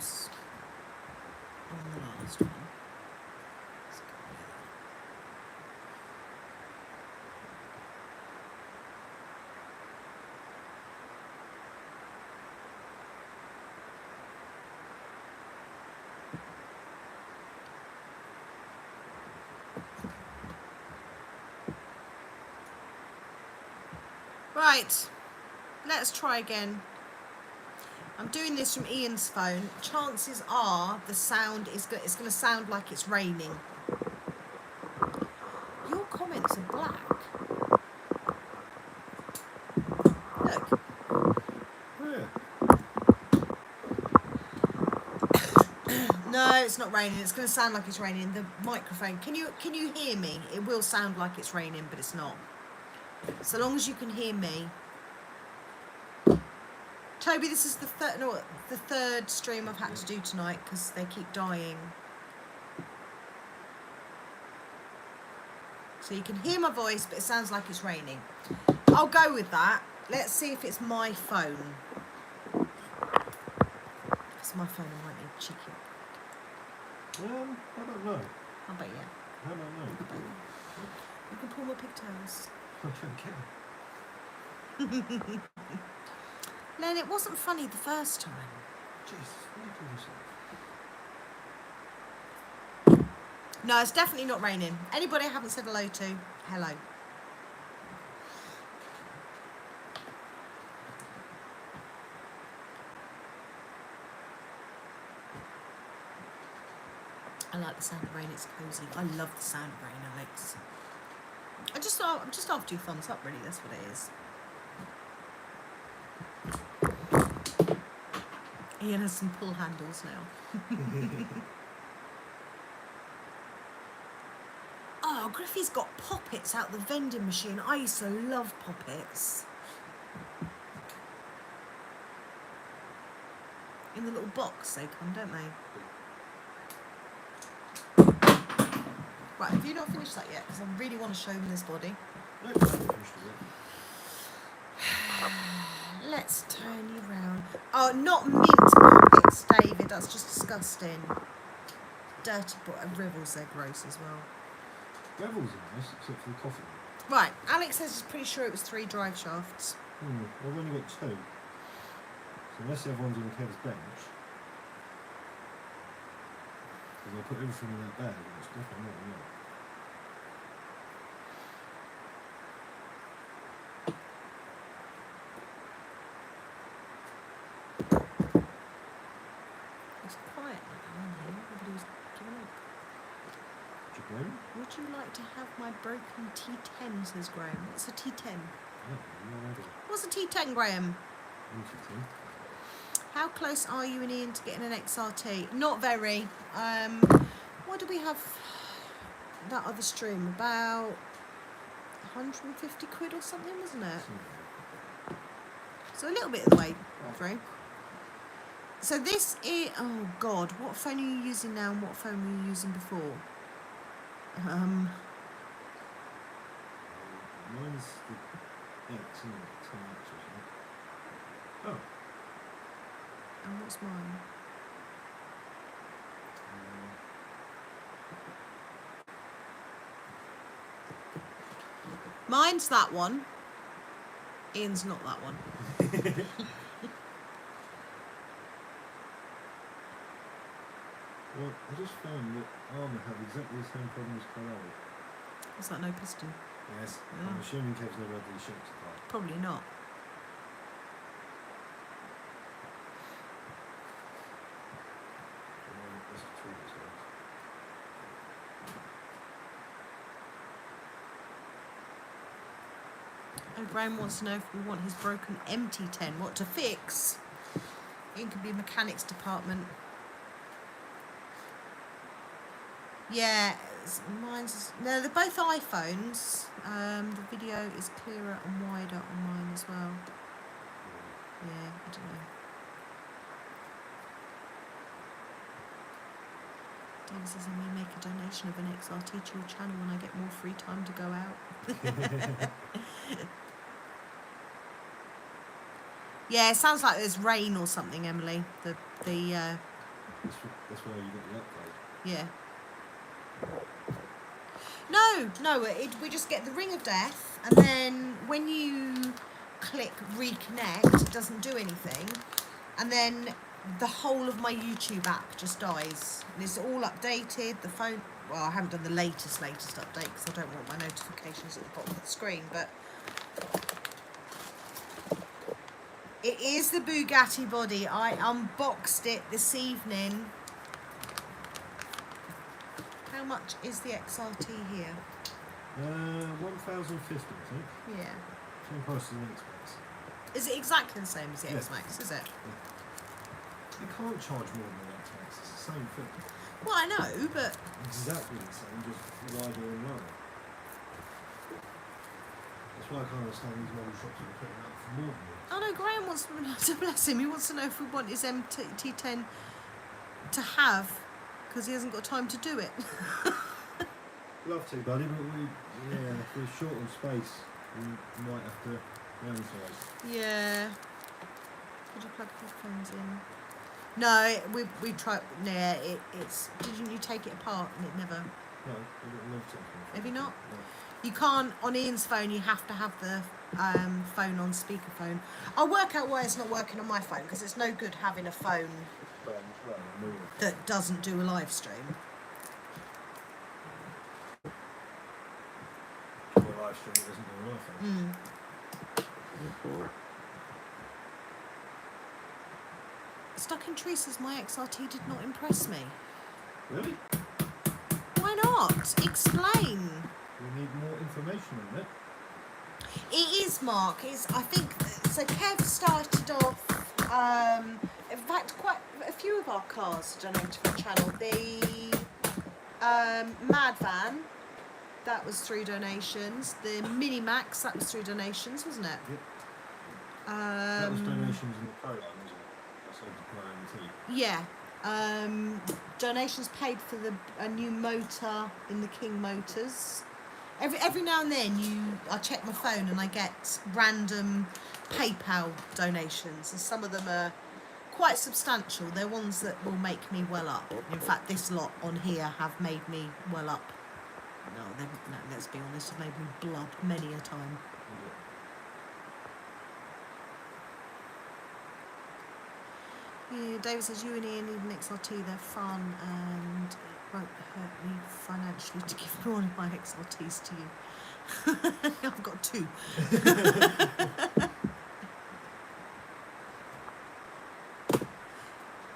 was on the last one. Let's get rid of that. Right, let's try again. I'm doing this from Ian's phone. Chances are the sound is it's going to sound like it's raining. Your comments are black. Look. Yeah. No, it's not raining. It's going to sound like it's raining. The microphone. Can you hear me? It will sound like it's raining, but it's not. So long as you can hear me. Toby, this is the third stream I've had to do tonight because they keep dying. So you can hear my voice, but it sounds like it's raining. I'll go with that. Let's see if it's my phone. If it's my phone, I might need chicken. I don't know. I bet you. I don't know. You can pull my pigtails. I don't care. Len, it wasn't funny the first time. Jesus, what are you doing yourself? No, it's definitely not raining. Anybody I haven't said hello to, hello. I like the sound of rain, it's cosy. I love the sound of rain, Alex. I'm just after your thumbs up, really, that's what it is. Ian has some pull handles now. Oh, Griffey's got poppets out the vending machine. I used to love poppets. In the little box they come, don't they? Right, have you not finished that yet? Because I really want to show him this body. No, I haven't finished it yet. Let's turn you round. Oh, not mint poppets, David. That's just disgusting. Dirty Revels, they're gross as well. Revels are nice, except for the coffee. Right, Alex says he's pretty sure it was 3 drive shafts. Well, I've only got 2. So unless the other one's on Kev's bench, because I put everything in that bag, and it's definitely not enough. It's quiet now, everybody's giving up. Graham? Would you like to have my broken T10, says Graham. What's a T10? No idea. What's a T10, Graham? Interesting. How close are you and Ian to getting an XRT? Not very. What did we have that other stream? About 150 quid or something, wasn't it? So a little bit of the way through. So this is, oh God, what phone are you using now and what phone were you using before? Mine's the X, isn't it? 10X or something. Oh. And what's mine? Mine's that one. Ian's not that one. Well, I just found that Armour have exactly the same problem as Ferrari. Is that no piston? Yes. Yeah. I'm assuming Kev's never had these shapes apart. Probably not. That's the truth, Oh, Graham wants to know if we want his broken MT10. What to fix? Ian could be mechanics department. Yeah, mine's... No, they're both iPhones. The video is clearer and wider on mine as well. Yeah, I don't know. David says I may make a donation of an XRT to your channel when I get more free time to go out. Yeah, it sounds like there's rain or something, Emily. The That's why you got the upgrade. Yeah. No, we just get the ring of death, and then when you click reconnect, it doesn't do anything, and then the whole of my YouTube app just dies. And it's all updated, the phone, well, I haven't done the latest update because I don't want my notifications at the bottom of the screen, but it is the Bugatti body. I unboxed it this evening. How much is the XRT here? 1,050, I think. Yeah. Same price as the X-Max. Is it exactly the same as the Yeah. X-Max, is it? You can't charge more than the X-Max. It's the same thing. Well, I know, but... Exactly the same, just wider and lower. That's why I can't understand these model shops that are putting out for more than this. Oh no, Graham wants to bless him. He wants to know if we want his MT10 to have, because he hasn't got time to do it. Love to, buddy, but if we're short on space, we might have to downsize. Yeah. Could you plug headphones in? No, we tried. Yeah, it's. Didn't you take it apart and it never? No, I don't love to. Have you not? No. You can't on Ian's phone. You have to have the phone on speakerphone. I'll work out why it's not working on my phone, because it's no good having a phone that doesn't do a live stream. Live stream that doesn't do an iPhone. Stuck in Tree says my XRT did not impress me. Really? Why not? Explain. We need more information on it. It is, Mark. I think so. Kev started off. In fact, quite a few of our cars donated to the channel. The Mad Van, that was through donations. The Mini Max, that was through donations, wasn't it? Yep. That was donations in the Pro line, wasn't it? That's like the Pro MT. Yeah. Donations paid for a new motor in the King Motors. Every now and then I check my phone and I get random PayPal donations, and some of them are quite substantial. They're ones that will make me well up. In fact, this lot on here have made me well up. No, let's be honest, have made me blub many a time. Yeah, David says, you and Ian need an XRT, they're fun and it won't hurt me financially to give one of my XRTs to you. I've got two.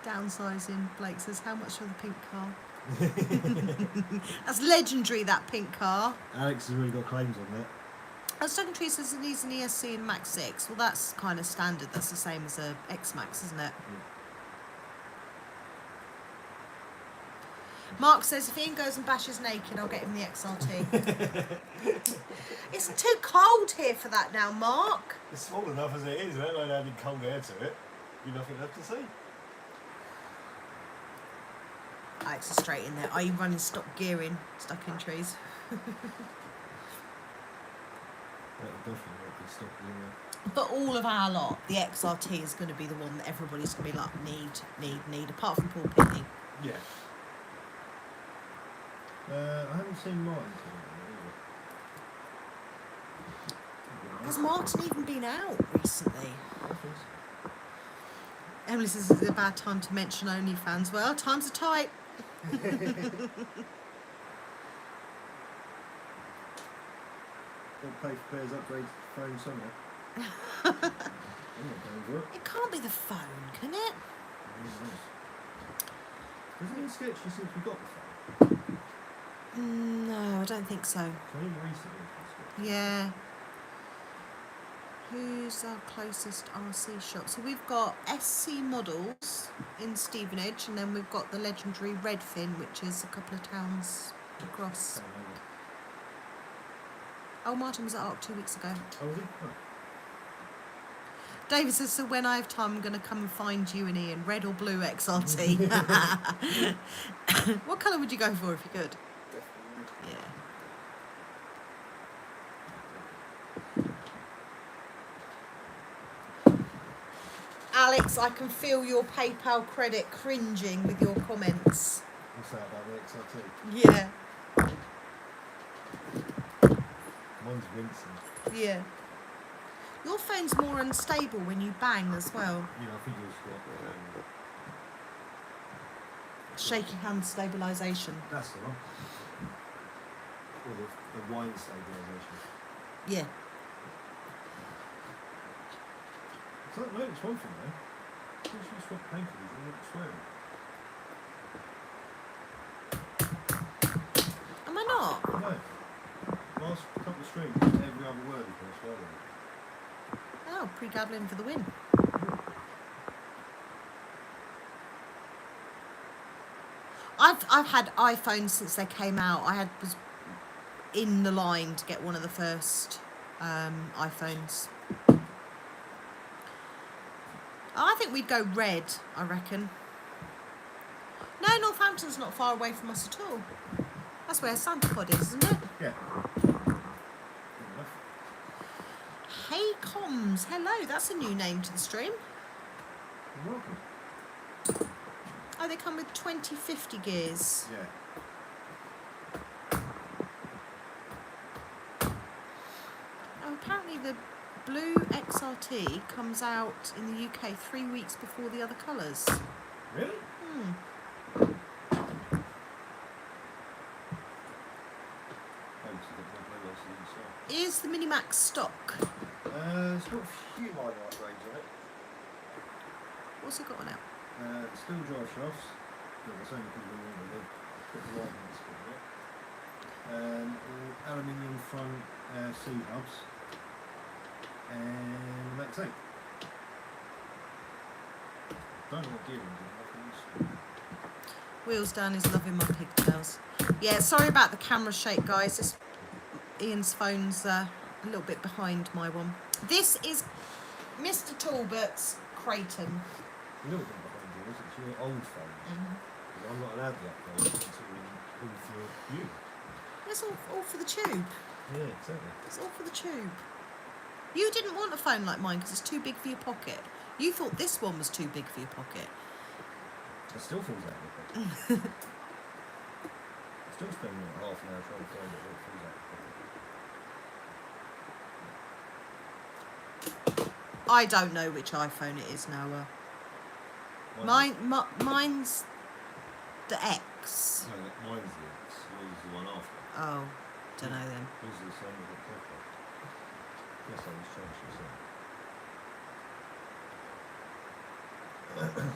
Downsizing, Blake says, how much for the pink car? That's legendary, that pink car. Alex has really got claims on that. Stuck Tree says it needs an ESC and Max 6. Well, that's kind of standard. That's the same as a X-Max, isn't it? Yeah. Mark says if Ian goes and bashes naked, I'll get him the XRT. It's too cold here for that now, Mark. It's small enough as it is, let alone adding cold air to it. You've nothing left to see. Alex is straight in there. Are you running stop gearing, Stuck in Trees? That would definitely not be stuck in But all of our lot, the XRT is going to be the one that everybody's going to be like, need, apart from Paul Pitney. Yeah. I haven't seen Martin today either. Has Martin even been out recently? Emily says it's a bad time to mention OnlyFans. Well, times are tight. Don't pay for Bear's upgrade phone somewhere. I'm not paying for it. It can't be the phone, can it? Hasn't it been sketchy since we got the phone? No, I don't think so. It's only recently it's been sketchy. Yeah. Who's our closest RC shop? So we've got SC Models in Stevenage, and then we've got the legendary Redfin, which is a couple of towns across. Oh, Martin was at ARC 2 weeks ago. Oh, was he? Oh. David says, so when I have time, I'm going to come and find you and Ian. Red or blue XRT? What colour would you go for if you could? Yeah. Alex, I can feel your PayPal credit cringing with your comments. What's that about the XRT? Yeah, Mine's wincing. yeah. Your phone's more unstable when you bang as well. Yeah, I think it's got Shaky hand stabilisation. that's the one. Or the wine stabilisation. Yeah. So I noticed one thing though. Since you swap painters, you're not swearing. Am I not? No. Last couple of streams, every other word has been swearing. Oh, pre-gabbling for the win. I've had iPhones since they came out. Was in the line to get one of the first iPhones. I think we'd go red, I reckon. No, Northampton's not far away from us at all. That's where Santa Pod is, isn't it? Yeah. Good enough. Hey Comms, hello, that's a new name to the stream. You're welcome. Oh, they come with 2050 gears. Yeah. Oh, apparently the blue XRT comes out in the UK 3 weeks before the other colours. Really? Is the Minimax stock? It's got a few minor upgrades on it. What's it got on it? Still drive shafts, but it's only because we wanted to put the right ones in it. Aluminium front seat hubs, and that's it. Don't know what gear ones are. Wheels down is loving my pigtails. Yeah, sorry about the camera shake, guys. Ian's phone's a little bit behind my one. This is Mr. Talbot's Creighton. A little bit behind yours, it's your old phone. Because I'm not allowed the upgrade until all for you. It's all for the tube. Yeah, exactly. It's all for the tube. You didn't want a phone like mine because it's too big for your pocket. You thought this one was too big for your pocket. It still falls out of your pocket. Still spending half an hour trying to find it where it falls out of your pocket. I don't know which iPhone it is now. Mine's the X. No, mine's the X. Yours is the one after. Oh, don't know then. Yours is the same as the proper. Yes, I was changed yourself.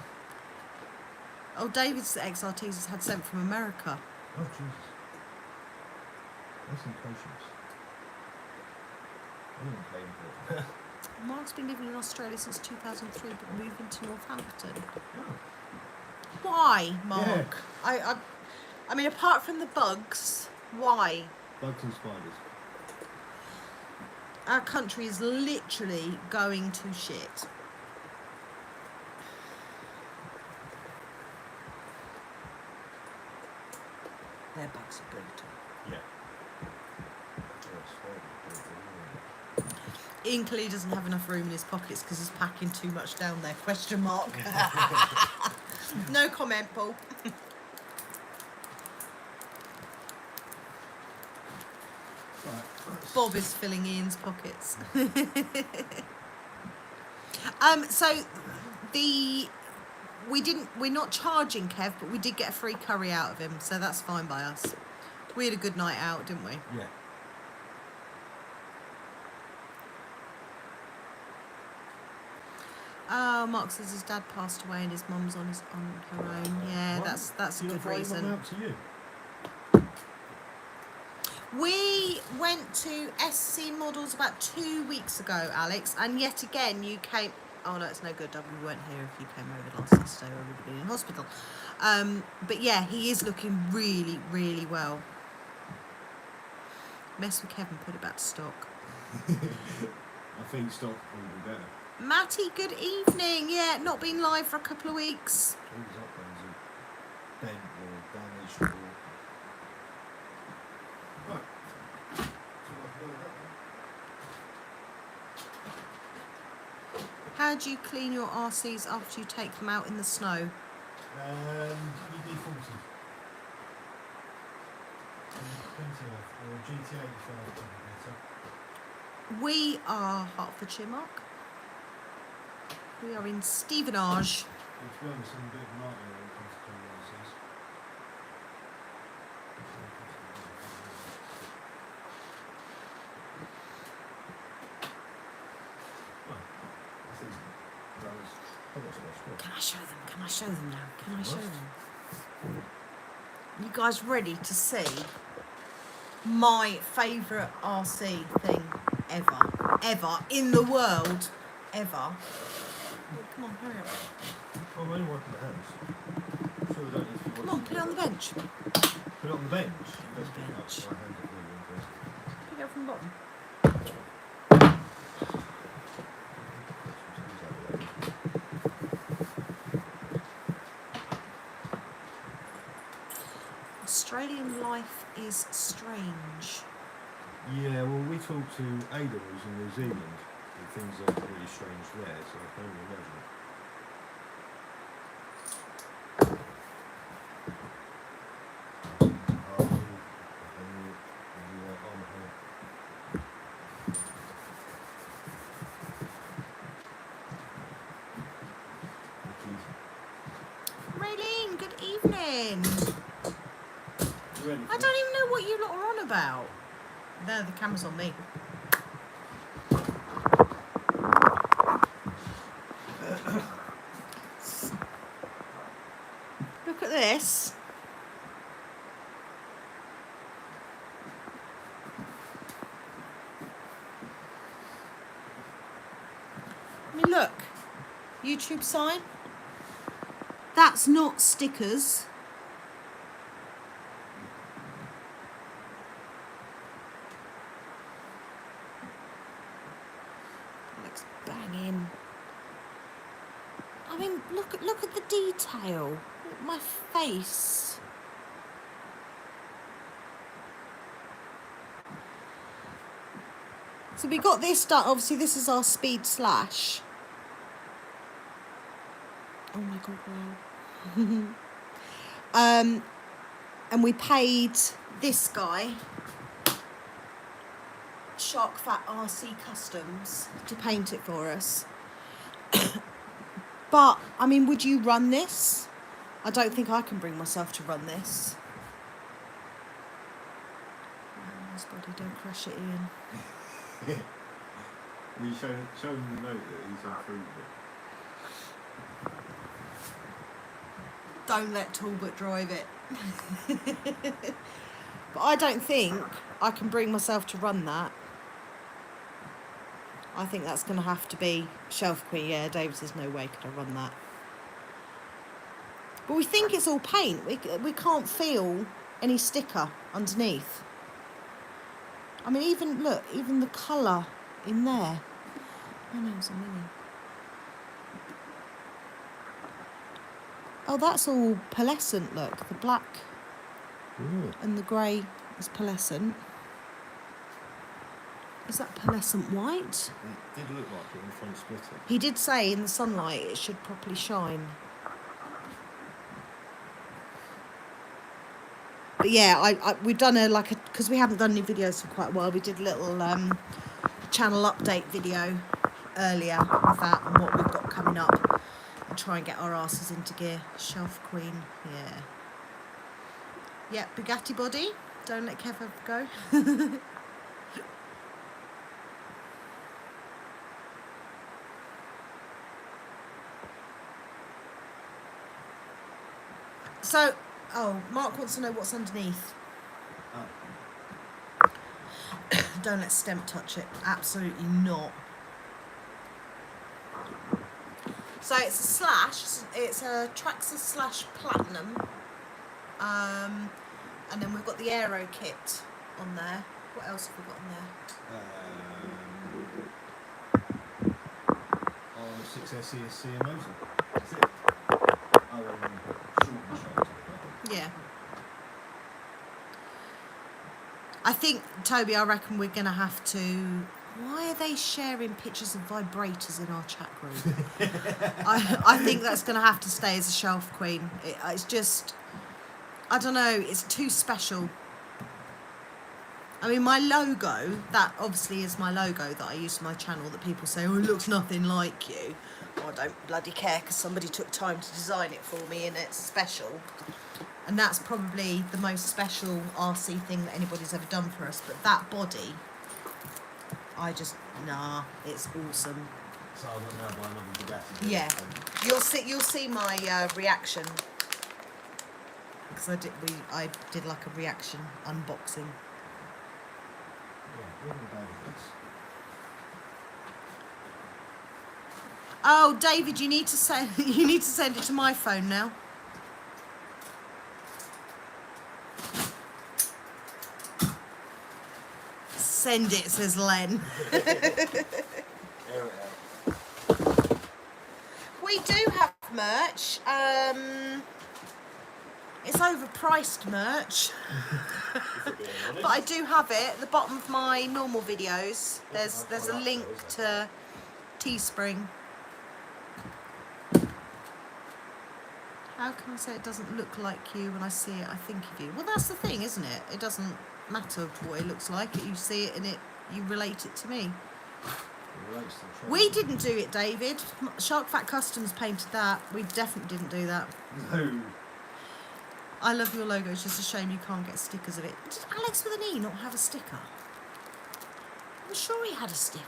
Oh, David's XRTs has had sent from America. Oh, Jesus. That's impatience. I didn't pay for it. Mark's been living in Australia since 2003, but moving to Northampton. Oh. Why, Mark? Yeah. I mean, apart from the bugs, why? Bugs and spiders. Our country is literally going to shit. Their bugs are brutal. Yeah. Ian clearly doesn't have enough room in his pockets because he's packing too much down there. Question mark. No comment, Paul. Bob is filling Ian's pockets. So we're not charging Kev, but we did get a free curry out of him, so that's fine by us. We had a good night out, didn't we? Yeah. Oh, Mark says his dad passed away and his mum's on her own. Yeah, Well, that's a good reason. Out to you. We went to SC Models about 2 weeks ago, Alex, and yet again you came. Oh no, it's no good. We weren't here if you came over last Saturday, or we would have been in hospital. But yeah, he is looking really, really well. Mess with Kevin, put it back to stock. I think stock would be better. Matty, good evening. Yeah, not been live for a couple of weeks. All these upgrades are bent or damaged or... Right. So I can go with that How do you clean your RCs after you take them out in the snow? UD40. Plenty of, or GT85 probably better. We are Hertfordshire, Mark. We are in Stevenage. To be honest, I'm a bit of a nightmare when it comes to cleaning RCs. Well, I think those. I've got some extra. Can I show them? Can I show them now? Can I show them? You guys ready to see my favourite RC thing ever in the world, ever? Oh, come on, hurry up. Oh, I'm only wiping the hands. Sure, we don't need to be Come on, put it on the bench. Put it on the bench. Let's pick it up. bench. So I hand it really first. Pick it up from the bottom. Australian life is strange. Yeah, well, we talked to Ada who's in New Zealand, and things are really strange there, so I can only imagine. Raylene, good evening. Ready I don't even know what you lot are on about. There, the camera's on me. Look at this. I mean, look. YouTube sign. That's not stickers. Looks banging. I mean, look at the detail. Look at my face. So we got this done. Obviously, this is our Speed Slash. Oh my god, wow. And we paid this guy, Shark Fat RC Customs, to paint it for us. But, I mean, would you run this? I don't think I can bring myself to run this. Nice body, don't crush it, Ian. We show him the note that he's improved it. Don't let Talbot drive it. But I don't think I can bring myself to run that. I think that's going to have to be Shelf Queen. Yeah, David says no way could I run that. But we think it's all paint. We can't feel any sticker underneath. I mean, even look, even the colour in there. My name's a mini. Oh, that's all pearlescent, look. The black and the grey is pearlescent. Is that pearlescent white? It did look like it in the front splitter. He did say in the sunlight it should properly shine. But yeah, we've done because we haven't done any videos for quite a while, we did a little channel update video earlier with that and what we've got coming up. And try and get our asses into gear. Shelf Queen, yeah. Yeah, Bugatti body. Don't let Kev ever go. So, Mark wants to know what's underneath. Oh. Don't let Stemp touch it. Absolutely not. So it's a Slash. It's a Traxxas Slash Platinum. And then we've got the Aero kit on there. What else have we got on there? R6S ESC and motor. That's it. Oh, short and sharp. Yeah. I think, Toby, I reckon we're going to have to... Why are they always sharing pictures of vibrators in our chat group. I think that's going to have to stay as a shelf queen. It's just, I don't know, it's too special. I mean, my logo, that obviously is my logo that I use for my channel, that people say, oh, it looks nothing like you. Well, I don't bloody care, because somebody took time to design it for me and it's special. And that's probably the most special RC thing that anybody's ever done for us. But that body, nah, it's awesome. So I've got now buy another Bugatti. Yeah, you'll see my reaction, because I did like a reaction unboxing. Yeah, what about this? Oh, David, you need to send it to my phone now. Send it, says Len. We do have merch. It's overpriced merch. But I do have it at the bottom of my normal videos. There's a link to Teespring. How can I say it doesn't look like you when I see it? I think of you. Well, that's the thing, isn't it? It doesn't matter what it looks like. You see it and you relate it to me. We didn't do it, David. Shark Fat Customs painted that. We definitely didn't do that. No. I love your logo. It's just a shame you can't get stickers of it. Did Alex with an E not have a sticker? I'm sure he had a sticker.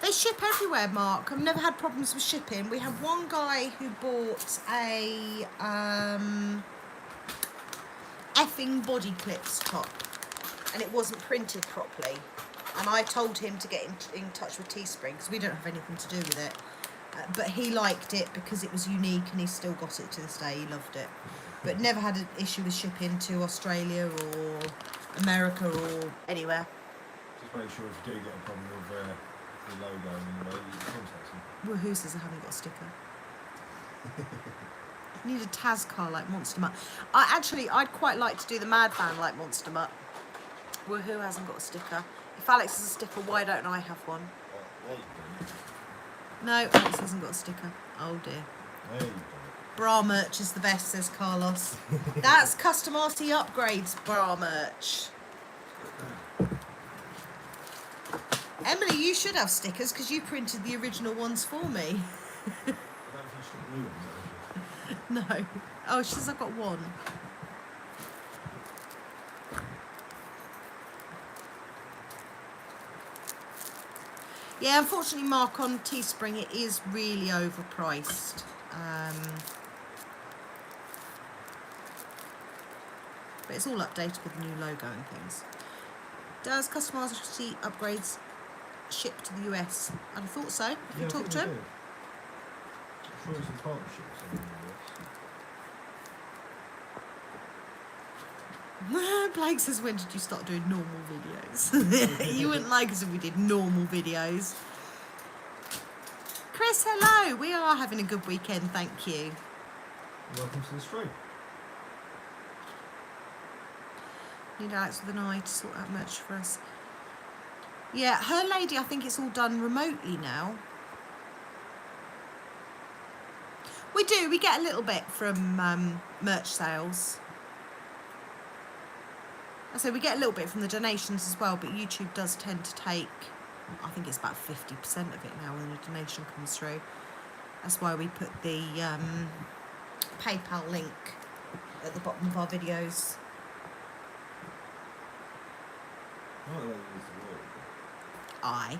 They ship everywhere, Mark. I've never had problems with shipping. We had one guy who bought a effing body clips top, and it wasn't printed properly. And I told him to get in touch with Teespring, because we don't have anything to do with it. But he liked it because it was unique, and he still got it to this day. He loved it. But never had an issue with shipping to Australia or America or anywhere. Just make sure if you do get a problem with the logo and the way you contact them. Well, who says I haven't got a sticker? I need a Taz car like Monster Mutt. I'd quite like to do the Mad Van like Monster Mutt. Well, who hasn't got a sticker? If Alex has a sticker, why don't I have one? No, Alex hasn't got a sticker. Oh dear. Bra merch is the best, says Carlos. That's custom RC upgrades bra merch. Emily, you should have stickers because you printed the original ones for me. No. Oh, she says I've got one. Yeah, unfortunately, Mark, on Teespring, it is really overpriced. But it's all updated with the new logo and things. Does customized RC upgrades ship to the US? I'd have thought so, if you talk to him. I'm sure it's in partnerships in the US. Blake says, when did you start doing normal videos? You wouldn't like us if we did normal videos. Chris, hello. We are having a good weekend, thank you. Welcome to the stream. Need Alex with an eye to sort out merch for us. Yeah, her lady, I think it's all done remotely now. We do. We get a little bit from merch sales. I say we get a little bit from the donations as well, but YouTube does tend to take, I think it's about 50% of it now when the donation comes through. That's why we put the PayPal link at the bottom of our videos. I.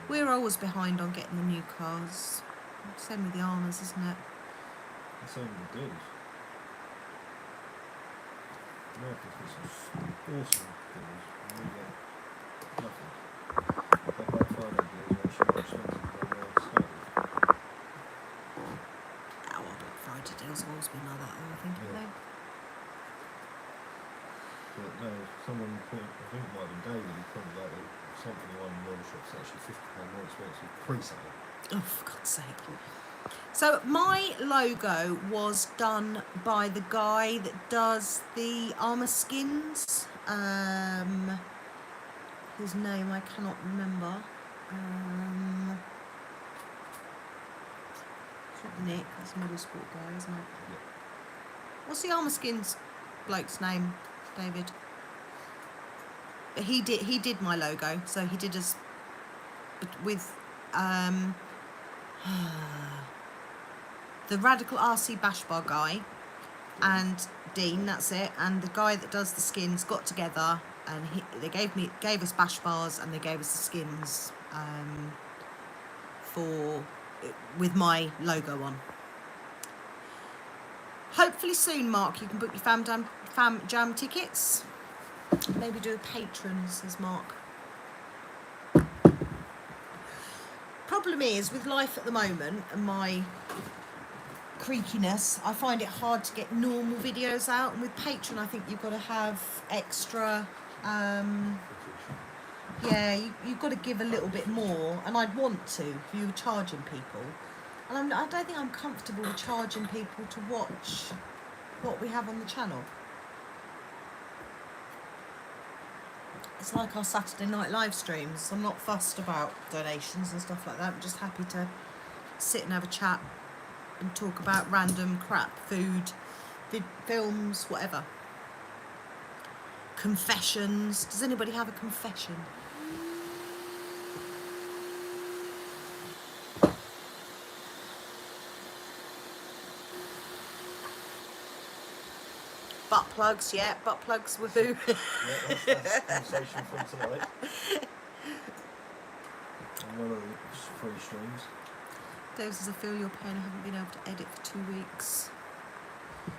We're always behind on getting the new cars. Same with the Armours, isn't it? The same with the deals. America's got some awesome deals. And we get nothing. Their Black Friday deals are actually more expensive than they started. Our Black Friday deals have always been like that, though, I think, haven't they? But no, someone put, I think it might have been David, he pointed out that something in one of the shop's actually £50 more expensive Pre-sale. Oh, for God's sake. So my logo was done by the guy that does the armour skins. His name I cannot remember. It's not Nick, that's a middle school guy, isn't it? Yeah. What's the armour skins bloke's name, David? He did my logo, so he did us with the Radical RC Bash Bar guy and Dean, that's it, and the guy that does the skins got together and they gave us bash bars and they gave us the skins with my logo on. Hopefully soon, Mark, you can book your Fam Jam tickets. Maybe do a patron, says Mark. Problem is, with life at the moment and my creakiness, I find it hard to get normal videos out. And with Patreon, I think you've got to have extra. Yeah, you've got to give a little bit more, and I'd want to if you were charging people. And I don't think I'm comfortable with charging people to watch what we have on the channel. It's like our Saturday night live streams. I'm not fussed about donations and stuff like that. I'm just happy to sit and have a chat and talk about random crap, food, films, whatever. Confessions. Does anybody have a confession? Butt plugs, yeah, butt plugs, woohoo. Yeah, that's conversation from tonight. On one of the free streams. Dave says, I feel your pain. I haven't been able to edit for 2 weeks. I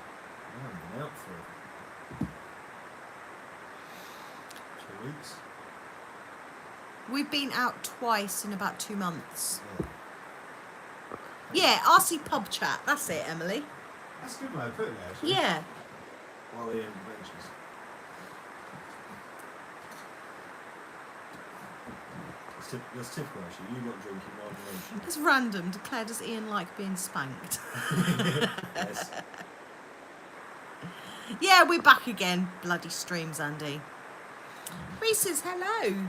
haven't been out for 2 weeks. We've been out twice in about 2 months. Yeah. Yeah, RC pub chat. That's it, Emily. That's a good way of putting it, actually. Yeah. While Ian mentions. That's typical, actually. You lot drinking moderation. It's random. Declare, does Ian like being spanked? Yes. Yeah, we're back again. Bloody streams, Andy. Reese says hello.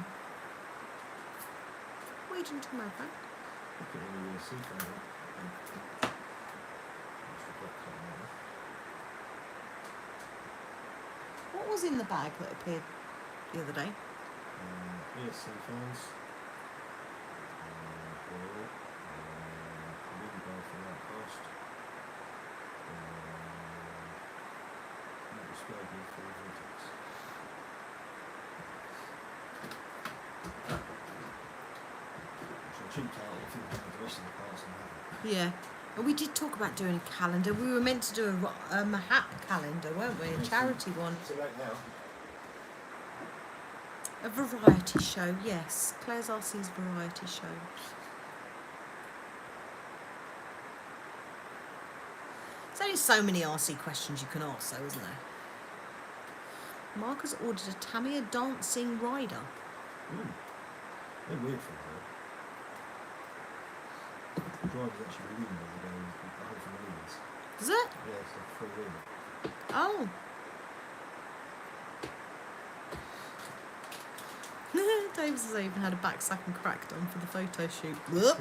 What are you doing to my phone? Look at all the seafood. What was in the bag that appeared the other day? ESC fans. Oil. Legal bar for that cost. Not disposable for the vortex. Which I cheaped out. I think I had the rest of the parts and I haven't. Yeah. And we did talk about doing a calendar. We were meant to do a Mahap calendar, weren't we? A charity one. Too late now. A variety show, yes. Claire's RC's variety show. There's only so many RC questions you can ask, though, isn't there? Mark has ordered a Tamiya dancing rider. Ooh. They're weird for her. The driver's actually really the other day with the whole from Leeds. Is it? Yeah, it's like a free wheeler. Oh. Davis has even had a back sack and cracked on for the photo shoot. Whoop.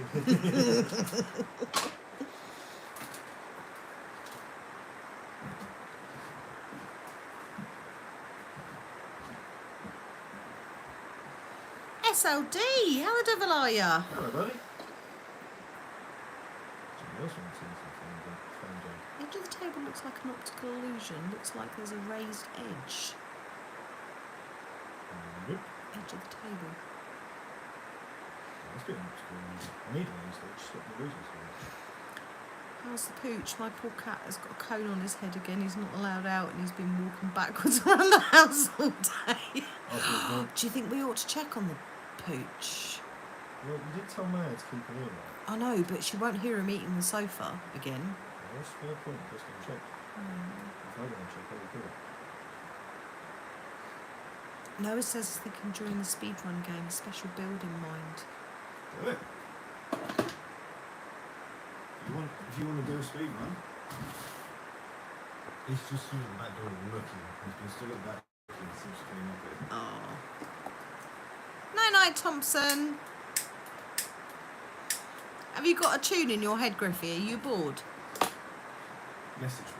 SLD, how the devil are ya? Hello, buddy. Somebody else wants to see something phone job. Edge of the table looks like an optical illusion. Looks like there's a raised edge. Nope. Edge of the table. That's been optical illusion. I need one so just stop the illusions for me. How's the pooch? My poor cat has got a cone on his head again. He's not allowed out and he's been walking backwards around the house all day. Do you think we ought to check on the pooch? Well, you did tell Maya to keep an ear out. I know, but she won't hear him eating the sofa again. Well, what's the point? Just going to check. If I don't check, I will do it. Noah says he's thinking during the speedrun game, special build in mind. Do it. if you want to do a speed run, it's just through the back door and looking. You can still look back since you came up here. Oh. Night, Thompson. Have you got a tune in your head, Griffey? Are you bored? Message me.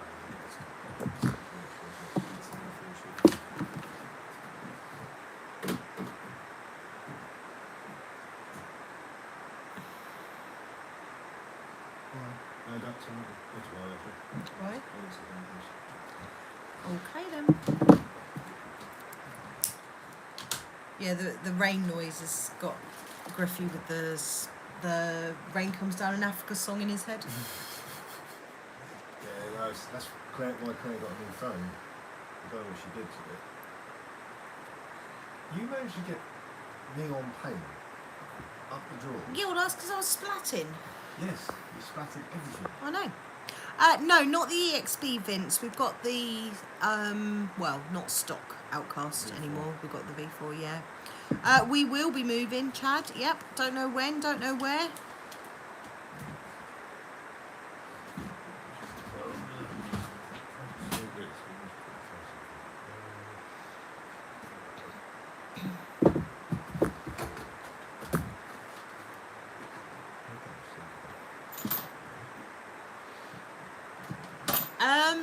Right. Okay then. Yeah, the rain noise has got Griffey with the Rain Comes Down in Africa song in his head. Yeah, that's Claire, why Claire got a new phone. I don't know what she did to it. You managed to get neon paint up the drawer. Yeah, well, that's because I was splatting. Yes, you splattered everything. I know. No, not the EXP Vince. We've got the, well, not stock Outcast V4. anymore. We've got the V4, yeah. We will be moving, Chad. Yep. Don't know when, don't know where.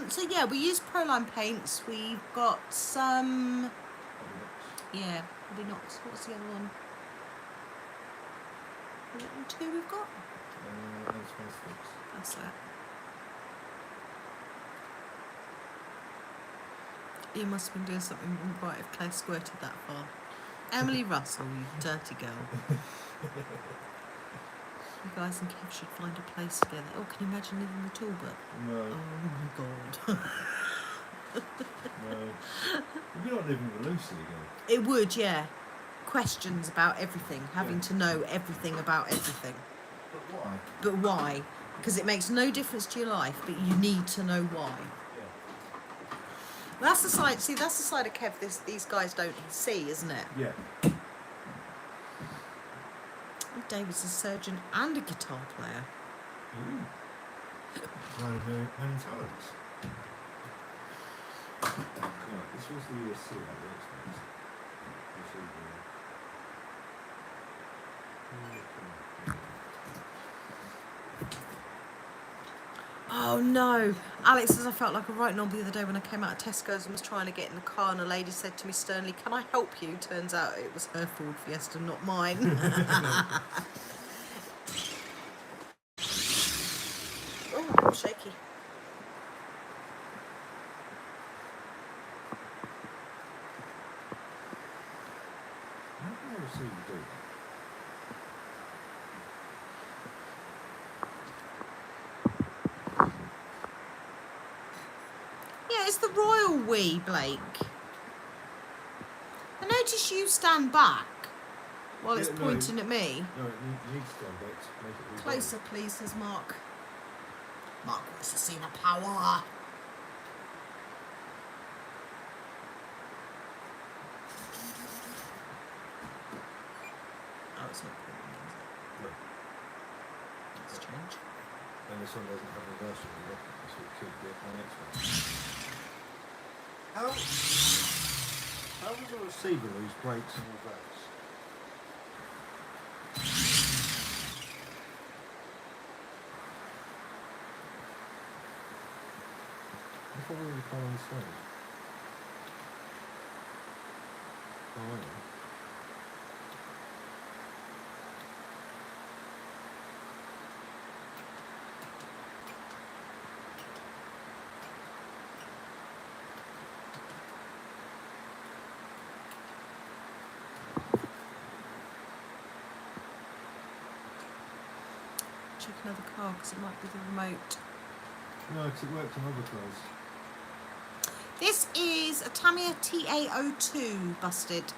So yeah, we use Proline paints. We've got some, yeah, probably not. What's the other one? Is it two we've got? That's it. You must have been doing something right if Claire squirted that far. Emily Russell, you dirty girl. You guys and Kev should find a place together. Oh, can you imagine living in the Talbot? No. Oh my god. No. You're not living with Lucy again. It would, yeah. Questions about everything, having to know everything about everything. But why? But why? Because it makes no difference to your life, but you need to know why. Yeah. That's the side. See, that's the side of Kev. These guys don't see, isn't it? Yeah. David's a surgeon and a guitar player. Ooh. Many talents. Right, this was the ESC at the expense. Oh no. Alex says I felt like a right knob the other day when I came out of Tesco's and was trying to get in the car and a lady said to me sternly, "Can I help you?" Turns out it was her Ford Fiesta, not mine. Oh, shaky. How can I receive the do? Yeah, it's the royal we, Blake. I notice you stand back while it's pointing at me. No, you need to stand back to make it read. Closer, please, says Mark. Mark wants to see the power. Oh, it's not pointing, is it? No. It's strange. And this one doesn't have a version of it, so it could be my next one. How does a receiver lose brakes and reverse? I really can't understand. Oh, I know. Check another car because it might be the remote. No, because it worked on other cars. This is a Tamiya TA02 busted.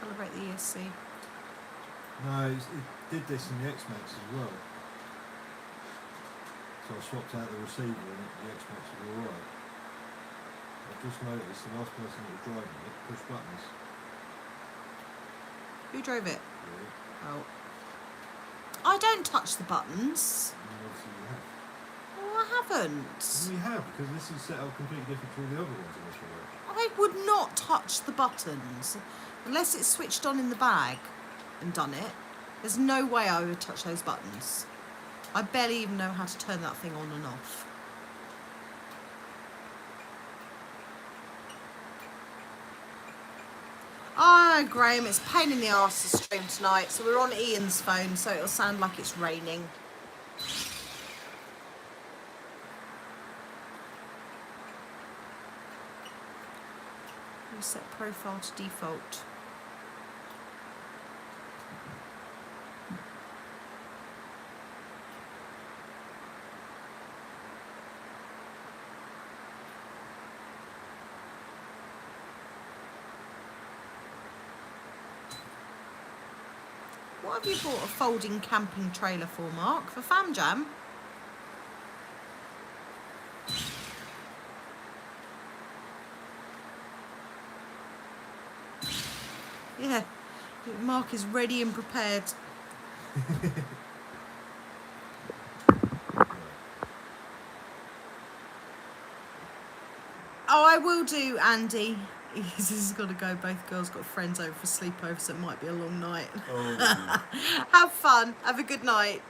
Calibrate the ESC. No, it did this in the X-Max as well. So I swapped out the receiver and the X-Max was alright. I've just noticed the last person that was driving it pushed buttons. Who drove it? Yeah. Oh. I don't touch the buttons. Obviously you have. Oh, I haven't. We have, because this is set up completely different to all the other ones initially. I would not touch the buttons unless it's switched on in the bag and done it. There's no way I would touch those buttons. I barely even know how to turn that thing on and off. Oh, Graham, it's a pain in the arse to stream tonight, so we're on Ian's phone, so it'll sound like it's raining. Set profile to default. What have you bought a folding camping trailer for, Mark? For Fam Jam? Yeah, Mark is ready and prepared. Oh, I will do, Andy. He's got to go. Both girls got friends over for sleepover, so it might be a long night. Oh. Have fun. Have a good night.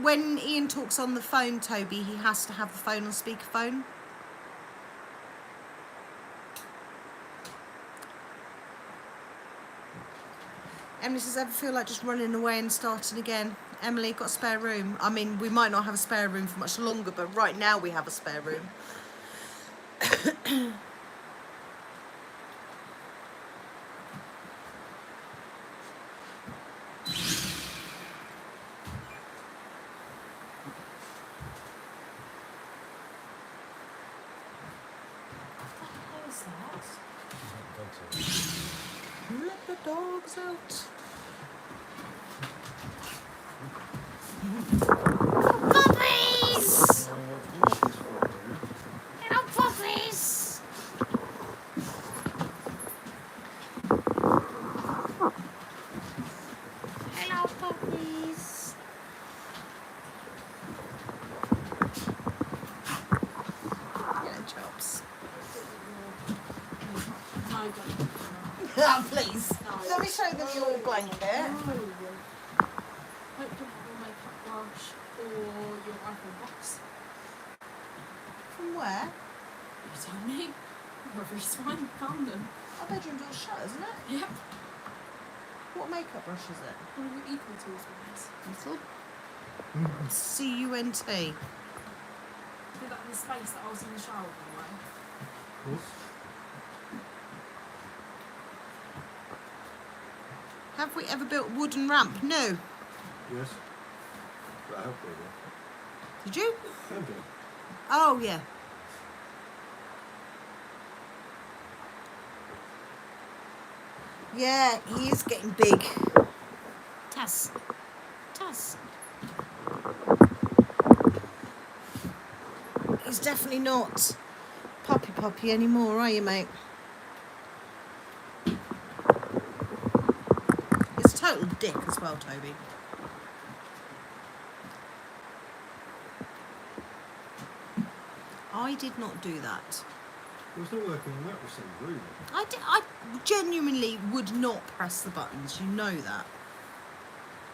When Ian talks on the phone, Toby, he has to have the phone on speakerphone. Emily says, ever feel like just running away and starting again? Emily, got a spare room? I mean, we might not have a spare room for much longer, but right now we have a spare room. Let the dogs out. Puppies! Hello, puppies! Hello, puppies! Yeah, chops. Oh, please. Let me show them your blanket. Don't put your makeup brush or your iPhone box. From where? You tell me. Wherever it's fine, found them. Our bedroom door's shut, isn't it? Yep. What makeup brush is it? One of your equal tools ones. Little. C-U-N-T. Did that in the space that I was in the shower anyway. Have we ever built a wooden ramp? No. Yes. But I hope they will. Did you? Can do. Oh, yeah. Yeah, he is getting big. Taz. Taz. He's definitely not puppy anymore, are you, mate? He's a total dick as well, Toby. I did not do that. It was not working on that receiver either. I genuinely would not press the buttons, you know that.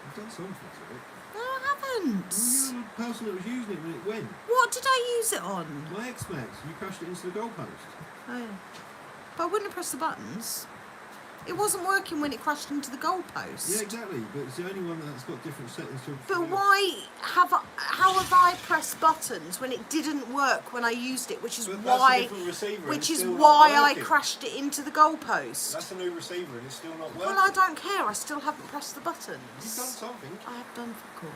I've done something to it. No, I haven't. Well, you're the person that was using it when it went. What did I use it on? My X-Max, you crashed it into the goalpost. Oh, yeah. But I wouldn't have pressed the buttons. It wasn't working when it crashed into the goalpost. Yeah, exactly, but it's the only one that's got different settings to But how have I pressed buttons when it didn't work when I used it, which is But why that's a different receiver and which it's is still not why I working. crashed it into the goalpost. That's a new receiver and it's still not working. Well, I don't care. I still haven't pressed the buttons. You've done something. I have done fuck all.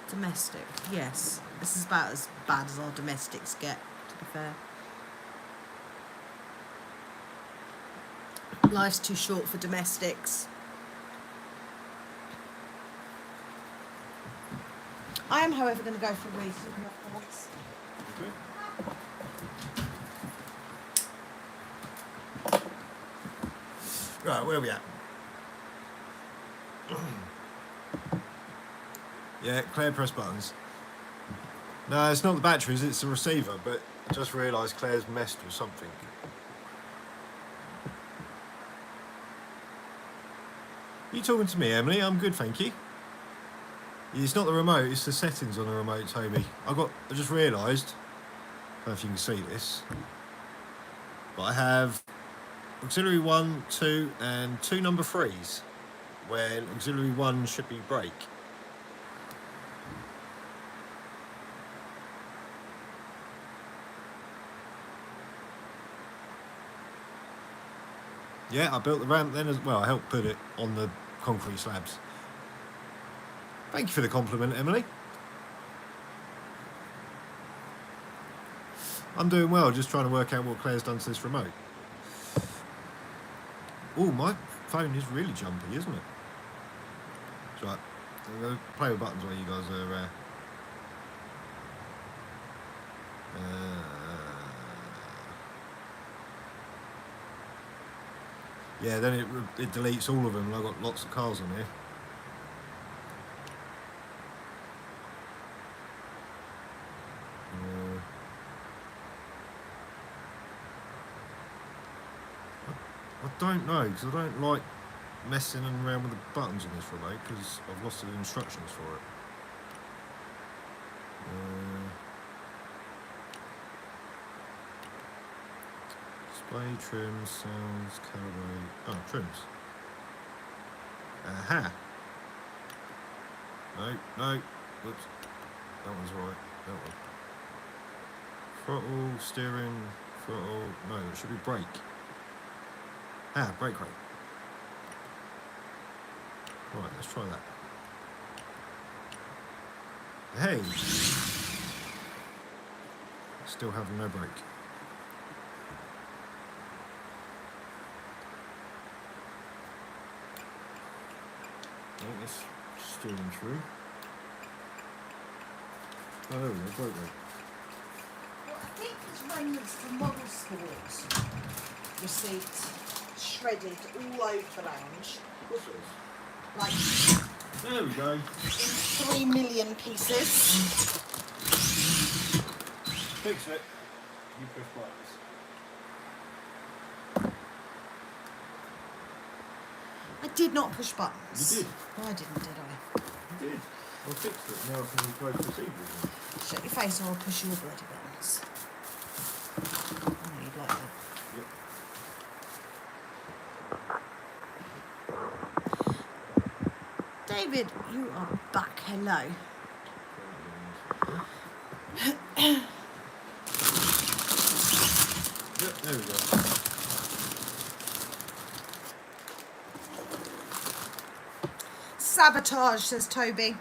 Domestic, yes. This is about as bad as our domestics get, to be fair. Life's too short for domestics. I am, however, going to go for a wee. Thanks. Okay. Right, where are we at? Yeah, Claire pressed buttons. No, it's not the batteries, it's the receiver, but I just realised Claire's messed with something. You talking to me, Emily? I'm good, thank you. It's not the remote, it's the settings on the remote, Toby. I just realised, I don't know if you can see this, but I have auxiliary 1, 2 and 2 number 3s, when auxiliary 1 should be brake. Yeah, I built the ramp then as well. I helped put it on the concrete slabs. Thank you for the compliment, Emily. I'm doing well, just trying to work out what Claire's done to this remote. Oh, my phone is really jumpy, isn't it? That's right. I'm going to play with buttons while you guys are... yeah, then it deletes all of them, and I've got lots of cars on here. I don't know, because I don't like messing around with the buttons on this remote, because I've lost the instructions for it. Display, trims, sounds, calibrate. Oh, trims. Aha! No. Whoops. That one's right. That one. Throttle, steering, throttle. No, it should be brake. Ah, brake rate. Right, let's try that. Hey! Still having no brake. Oh, let's steer them through. Oh, there we go, brake rate. Well, I think it's Raymond's for model sports receipt shredded all over the lounge. Like There we go. in 3 million pieces. Fix it. You push buttons. I did not push buttons. You did. No, I didn't, did I? You did. I fixed it. Now I can try to proceed with it. Shut your face or I'll push your bloody buttons. I know you'd like that. Yep. David, you are back. Hello. Yep, there we go. Sabotage, says Toby.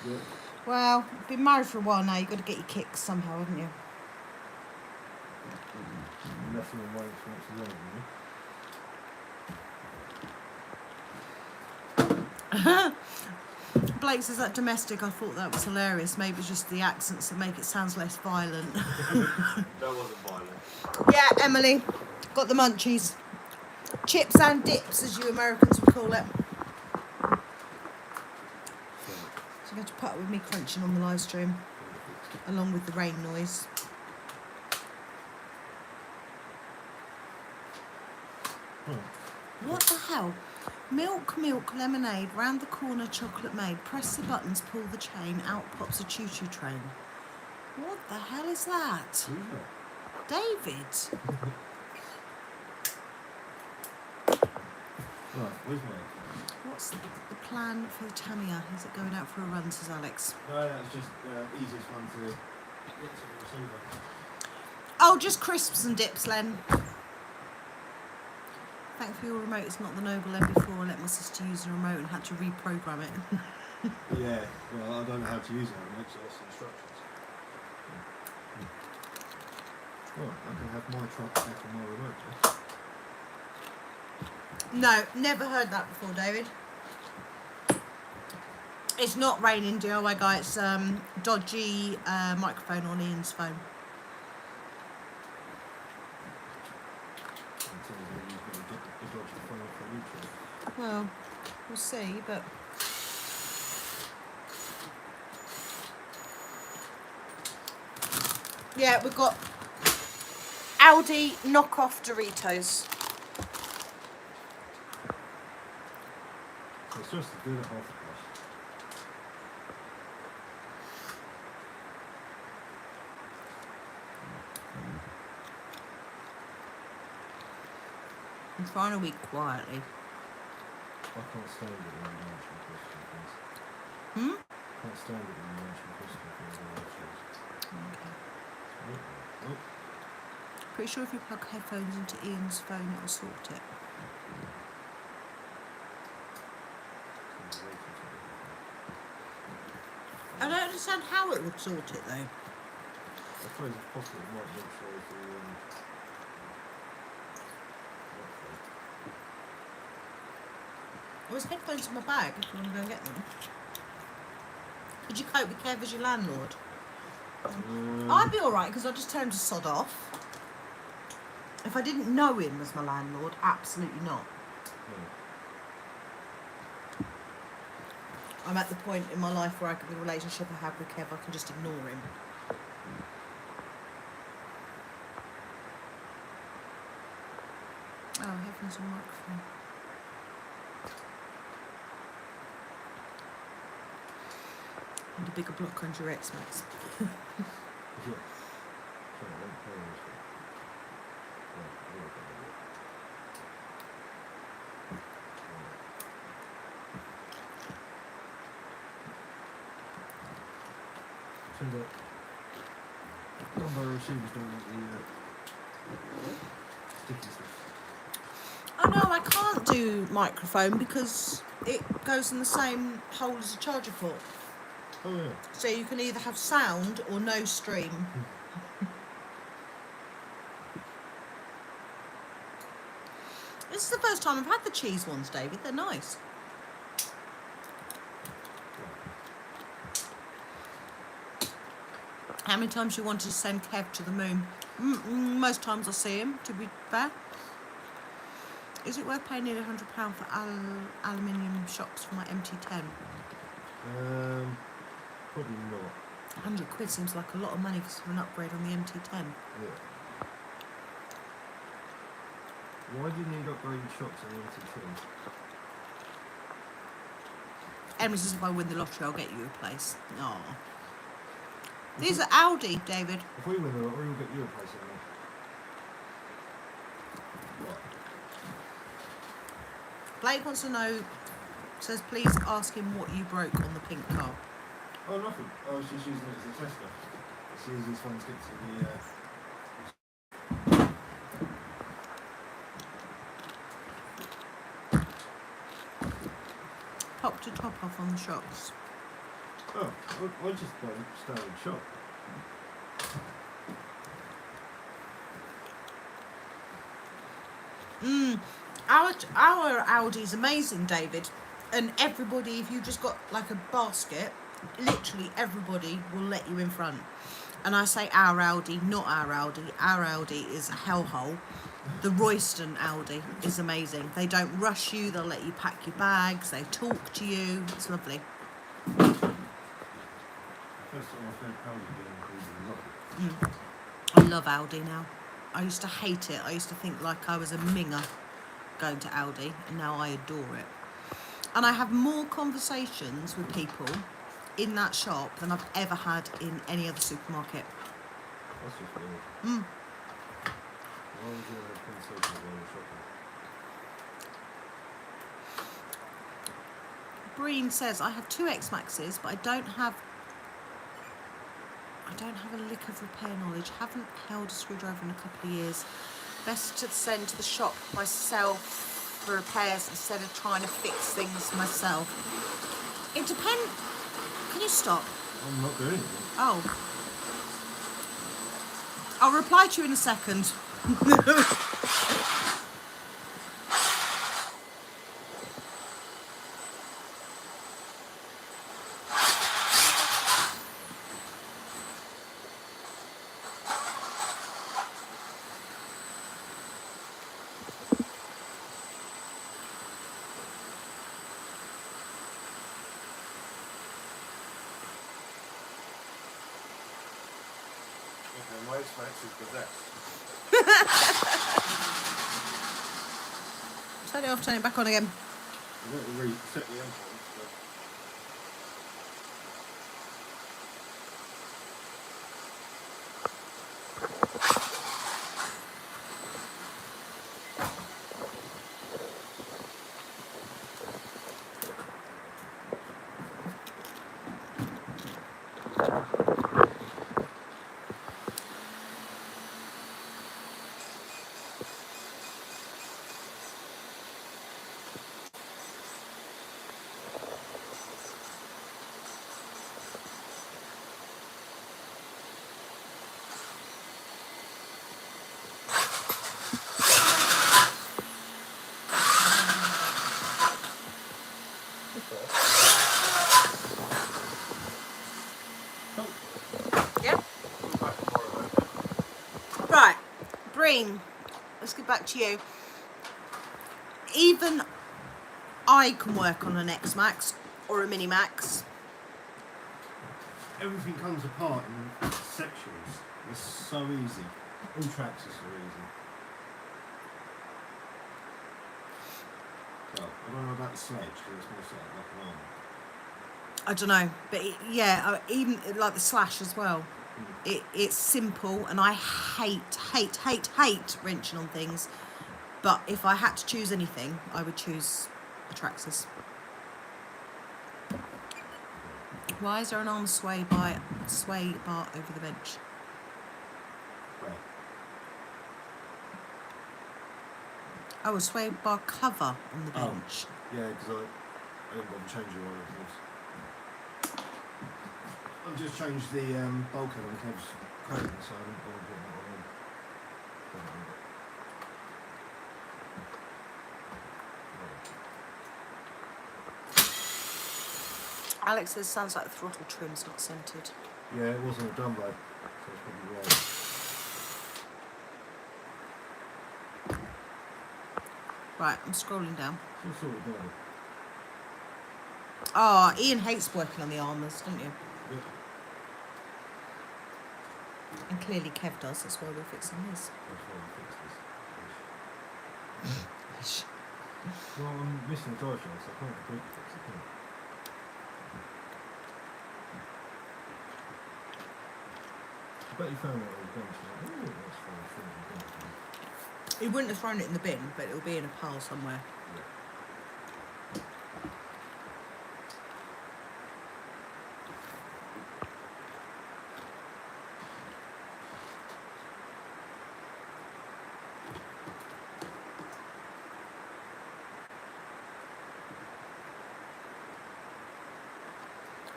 Yep. Well, been married for a while now. You've got to get your kicks somehow, haven't you? Nothing on my experience as well, Blake says that domestic. I thought that was hilarious. Maybe it's just the accents that make it sound less violent. That wasn't violent. Yeah, Emily, got the munchies. Chips and dips, as you Americans would call it. So I'm going to put up with me crunching on the live stream, along with the rain noise. What the hell? Milk, lemonade, round the corner, chocolate made. Press the buttons, pull the chain, out pops a choo-choo train. What the hell is that? Who's that? David. Right, where's my... What's the plan for the Tamiya? Is it going out for a run, says Alex? No, that's just the easiest one to get to the receiver. Oh, just crisps and dips, Len. Thankfully your remote is not the Noble M before I let my sister use the remote and had to reprogram it. Yeah, well, I don't know how to use it, so that's the instructions. Right, I can have my truck back on my remote now. No, never heard that before, David. It's not raining, DIY guy. It's dodgy microphone on Ian's phone. Well, we'll see, but yeah, we've got Aldi knockoff Doritos. It's just to do it half the price. I'm trying to eat quietly. I can't stand it when you mention Christmas things. Hmm? Can't stand it when you mention Christmas things. Okay. Oh. Pretty sure if you plug headphones into Ian's phone, it'll sort it. I don't understand how it would sort it though. I suppose it's possible it might make sure if There's headphones in my bag if you want to go and get them. Could you cope with Kev as your landlord? I'd be alright because I'd just tell him to sod off. If I didn't know him as my landlord, absolutely not. I'm at the point in my life where the relationship I have with Kev, I can just ignore him. Oh, heavens, a microphone. And a bigger block under your X-Max. Turns out number receivers don't like the sticky stuff. Oh no, I can't do microphone because it goes in the same hole as a charger port. Oh yeah. So you can either have sound or no stream. This is the first time I've had the cheese ones, David. They're nice. How many times you wanted to send Kev to the moon? Most times I see him, to be fair. Is it worth paying nearly £100 for aluminium shocks for my MT10? Probably not. 100 quid seems like a lot of money for an upgrade on the MT10. Yeah. Why do you need upgraded shocks on the MT10? Emily says if I win the lottery, I'll get you a place. Oh. These are Aldi, David. If we win the lottery, we'll get you a place in there. Blake wants to know, says please ask him what you broke on the pink car. Oh, nothing. I was just using it as a tester. It's the easiest one to get to the... Popped a top off on the shocks. Oh, I just got a standard shock. Our Aldi's amazing, David. And everybody, if you just got like a basket, literally everybody will let you in front. And I say our Aldi, not our Aldi. Our Aldi is a hellhole. The Royston Aldi is amazing. They don't rush you, they'll let you pack your bags, they talk to you. It's lovely. First time I've heard Aldi being included in lottery. I love Aldi now. I used to hate it. I used to think like I was a minger going to Aldi, and now I adore it. And I have more conversations with people in that shop than I've ever had in any other supermarket. That's just weird. Why would you have conversations while you're shopping? Breen says, I have 2 X-Maxes, but I don't have a lick of repair knowledge. Haven't held a screwdriver in a couple of years. Best to send to the shop myself for repairs instead of trying to fix things myself. It depends. Can you stop? I'm not doing it. Oh. I'll reply to you in a second. my X-Max is the best. Turn it off, turn it back on again. I don't reset the endpoints, but... Yep. Right, Breen, let's get back to you. Even I can work on an X-Max or a Mini Max. Everything comes apart in sections. It's so easy. All tracks are so easy. Well, I don't know about the sledge because it's more set up like an arm. I don't know, but even like the Slash as well. It's simple, and I hate wrenching on things. But if I had to choose anything, I would choose a Traxxas. Why is there an arm sway bar over the bench? Where? Oh, a sway bar cover on the Oh. bench. Yeah, because I didn't bother changing one of those. I've just changed the bulkhead on Kev's crate, so I didn't bother putting that one on. Alex says sounds like the throttle trim's not centred. Yeah, it wasn't done by, so it's probably right. Right, I'm scrolling down. It's all sorted out. Oh, Ian hates working on the armours, don't you? Yeah. And clearly Kev does, that's why we're fixing his. That's why I fixed this. Well, I'm missing the drive shaft, so I can't completely fix it, can I? I bet you found that old bench. Like, oh, that's fine. He wouldn't have thrown it in the bin, but it'll be in a pile somewhere.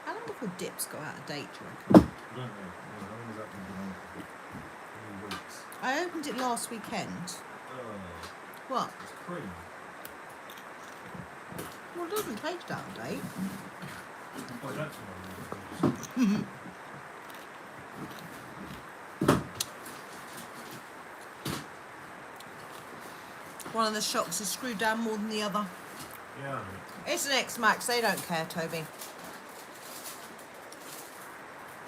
How long before dips go out of date, do you reckon? I don't know. How long has that been going on for? How many weeks? I opened it last weekend. Oh, What? it's cream. Well, it doesn't taste out of date. Oh, that's what I'm One of the shocks is screwed down more than the other. Yeah. It's an X-Max, they don't care, Toby.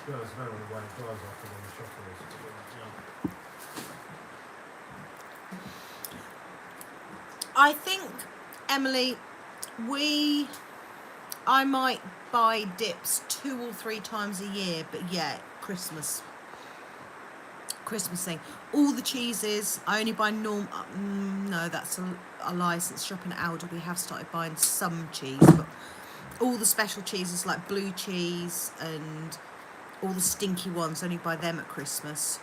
Well, it's better when the way it drives after when the shocker is. It's a bit like, yeah. I think, Emily, I might buy dips 2 or 3 times a year, but yeah, Christmas thing. All the cheeses, I only buy no, that's a licensed shop in Alder. We have started buying some cheese, but all the special cheeses like blue cheese and all the stinky ones, only buy them at Christmas.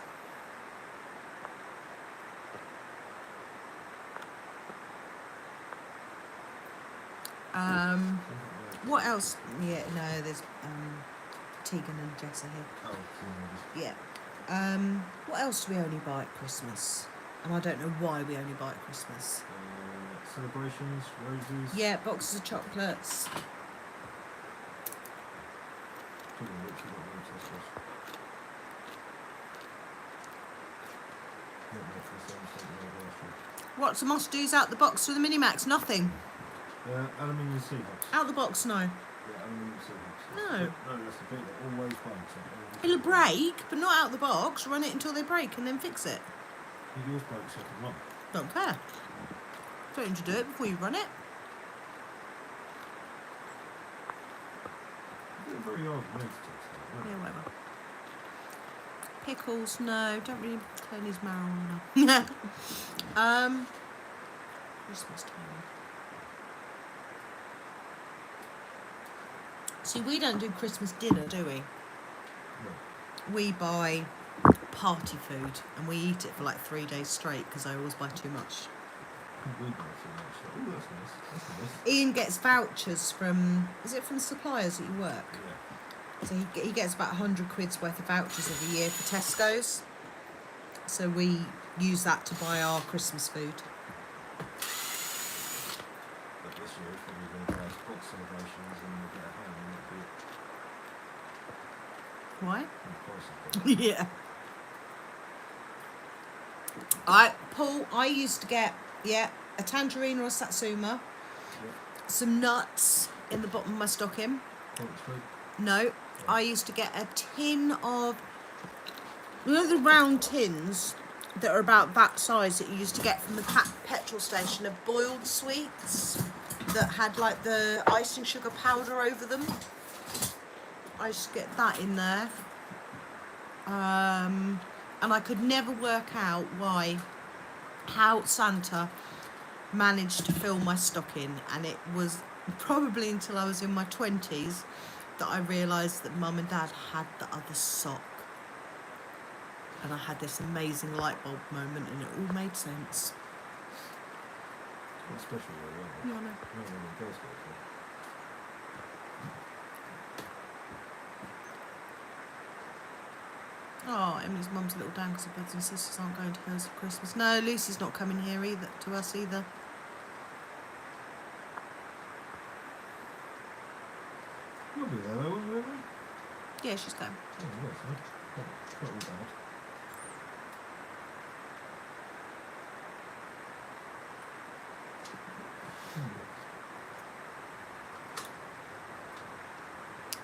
What else? Yeah, no, there's Tegan and Jessa here. Oh, Yeah. What else do we only buy at Christmas? And I don't know why we only buy at Christmas. celebrations, roses. Yeah, boxes of chocolates. Probably literally what roses this was. Not much for the same thing we had last year. What's the must-dos out the box for the Minimax? Nothing. Aluminium sea box. Out the box, no. Yeah, aluminium sea box. No. No, that's the bit that always breaks. It'll break, but not out the box. Run it until they break and then fix it. Yours broke second one. Don't care. Don't need to do it before you run it. It's very hard for me to test that. Yeah, whatever. Pickles, no. Don't really clone his marijuana. Christmas time. See, we don't do Christmas dinner, do we? No. We buy party food and we eat it for like 3 days straight because I always buy too much. We buy too much. Oh, that's nice. That's nice. Ian gets vouchers from, is it from suppliers that you work? Yeah. So he gets about 100 quid's worth of vouchers every year for Tesco's. So we use that to buy our Christmas food. But this year it's probably going to buy us box celebrations and we'll get at home and Why? it'll be Yeah. Paul, I used to get, a tangerine or a satsuma, some nuts in the bottom of my stocking. No, I used to get a tin of, you know the round tins that are about that size that you used to get from the petrol station of boiled sweets that had like the icing sugar powder over them. I used to get that in there. And I could never work out how Santa managed to fill my stocking, and it was probably until I was in my 20s that I realised that Mum and Dad had the other sock. And I had this amazing light bulb moment and it all made sense. It's not special though, Yeah, I know. not really girls go for. Oh, Emily's mum's a little down because her brothers and sisters aren't going to hers for Christmas. No, Lucy's not coming here either, to us either. You'll be there though, won't you, Emily? Yeah, she's going. Oh, yes, not all bad.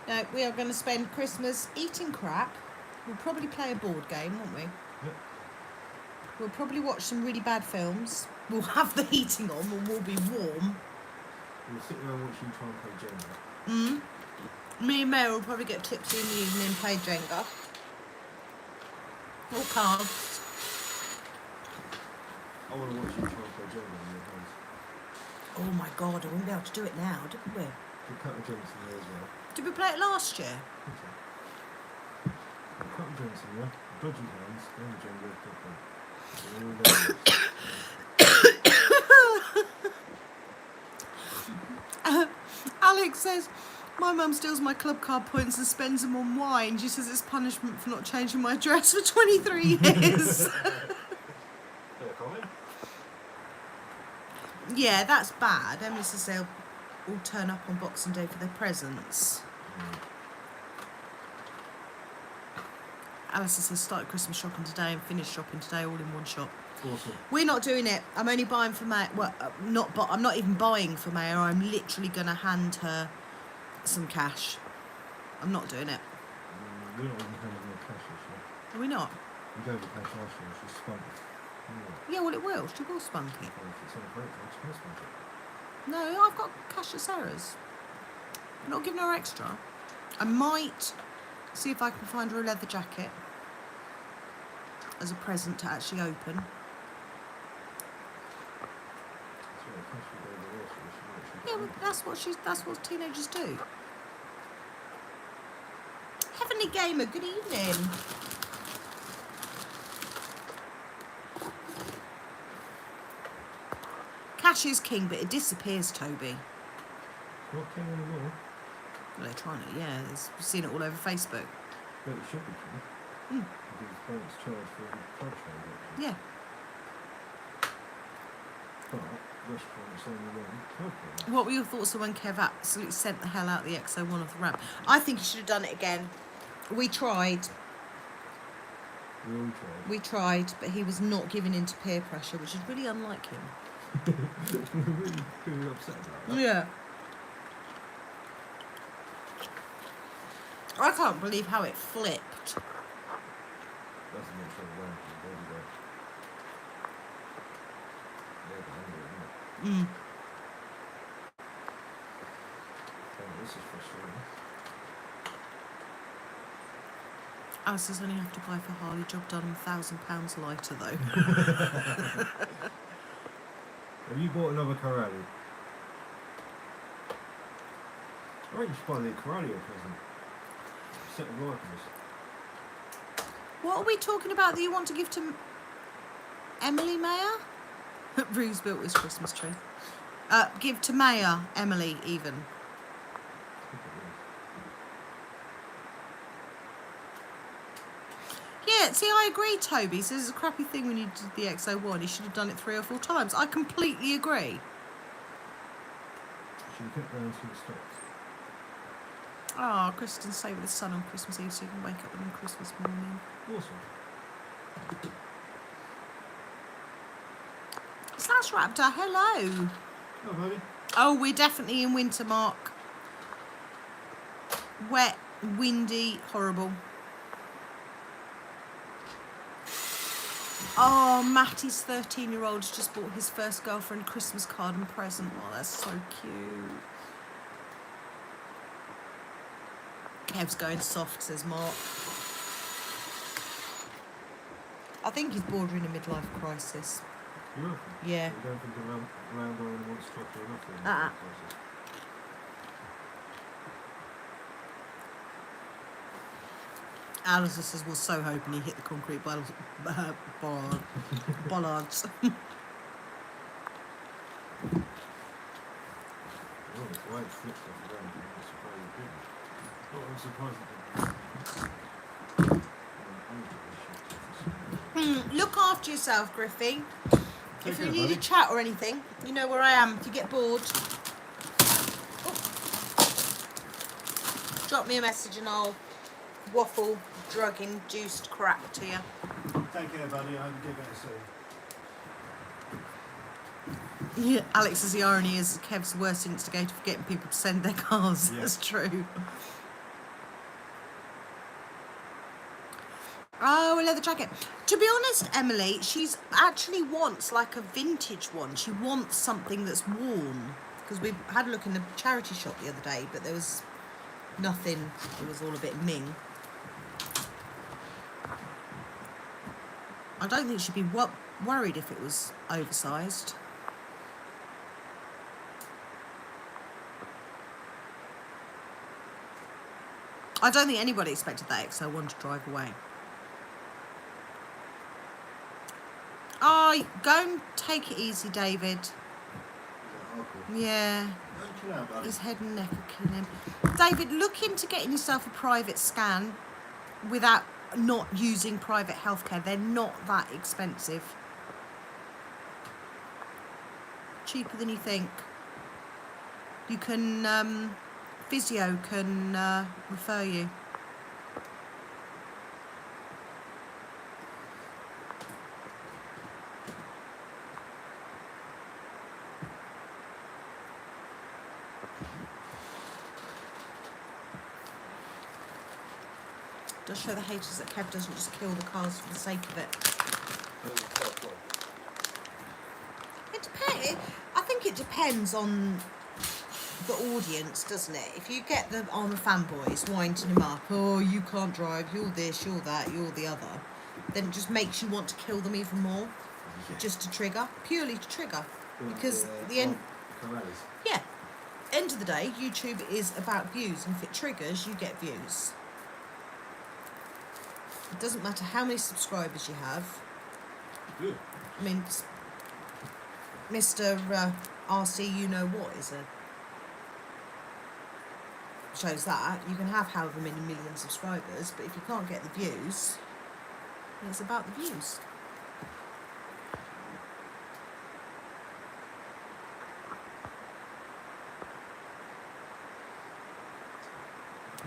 No, we are going to spend Christmas eating crap. We'll probably play a board game, won't we? Yep. We'll probably watch some really bad films. We'll have the heating on and we'll be warm. We'll sit there and watch you try and play Jenga. Me and Mary will probably get tipsy in the evening and play Jenga. Or cards. I want to watch you try and play Jenga in your house. Oh my God, I wouldn't be able to do it now, didn't we? We'll cut the drinks in there as well. Did we play it last year? Okay. We'll cut the drinks in there, dodgy hands, then the Jenga, Alex says, my mum steals my club card points and spends them on wine. She says it's punishment for not changing my address for 23 years. Yeah, that's bad. Emily says they'll all turn up on Boxing Day for their presents. Alice says started Christmas shopping today and finished shopping today all in one shop. Awesome. We're not doing it. I'm only buying for May. Well, I'm not even buying for Maya. I'm literally going to hand her some cash. I'm not doing it. We're not even handing her cash this year. Are we not? We gave her cash last year, she spun it. Yeah, well, it will. She will spunk it. Well, if it's on a credit card, she will spunk it. No, I've got cash at Sarah's. I'm not giving her extra. I might see if I can find her a leather jacket as a present to actually open. Yeah, well, that's what teenagers do. Heavenly Gamer, good evening. Cash is king, but it disappears, Toby. Not king anymore. Well, they're trying to, yeah. We've seen it all over Facebook. But it should be king. Because banks charge for the card transaction. Yeah. But restaurants only want card payments. What were your thoughts on when Kev absolutely sent the hell out the XO1 off the ramp? I think he should have done it again. We tried, We all tried. but he was not giving in to peer pressure, which is really unlike him. We're really upset about that. Yeah. I can't believe how it flipped. That's a much of a ramp for the body there. Yeah, the handle, isn't it? Mm. Oh, this is frustrating. Alice's only have to buy for Harley, job done, £1,000 lighter though. Have you bought another Corrali? I think you should buy the Corrali a present. Set of wipers. What are we talking about that you want to give to Emily Mayer? Rue's built his Christmas tree. Give to Mayer, Emily even. Yeah, see, I agree, Toby. So this is a crappy thing when you did the XO1. You should have done it 3 or 4 times. I completely agree. Should we put down until it stops? Oh, Kristen, stay with the sun on Christmas Eve so you can wake up with him Christmas morning. Awesome. Slash Raptor, hello. Oh, buddy. Oh, we're definitely in winter, Mark. Wet, windy, horrible. Oh, Matty's 13-year-old just bought his first girlfriend Christmas card and present. Oh, that's so cute. Kev's going soft, says Mark. I think he's bordering a midlife crisis. You reckon? Yeah. You don't think around Iron wants to talk to nothing? Alice says, was so hoping he hit the concrete bollards. Oh, it's why it flipped off the ground. I'm surprised it didn't. Oh, I'm surprised it didn't. Look after yourself, Griffey. Take If you care, need buddy. a chat or anything, you know where I am. If you get bored, drop me a message and I'll waffle drug-induced crap to you. Take care, buddy. I hope you get better soon. Yeah, Alex says the irony is Kev's worst instigator for getting people to send their cars. Yeah. That's true. Oh, a leather jacket. To be honest, Emily, she's actually wants like a vintage one. She wants something that's worn. Because we had a look in the charity shop the other day, but there was nothing. It was all a bit ming. I don't think she'd be worried if it was oversized. I don't think anybody expected that XO1 to drive away. Oh, go and take it easy, David. Yeah. Chill out, buddy. His head and neck are killing him. David, look into getting yourself a private scan without not using private healthcare. They're not that expensive. Cheaper than you think. You can, physio can refer you. Does show the haters that Kev doesn't just kill the cars for the sake of it. It depends. I think it depends on the audience, doesn't it? If you get the armour fanboys winding him up, oh, you can't drive, you're this, you're that, you're the other, then it just makes you want to kill them even more, just to trigger, purely to trigger. Because the end, yeah, end of the day, YouTube is about views, and if it triggers, you get views. It doesn't matter how many subscribers you have. Good. I mean, Mr. RC, you know what is a shows that you can have however many million subscribers, but if you can't get the views, then it's about the views.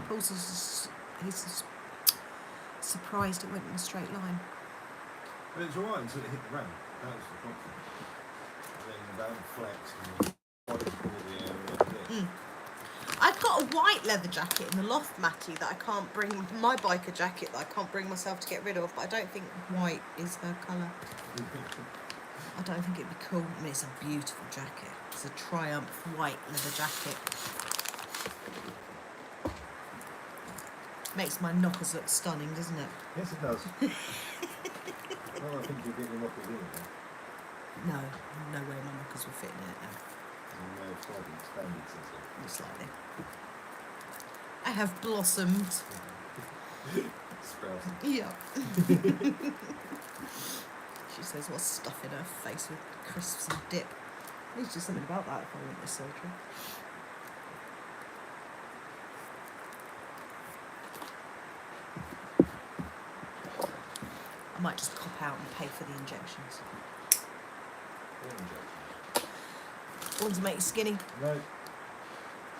Paul says he's surprised it went in a straight line. But it's alright until it hit the ramp. That was the problem. And then the van flexed and the body caught the air and that's it. I've got a white leather jacket in the loft, Matty, that I can't bring, my biker jacket that I can't bring myself to get rid of, but I don't think white is her colour. I don't think it'd be cool. I mean, it's a beautiful jacket. It's a Triumph white leather jacket. Makes my knockers look stunning, doesn't it? Yes, it does. Well, I think you'll get your knockers in it now. No, no way my knockers will fit in it now. Most likely. I have blossomed. Sprouting. Yeah. She says, what's stuff in her face with crisps and dip? I need to do something about that if I want this surgery. I might just cop out and pay for the injections. Ones that make you skinny. No.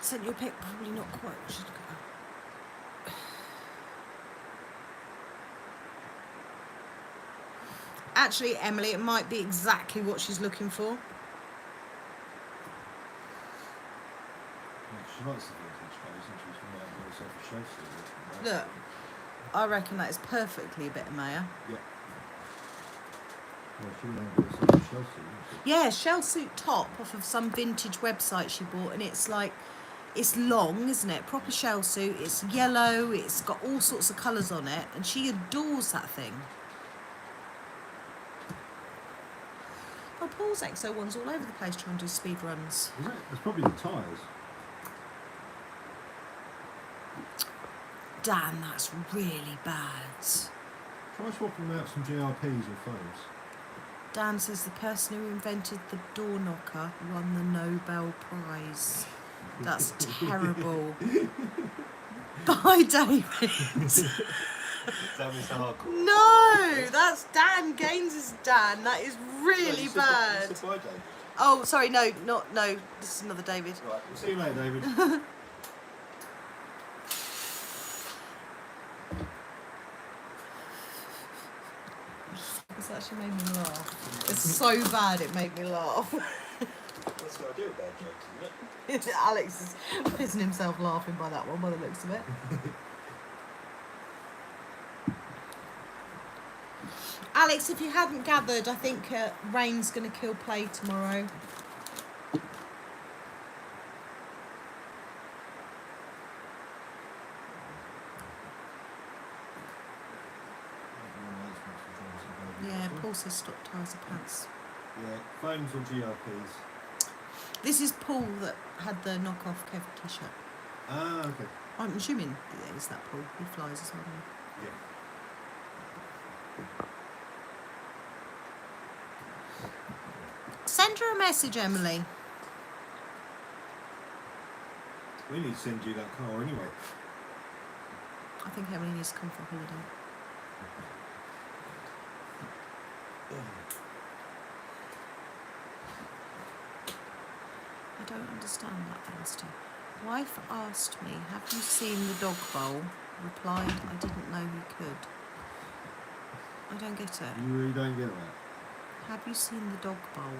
Sent you a pic, probably not quite what she's got. Actually, Emily, it might be exactly what she's looking for. She likes the vintage clothes and she's going to have herself a shelf suit. Look, I reckon that is perfectly a bit of Maya. Yeah. Well, she would have herself a shelf suit, wouldn't she? Yeah, shell suit top off of some vintage website she bought, and it's like, it's long, isn't it? Proper shell suit. It's yellow. It's got all sorts of colours on it, and she adores that thing. Oh, Paul's XO1's all over the place trying to do speed runs. Is it? It's probably the tyres. Damn, that's really bad. Try swapping them out some GRPs or phones. Dan says the person who invented the door knocker won the Nobel Prize. That's terrible. Bye, David. That was the hardcore. No, that's Dan Gaines's Dan. That is really bad. You said bye, David. Oh, sorry, no. This is another David. Right, we'll see you later, David. This actually made me laugh. It's so bad it made me laugh. That's what I do with bad jokes, isn't it? Alex is pissing himself laughing by that one by the looks of it. Alex, if you hadn't gathered, I think rain's going to kill play tomorrow. Yeah, Paul says stop tyres of pants. Yeah, phones or GRPs. This is Paul that had the knockoff Kev t-shirt. Ah, okay. I'm assuming it is that Paul. He flies as well. Yeah. Send her a message, Emily. We need to send you that car anyway. I think Emily needs to come for a holiday. I don't understand that, Alistair. Wife asked me, have you seen the dog bowl? Replied, I didn't know he could. I don't get it. You really don't get that. Have you seen the dog bowl?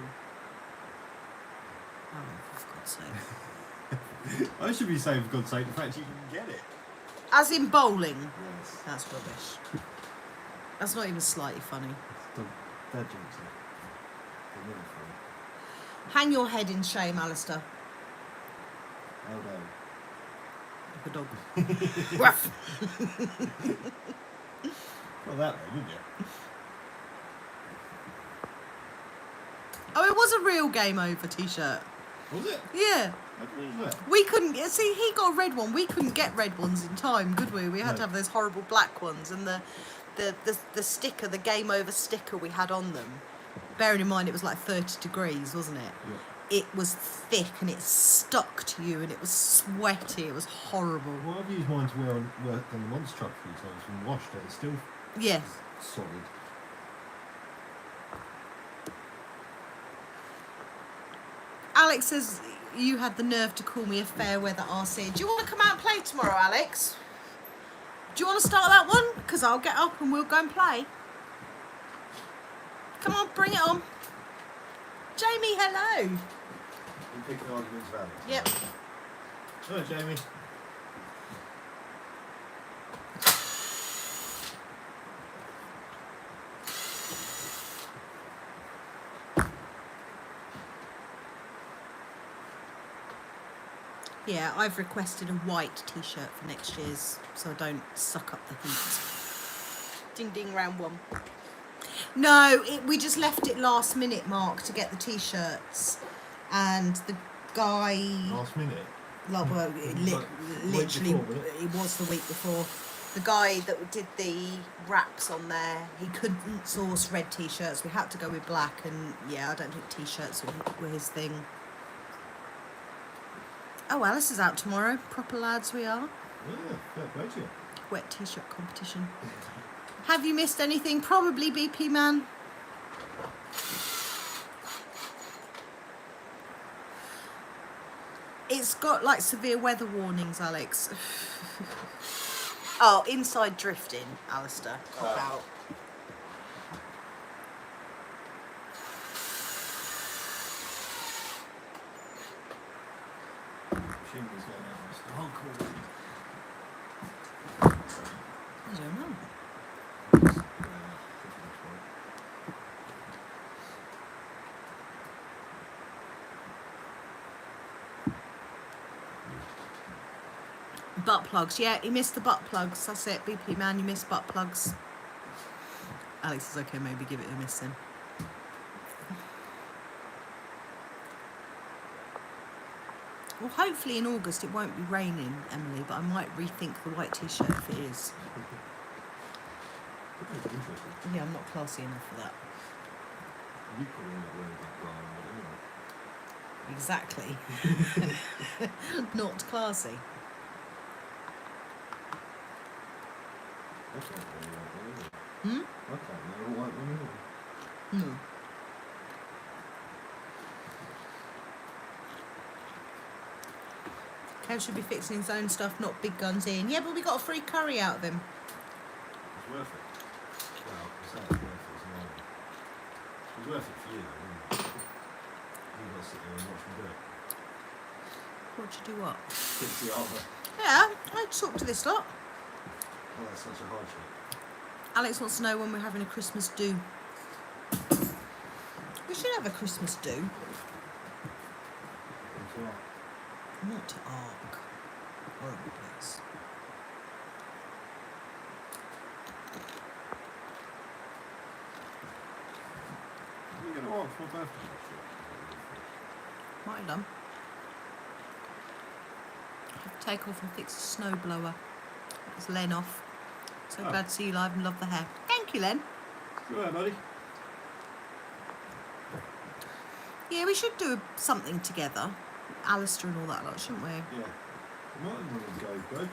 Oh, for God's sake. I should be saying, for God's sake, the fact you can get it. As in bowling? Yes. That's rubbish. That's not even slightly funny. Dad jokes, they're never funny. Hang your head in shame, Alistair. Well done. Like a dog. Ruff. Not that though, didn't you? Oh, it was a real game over t-shirt. Was it? Yeah. How come it was that? We couldn't get, see, he got a red one. We couldn't get red ones in time, could we? We had No. to have those horrible black ones, and the sticker, the game over sticker we had on them. Bearing in mind it was like 30 degrees, wasn't it? Yeah. It was thick and it stuck to you and it was sweaty. It was horrible. Well, I've used mine to work on the monster truck a few times and washed it. It's still Yeah. solid. Alex says you had the nerve to call me a fair weather RC. Do you want to come out and play tomorrow, Alex? Do you want to start that one? Because I'll get up and we'll go and play. Come on, bring it on. Jamie, hello. You picking arguments of Alex? Yep. Hello, Jamie. Yeah, I've requested a white t-shirt for next year's, so I don't suck up the heat. Ding ding, round one. No, we just left it last minute, Mark, to get the t-shirts, and the guy. Last minute. Well, Like, literally, week before, wasn't it? it was the week before. The guy that did the wraps on there, he couldn't source red t-shirts. We had to go with black, and yeah, I don't think t-shirts were his thing. Oh, Alice is out tomorrow. Proper lads we are. Yeah, fair play to you. Wet t-shirt competition. Have you missed anything? Probably BP man. It's got like severe weather warnings, Alex. Oh, inside drifting, Alistair. Cop out. Shingles going out. It's the whole cool. I don't know. Butt plugs. Yeah, he missed the butt plugs. That's it. BP man, you missed butt plugs. Alex is okay, maybe give it a miss then. Well, hopefully in August it won't be raining, Emily, but I might rethink the white t-shirt if it is. Yeah, I'm not classy enough for that. You probably end up wearing that brown, but anyway. Exactly. Not classy. I can't wear white one either. Hmm? I can't wear a white one either. No. Kev should be fixing his own stuff, not big guns in. Yeah, but we got a free curry out of him. It's worth it. Well, it's not worth it, it's not. It's worth it for you, though, isn't it? You've got to sit there and watch me do it. Watch you do what? Fix the armour. Yeah, I talk to this lot. Oh, that's such a hardship. Alex wants to know when we're having a Christmas do. We should have a Christmas do. It's all right. Not to Ark. Horrible place. You're going to ask for my birthday. Might have done. Have to take off and fix the snowblower. It's Len off. So Oh. glad to see you live and love the hair. Thank you, Len. Go ahead, buddy. Yeah, we should do something together. Alistair and all that lot, shouldn't we? Yeah. You might want to go go-kart.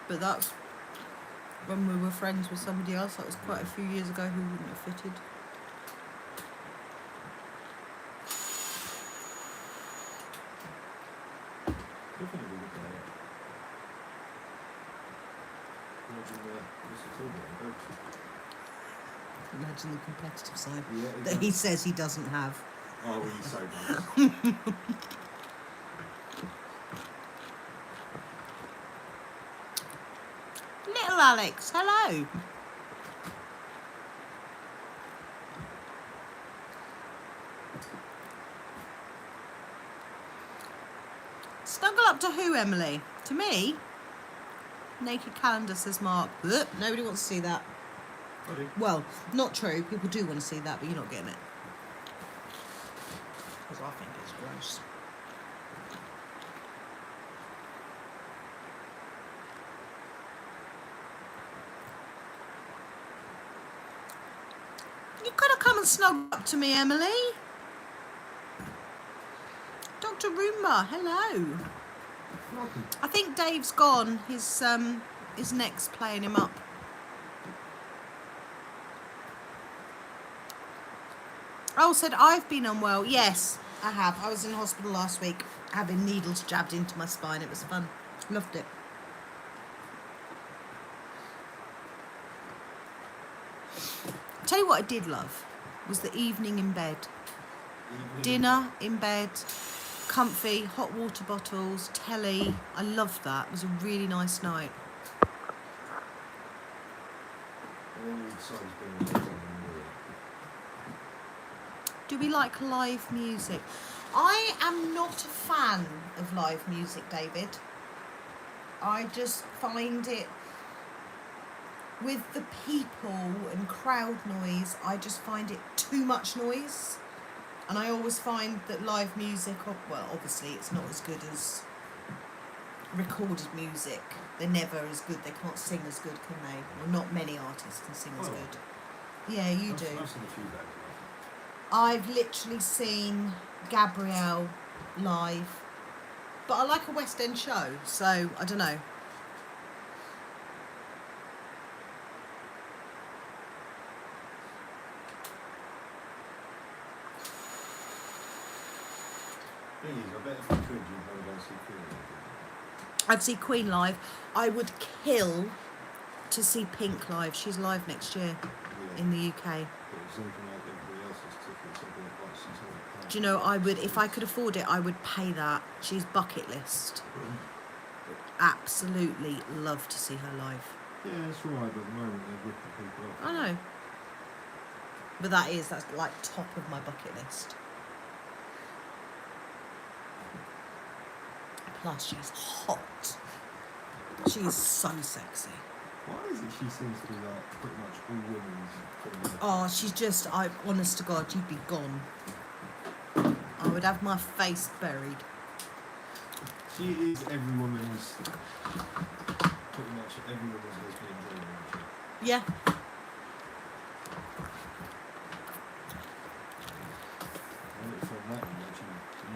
But that's when we were friends with somebody else. That was quite a few years ago who wouldn't have fitted. Definitely a good day. Imagine Mr. Tilbury and go. Imagine the competitive side Yeah, that exactly. he says he doesn't have. Oh, he's so nice. Little Alex, hello. Snuggle up to who, Emily? To me? Naked calendar, says Mark. Ugh, nobody wants to see that. Buddy. Well, not true. People do want to see that, but you're not getting it. Because I think it's gross. You could have come and snuggled up to me, Emily. Dr. Roomba, hello. Welcome. I think Dave's gone. His neck's playing him up. Oh, said I've been unwell. Yes, I have. I was in hospital last week having needles jabbed into my spine. It was fun. Loved it. Tell you what I did love was the evening in bed. Dinner in bed, comfy, hot water bottles, telly. I loved that. It was a really nice night. Do we like live music? I am not a fan of live music, David. I just find it, with the people and crowd noise, I just find it too much noise. And I always find that live music, well, obviously it's not as good as recorded music. They're never as good. They can't sing as good, can they? Well, not many artists can sing as good. Yeah, you do. I've seen a few bands. I've literally seen Gabrielle live, but I like a West End show, so I don't know. Thing is, I bet if you could, you'd want to go see Queen. I'd see Queen live. I would kill to see Pink live. She's live next year in the UK. But it's something like everybody else's tickets. I'd be like, she's not Do you know, I would, if I could afford it, I would pay that. She's bucket list. Absolutely love to see her live. Yeah, that's right, but at the moment they're ripping people off. I know. But that's like top of my bucket list. Plus, she's hot. She's so sexy. Why is it she seems to be like pretty much all women's pretty much? Oh, she's just, honest to God, you'd be gone. I would have my face buried. She is every woman's, pretty much every woman's lesbian dream, isn't she? Yeah. I look from that one, she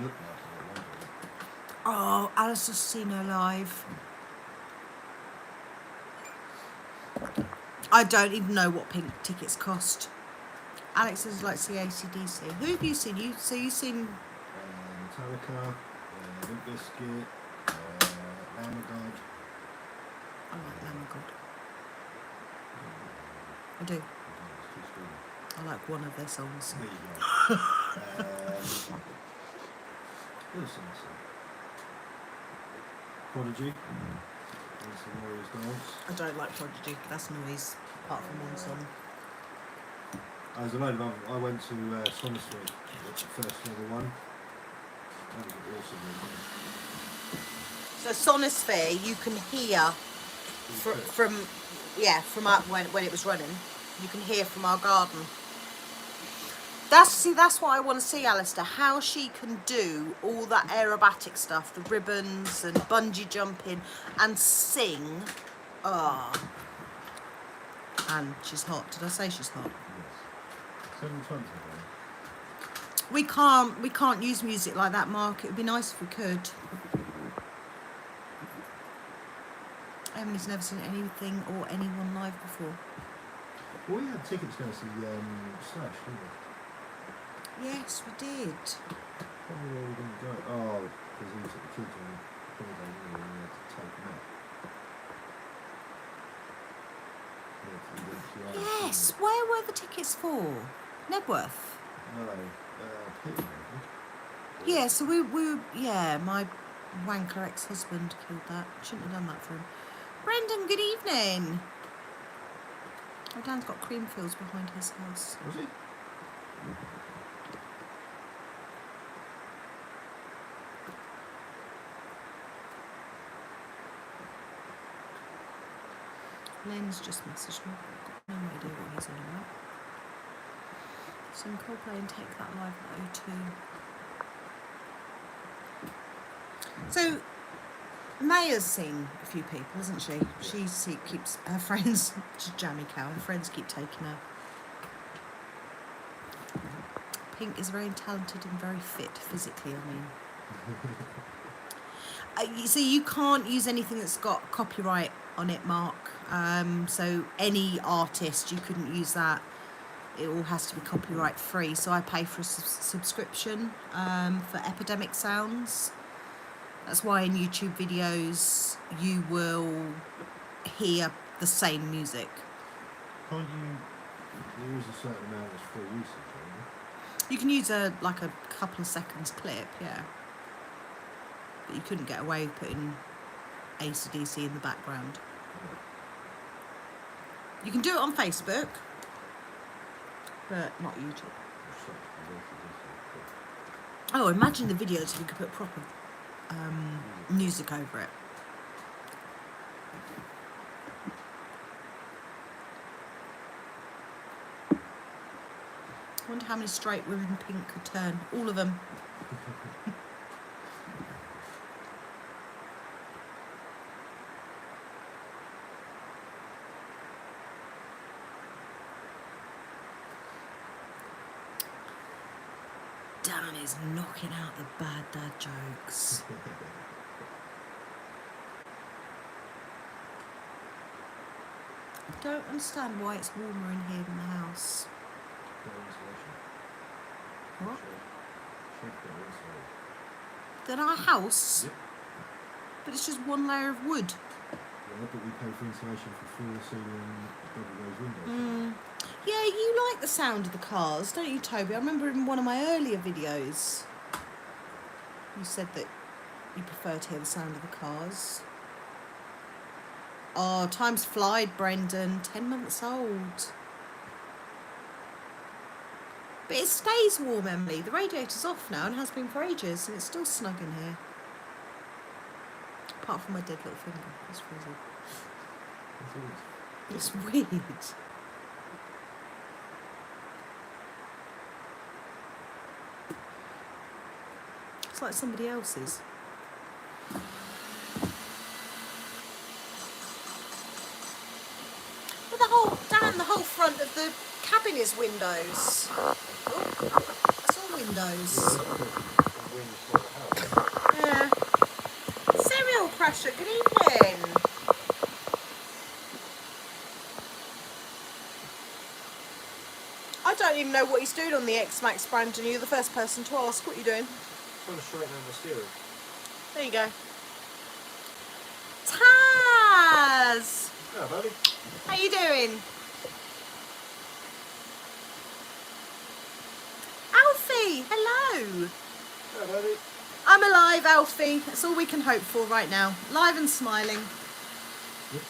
looked like her at one point. Oh, Alice's seen her live. I don't even know what Pink tickets cost. Alex is like see AC/DC. Who have you seen? You've seen Metallica, Limp Bizkit, Lamb of God. I like Lamb of God. I do. It's too screamy. I like one of their songs. There you go. Who else did I see? Prodigy. And some Warriors Dance. I don't like Prodigy. That's noise. Apart from one song. There's a load of other. I went to Somerset, the first ever one. That was awesome. So Sonosphere, you can hear from up when it was running. You can hear from our garden. That's what I want to see, Alistair. How she can do all that aerobatic stuff, the ribbons and bungee jumping, and sing. And she's hot. Did I say she's hot? Yes. 720. We can't use music like that, Mark. It would be nice if we could. Emily's never seen anything or anyone live before. Well, we had tickets going to see Slash, didn't we? Yes, we did. Probably where we going to go. Oh, because he was at the kids on holiday, and we had to take him out. Yes, where were the tickets for? Nebworth. No, Peter. Yeah, so my wanker ex-husband killed that. Shouldn't have done that for him. Brendan, good evening. Oh, Dan's got cream fields behind his house. Was he? Len's just messaged me. I've got no idea what he's on about. Some Coldplay and Take That live at O2. So, Maya's seen a few people, hasn't she? She keeps her friends, she's jammy cow, her friends keep taking her. Pink is very talented and very fit physically, I mean. So you can't use anything that's got copyright on it, Mark. So any artist, you couldn't use that. It all has to be copyright free. So I pay for a subscription for Epidemic Sounds. That's why in YouTube videos you will hear the same music. Can't you? There is a certain amount that's free usage, isn't You can use a couple of seconds clip, yeah. But you couldn't get away with putting AC/DC in the background. You can do it on Facebook, but not YouTube. Oh, imagine the videos if you could put proper music over it. I wonder how many straight women Pink could turn. All of them. Dan is knocking out the bad dad jokes. I don't understand why it's warmer in here than the house. What? Than our house? Yep. But it's just one layer of wood. Yeah, but we pay for insulation for floor, ceiling, double glazed windows. Yeah, you like the sound of the cars, don't you, Toby? I remember in one of my earlier videos, you said that you prefer to hear the sound of the cars. Oh, time's flied, Brendan. 10 months old. But it stays warm, Emily. The radiator's off now and has been for ages, and it's still snug in here. Apart from my dead little finger. It's freezing. It's weird. It's like somebody else's. Well, the whole front of the cabin is windows. Oh, it's all windows. Yeah. Serial Crusher, good evening. I don't even know what he's doing on the X-Max, Brandon. You're the first person to ask. What are you doing? Trying to straighten out my steering. There you go. Taz! Yeah, buddy. How you doing? Alfie, hello. Yeah, buddy. I'm alive, Alfie. That's all we can hope for right now. Live and smiling. Yes.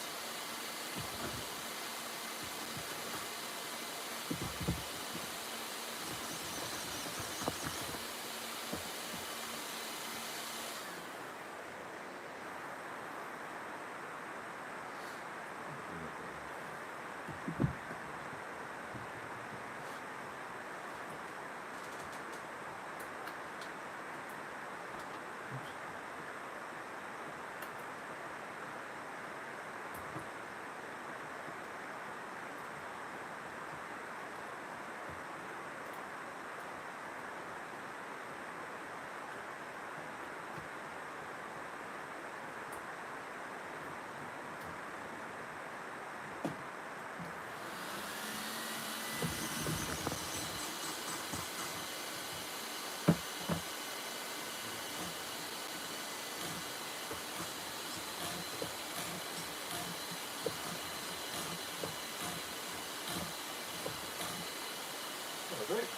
Great.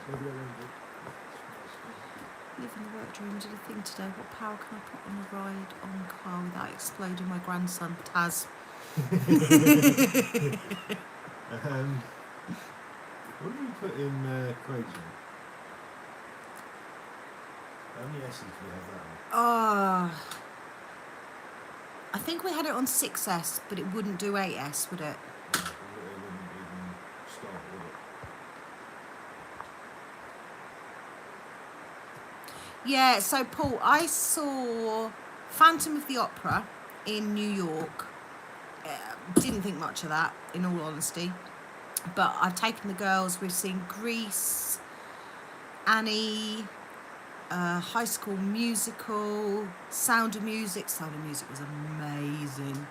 Maybe I won't do. Live in the work dream, did a thing today. What power can I put on a ride on car without exploding my grandson? Taz. What did we put in Craig's one? How many S's do we have that on? I think we had it on 6S, but it wouldn't do 8S, would it? It wouldn't even start, would it? Yeah, so Paul, I saw Phantom of the Opera in New York. Didn't think much of that, in all honesty. But I've taken the girls, we've seen Grease, Annie, High School Musical, Sound of Music. Sound of Music was amazing.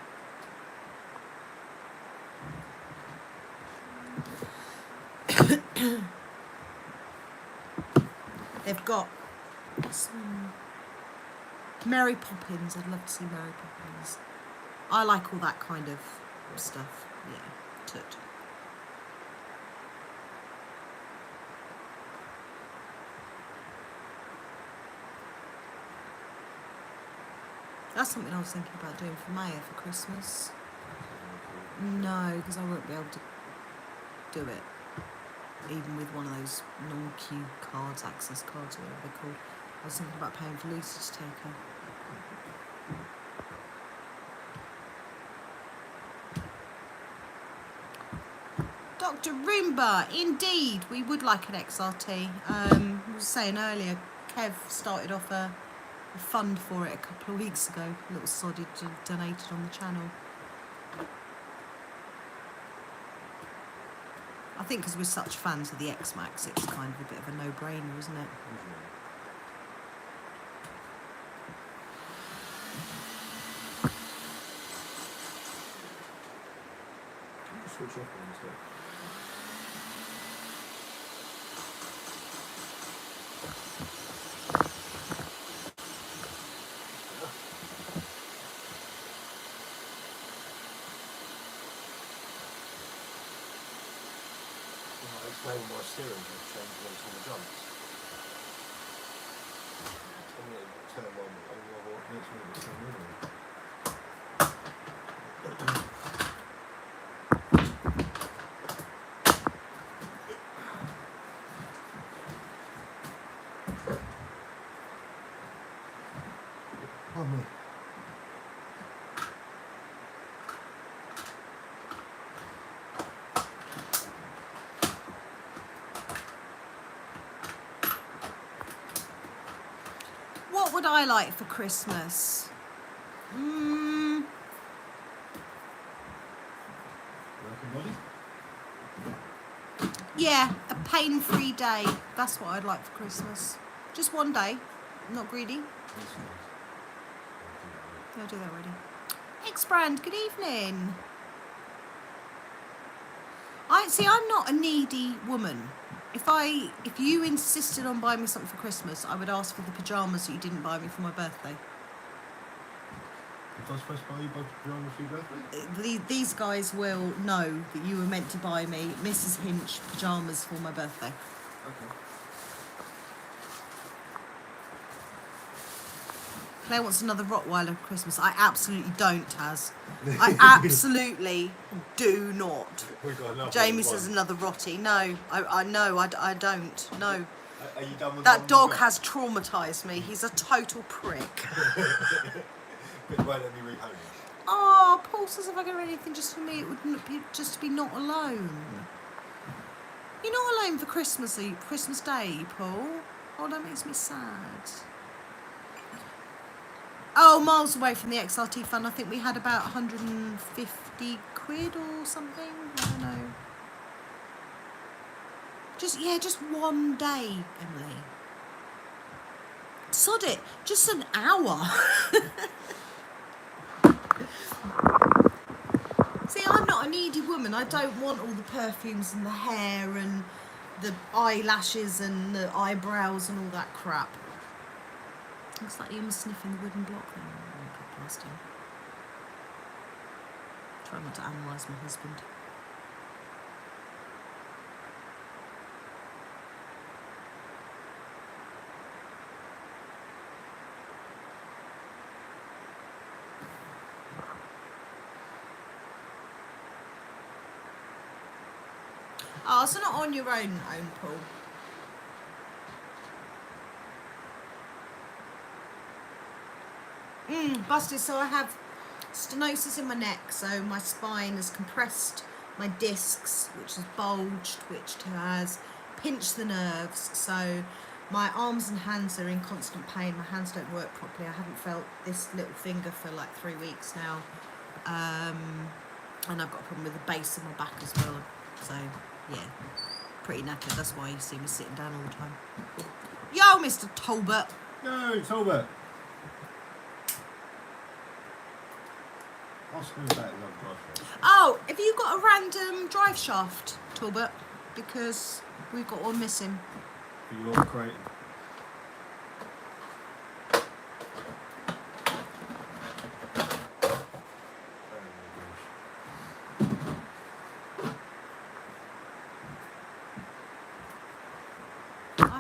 They've got some Mary Poppins. I'd love to see Mary Poppins. I like all that kind of stuff. Yeah, toot. That's something I was thinking about doing for Maya for Christmas. No, because I won't be able to do it, even with one of those non-Q cards, access cards, or whatever they're called. I was thinking about paying for Lucy to take her. Dr. Roomba, indeed, we would like an XRT. I was saying earlier, Kev started off a fund for it a couple of weeks ago. A little sodded donated on the channel. I think because we're such fans of the X-Max, it's kind of a bit of a no-brainer, isn't it? Switch off one sec. Explain why steering has changed when it's on the jumps. I'm going to turn one, what needs me to turn anyway. Pardon me. What would I like for Christmas? Working body? Yeah, a pain-free day. That's what I'd like for Christmas. Just one day. I'm not greedy. I'll do that already. X-Brand, good evening. I'm not a needy woman. If you insisted on buying me something for Christmas, I would ask for the pyjamas that you didn't buy me for my birthday. If I was supposed to buy you both pyjamas for your birthday? These guys will know that you were meant to buy me Mrs. Hinch pyjamas for my birthday. Okay. Claire wants another Rottweiler for Christmas. I absolutely don't, Taz. I absolutely do not. We've got enough. Jamie says another Rottie. No, I don't. No. Are you done with That dog has traumatised me. He's a total prick. But you won't let me rehome it. Oh, Paul says if I get anything just for me, it would be just to be not alone. You're not alone for Christmas Day, Paul. Oh, that makes me sad. Oh, miles away from the XRT fund. I think we had about 150 quid or something. I don't know. Just one day, Emily. Sod it. Just an hour. See, I'm not a needy woman. I don't want all the perfumes and the hair and the eyelashes and the eyebrows and all that crap. Looks like Ian was sniffing the wooden block then. I past him. Try not to analyse my husband. Oh, so not on your own, Paul. Busted. So I have stenosis in my neck, so my spine is compressed, my discs, which has bulged, which has pinched the nerves, so my arms and hands are in constant pain. My hands don't work properly. I haven't felt this little finger for like 3 weeks now, and I've got a problem with the base of my back as well, so yeah, pretty knackered. That's why you see me sitting down all the time. Yo, Mr. Tolbert. No, Tolbert. I'll screw back and drive shaft. Oh, have you got a random drive shaft, Talbot? Because we've got one missing. For your crate.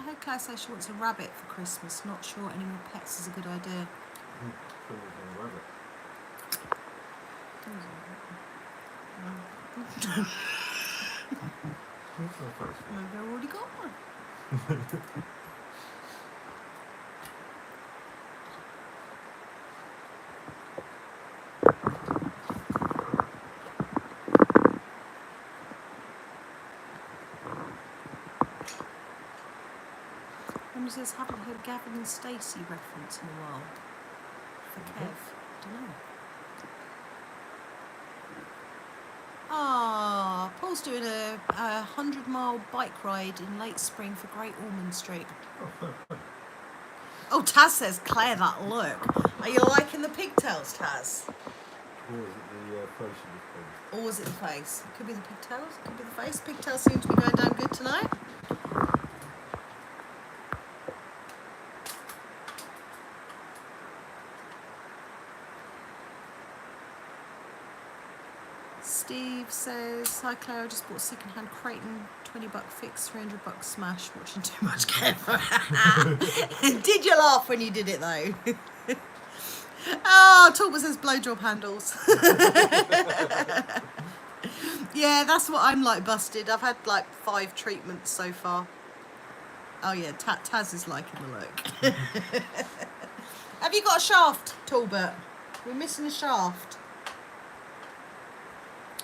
heard Claire say she wants a rabbit for Christmas. Not sure any more pets is a good idea. Maybe I've already got one. Emily says, haven't heard Gavin and Stacey reference in a while. For Kev. Don't know. Ah, Paul's doing a 100-mile bike ride in late spring for Great Ormond Street. Oh, Taz says, Claire, that look. Are you liking the pigtails, Taz? Or was it the face of the thing? Or was it the face? Could be the pigtails, could be the face. Pigtails seem to be going down good tonight. Steve says, hi Claire, I just bought a second-hand Creighton, $20 fix, $300 smash, watching too much camera. Did you laugh when you did it though? Oh, Talbot says blowjob handles. Yeah, that's what I'm like busted. I've had like 5 treatments so far. Oh yeah, Taz is liking the look. Have you got a shaft, Talbot? We're missing a shaft.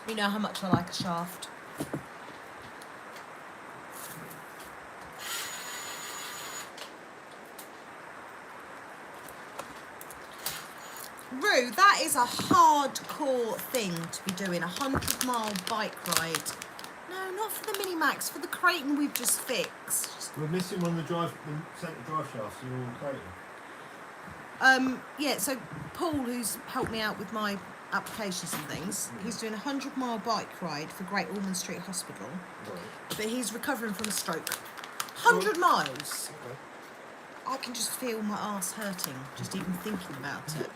You know how much I like a shaft. Rue, that is a hardcore thing to be doing, a 100-mile bike ride. No, not for the Mini-Max, for the Creighton we've just fixed. We're missing one of the centre drive shafts in all Creighton. Yeah, so Paul, who's helped me out with my applications and things, he's doing a 100-mile bike ride for Great Ormond Street Hospital, Right. but he's recovering from a stroke. 100 miles! Okay. I can just feel my arse hurting, just even thinking about it.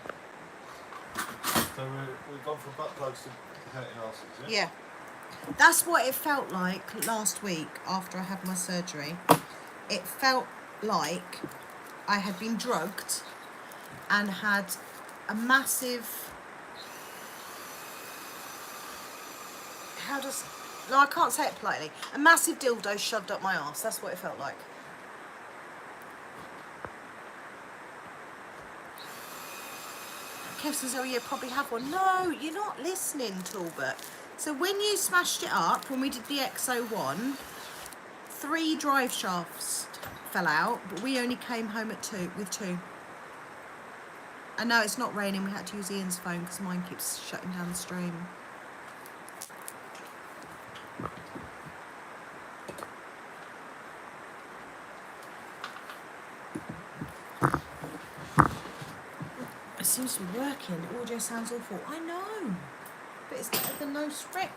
So we've gone from butt plugs to hurting arses, yeah? Yeah. That's what it felt like last week after I had my surgery. It felt like I had been drugged and had a massive... No, I can't say it politely. A massive dildo shoved up my arse. That's what it felt like. Kev says, oh yeah, probably have one. No, you're not listening, Talbot. So when you smashed it up, when we did the XO1, 3 drive shafts fell out, but we only came home with 2. And now it's not raining, we had to use Ian's phone because mine keeps shutting down the stream. It seems to be working. The audio sounds awful. I know, but it's better than no stream.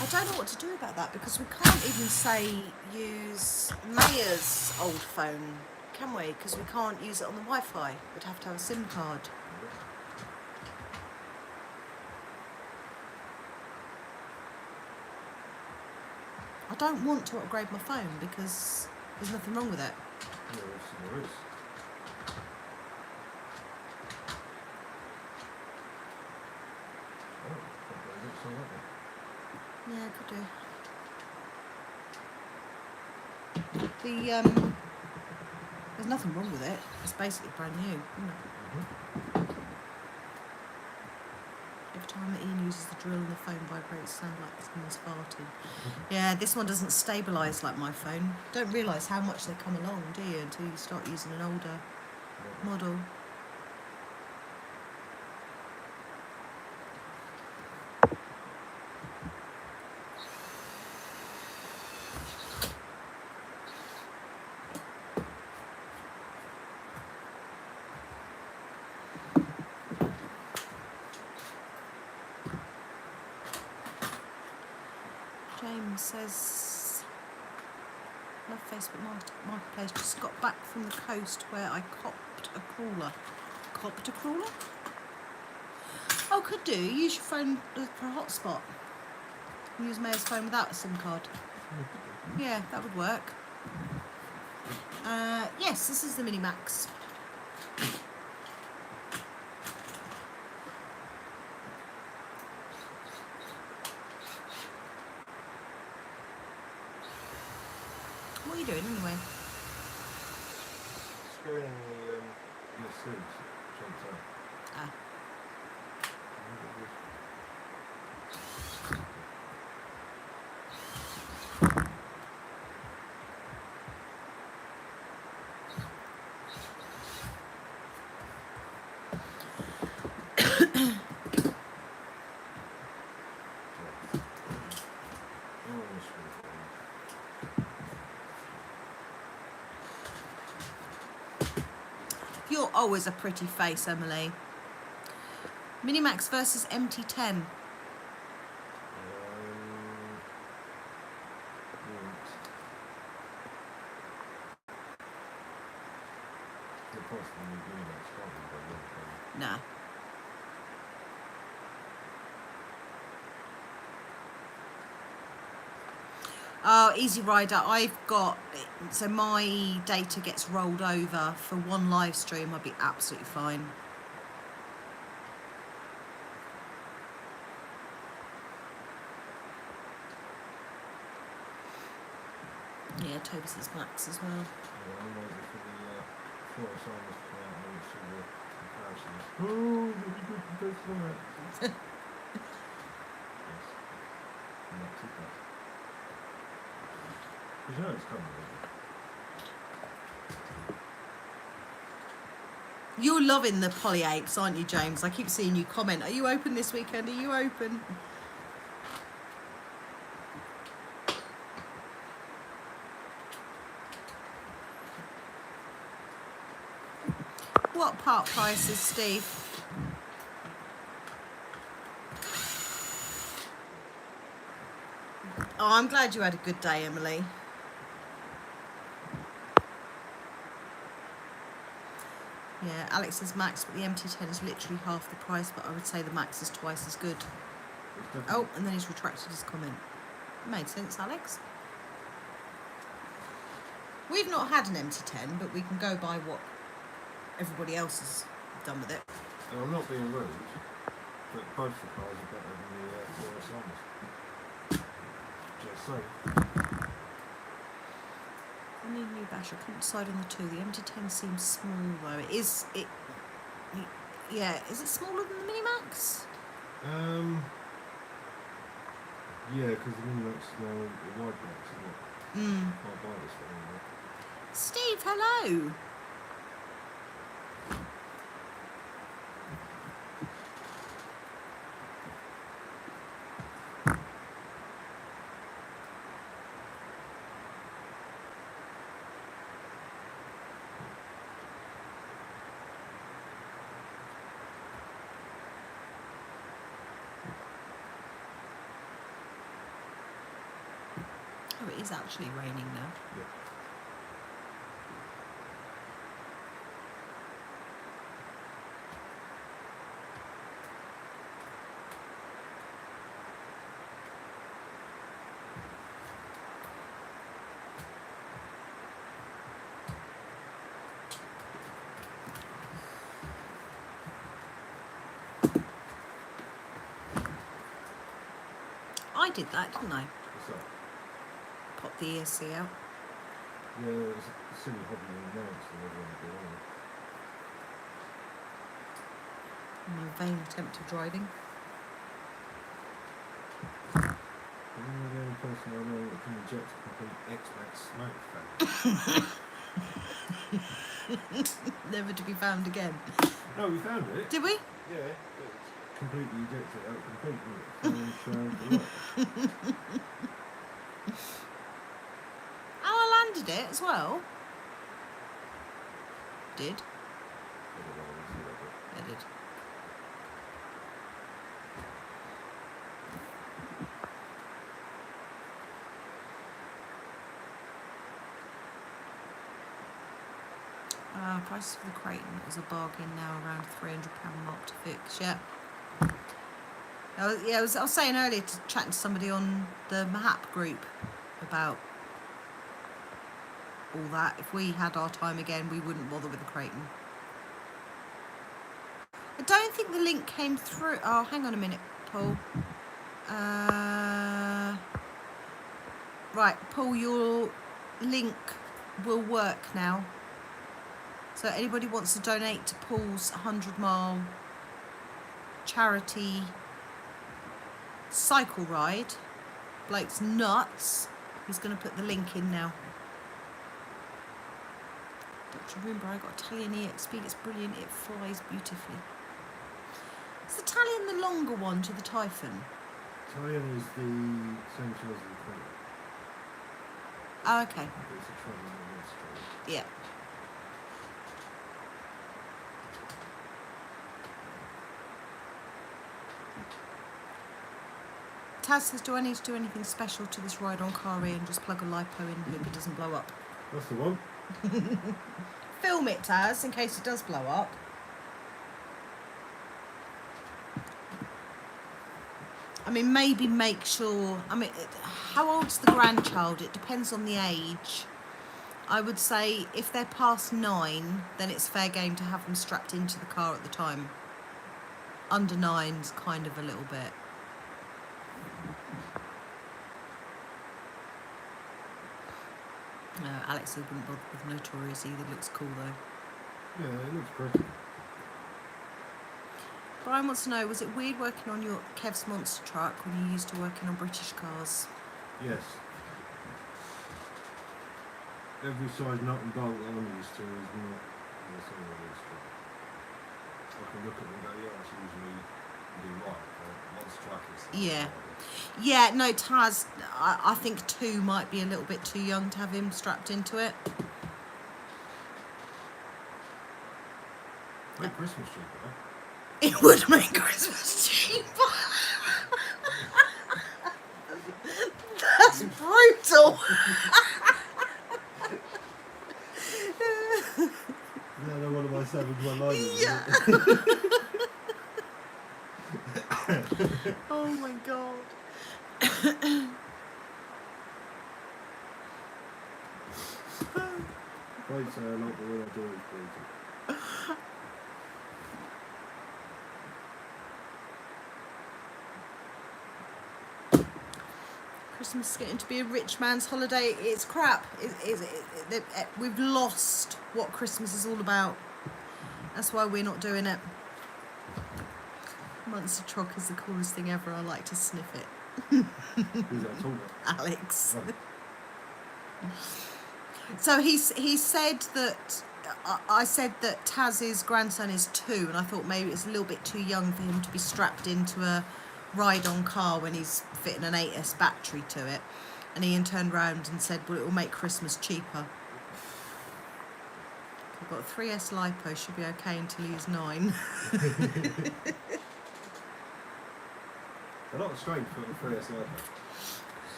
I don't know what to do about that because we can't even say use Maya's old phone, can we? Because we can't use it on the Wi-Fi. We'd have to have a SIM card. I don't want to upgrade my phone because there's nothing wrong with it. Yeah, there is. Oh, looks all right. Yeah, could do. There's nothing wrong with it. It's basically brand new, isn't it? Every time that Ian uses the drill and the phone vibrates, it sounds like someone's farting. Yeah, this one doesn't stabilise like my phone. Don't realise how much they come along, do you, until you start using an older model. James says, Love Facebook Marketplace. Just got back from the coast where I copped a crawler. Copped a crawler? Oh, could do. Use your phone for a hotspot. Use Mayor's phone without a SIM card. Yeah, that would work. Yes, this is the Minimax. What are you doing anyway? Screwing the sleeves. Ah. You're always a pretty face, Emily. Minimax versus MT10. Nah. Oh, Easy Rider. I've got, so my data gets rolled over for one live stream. I'll be absolutely fine. Yeah, Toby says Max as well. I'm waiting for the Alzheimer's to come out and see the comparisons. Oh, really good compared to that. Yes. And that's it, that. You know it's coming, isn't it? You're loving the poly apes, aren't you, James? I keep seeing you comment. Are you open this weekend? Are you open? What part prices, Steve? Oh, I'm glad you had a good day, Emily. Yeah, Alex says Max, but the MT10 is literally half the price, but I would say the Max is twice as good. Oh, and then he's retracted his comment. Made sense, Alex. We've not had an MT10, but we can go by what everybody else has done with it. And I'm not being rude, but both the cars are better than the Alzheimer's. Just so. I need a new bash. I couldn't decide on the two. The MT10 seems small though. It is. Yeah. Is it smaller than the Minimax? Yeah, because the Minimax is now a wide box, isn't it? Can't buy this one anymore. Steve, hello. Oh, it is actually raining now. Yeah. I did that, didn't I? What's that? Pop the ESC out. Yeah, it's a silly hobby in America, so everyone would do it. My vain attempt at driving. You're the only person I know that can inject a complete X-Max smoke. Never to be found again. No, we found it. Did we? Yeah, it's completely ejected out completely. And I landed it as well. Did. I did. Prices for the Creighton is a bargain now, around £300 mark to fix. Yeah. I was saying earlier to chatting to somebody on the Mahap group about all that. If we had our time again, we wouldn't bother with the Creighton. I don't think the link came through. Oh, hang on a minute, Paul. Right, Paul, your link will work now. So anybody wants to donate to Paul's 100-mile charity cycle ride, bloke's nuts. He's going to put the link in now. Dr. Roomba, I got Italian EXP. It's brilliant. It flies beautifully. Is the Italian the longer one to the Typhoon? Italian is the same size as the Creighton. Oh, okay. It's a travel on this street. Yeah. Taz says, do I need to do anything special to this ride on car and just plug a lipo in and hope it doesn't blow up? That's the one. Film it, Taz, in case it does blow up. I mean, maybe make sure... I mean, how old's the grandchild? It depends on the age. I would say if they're past 9, then it's fair game to have them strapped into the car at the time. Under 9's kind of a little bit. Alex wouldn't bother with Notorious either. Looks cool though. Yeah, it looks pretty. Brian wants to know, was it weird working on your Kev's monster truck when you used to working on British cars? Yes. Every size nut and bolt that I'm used to is not the same as this truck. I can look at them and go, yeah, that's usually do right. But monster truck is... Yeah. Yeah, no, Taz, I think 2 might be a little bit too young to have him strapped into it. Make Christmas cheaper, huh? It would make Christmas cheaper. That's brutal. No, one of my savage one-liners. Yeah. Oh my god. Wait, so I like the one I do is brutal. Christmas is getting to be a rich man's holiday. It's crap. We've lost what Christmas is all about. That's why we're not doing it. Monster truck is the coolest thing ever. I like to sniff it. Who's that talking? Alex. Oh. So he said that I said that Taz's grandson is 2, and I thought maybe it's a little bit too young for him to be strapped into a ride-on car when he's fitting an 8S battery to it. And Ian turned round and said, well, it will make Christmas cheaper. I've got a 3S lipo, should be okay until he's 9. They're not strange for the 3S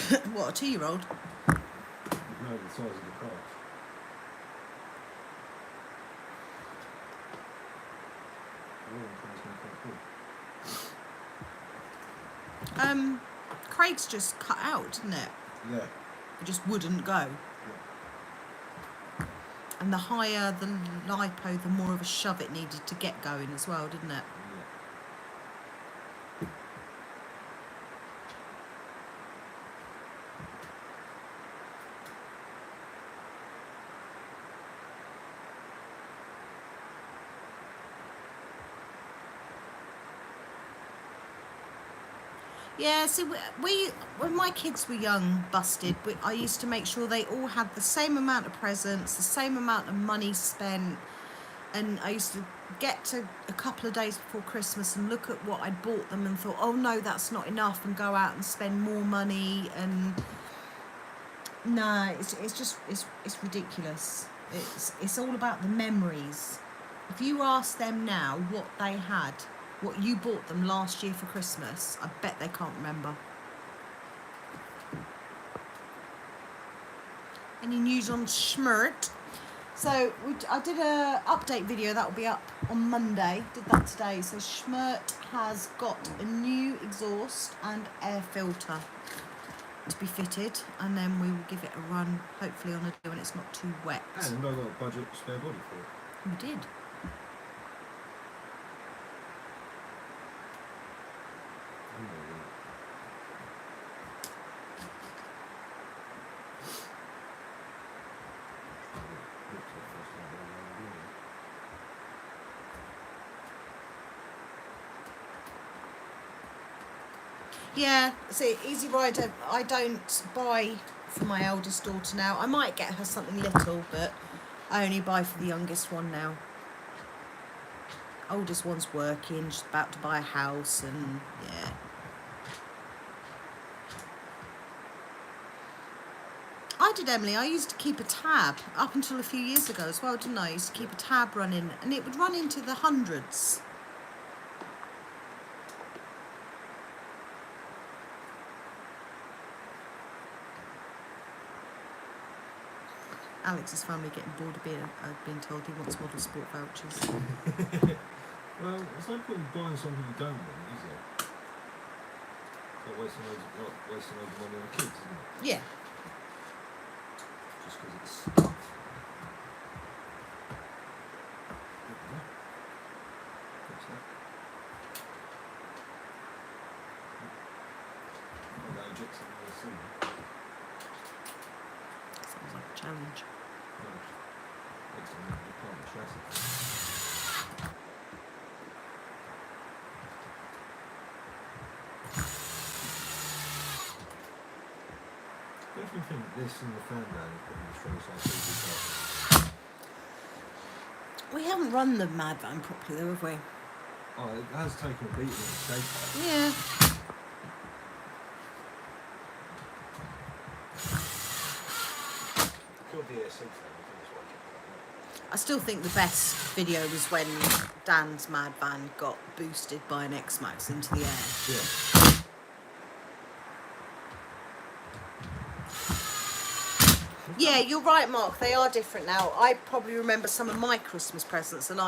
lipo. What, a 2-year-old? No, the size of the car. Craig's just cut out, didn't it? Yeah. It just wouldn't go. Yeah. And the higher the lipo, the more of a shove it needed to get going as well, didn't it? Yeah, see, we when my kids were young, busted, I used to make sure they all had the same amount of presents, the same amount of money spent, and I used to get to a couple of days before Christmas and look at what I'd bought them and thought, oh no, that's not enough, and go out and spend more money, and no, it's ridiculous. It's all about the memories. If you ask them now what they had, what you bought them last year for Christmas, I bet they can't remember. Any news on Schmirt? So I did a update video that will be up on Monday. Did that today. So Schmert has got a new exhaust and air filter to be fitted, and then we will give it a run, hopefully on a day when it's not too wet. And I got a budget spare body for it. You did. Yeah, see, Easy Rider, I don't buy for my eldest daughter now. I might get her something little, but I only buy for the youngest one now. Oldest one's working, she's about to buy a house, and yeah. I did, Emily. I used to keep a tab up until a few years ago as well, didn't I? I used to keep a tab running, and it would run into the hundreds. Alex's family getting bored of being told he wants model sport vouchers. Well, it's no point in buying something you don't want, is it? It's like wasting loads of money on kids, isn't it? Yeah. Just because it's stuff. What's that? Oh, that ejects it in the sea. Sounds like a challenge. Next time you plant the chassis. I definitely think this and the fan down is probably the strongest I've seen. We haven't run the Mad Van properly though, have we? Oh, it has taken a beating in the shape. Yeah. Killed the air seats though. I still think the best video was when Dan's Mad Van got boosted by an X-Max into the air. Yeah. Yeah, you're right, Mark. They are different now. I probably remember some of my Christmas presents, and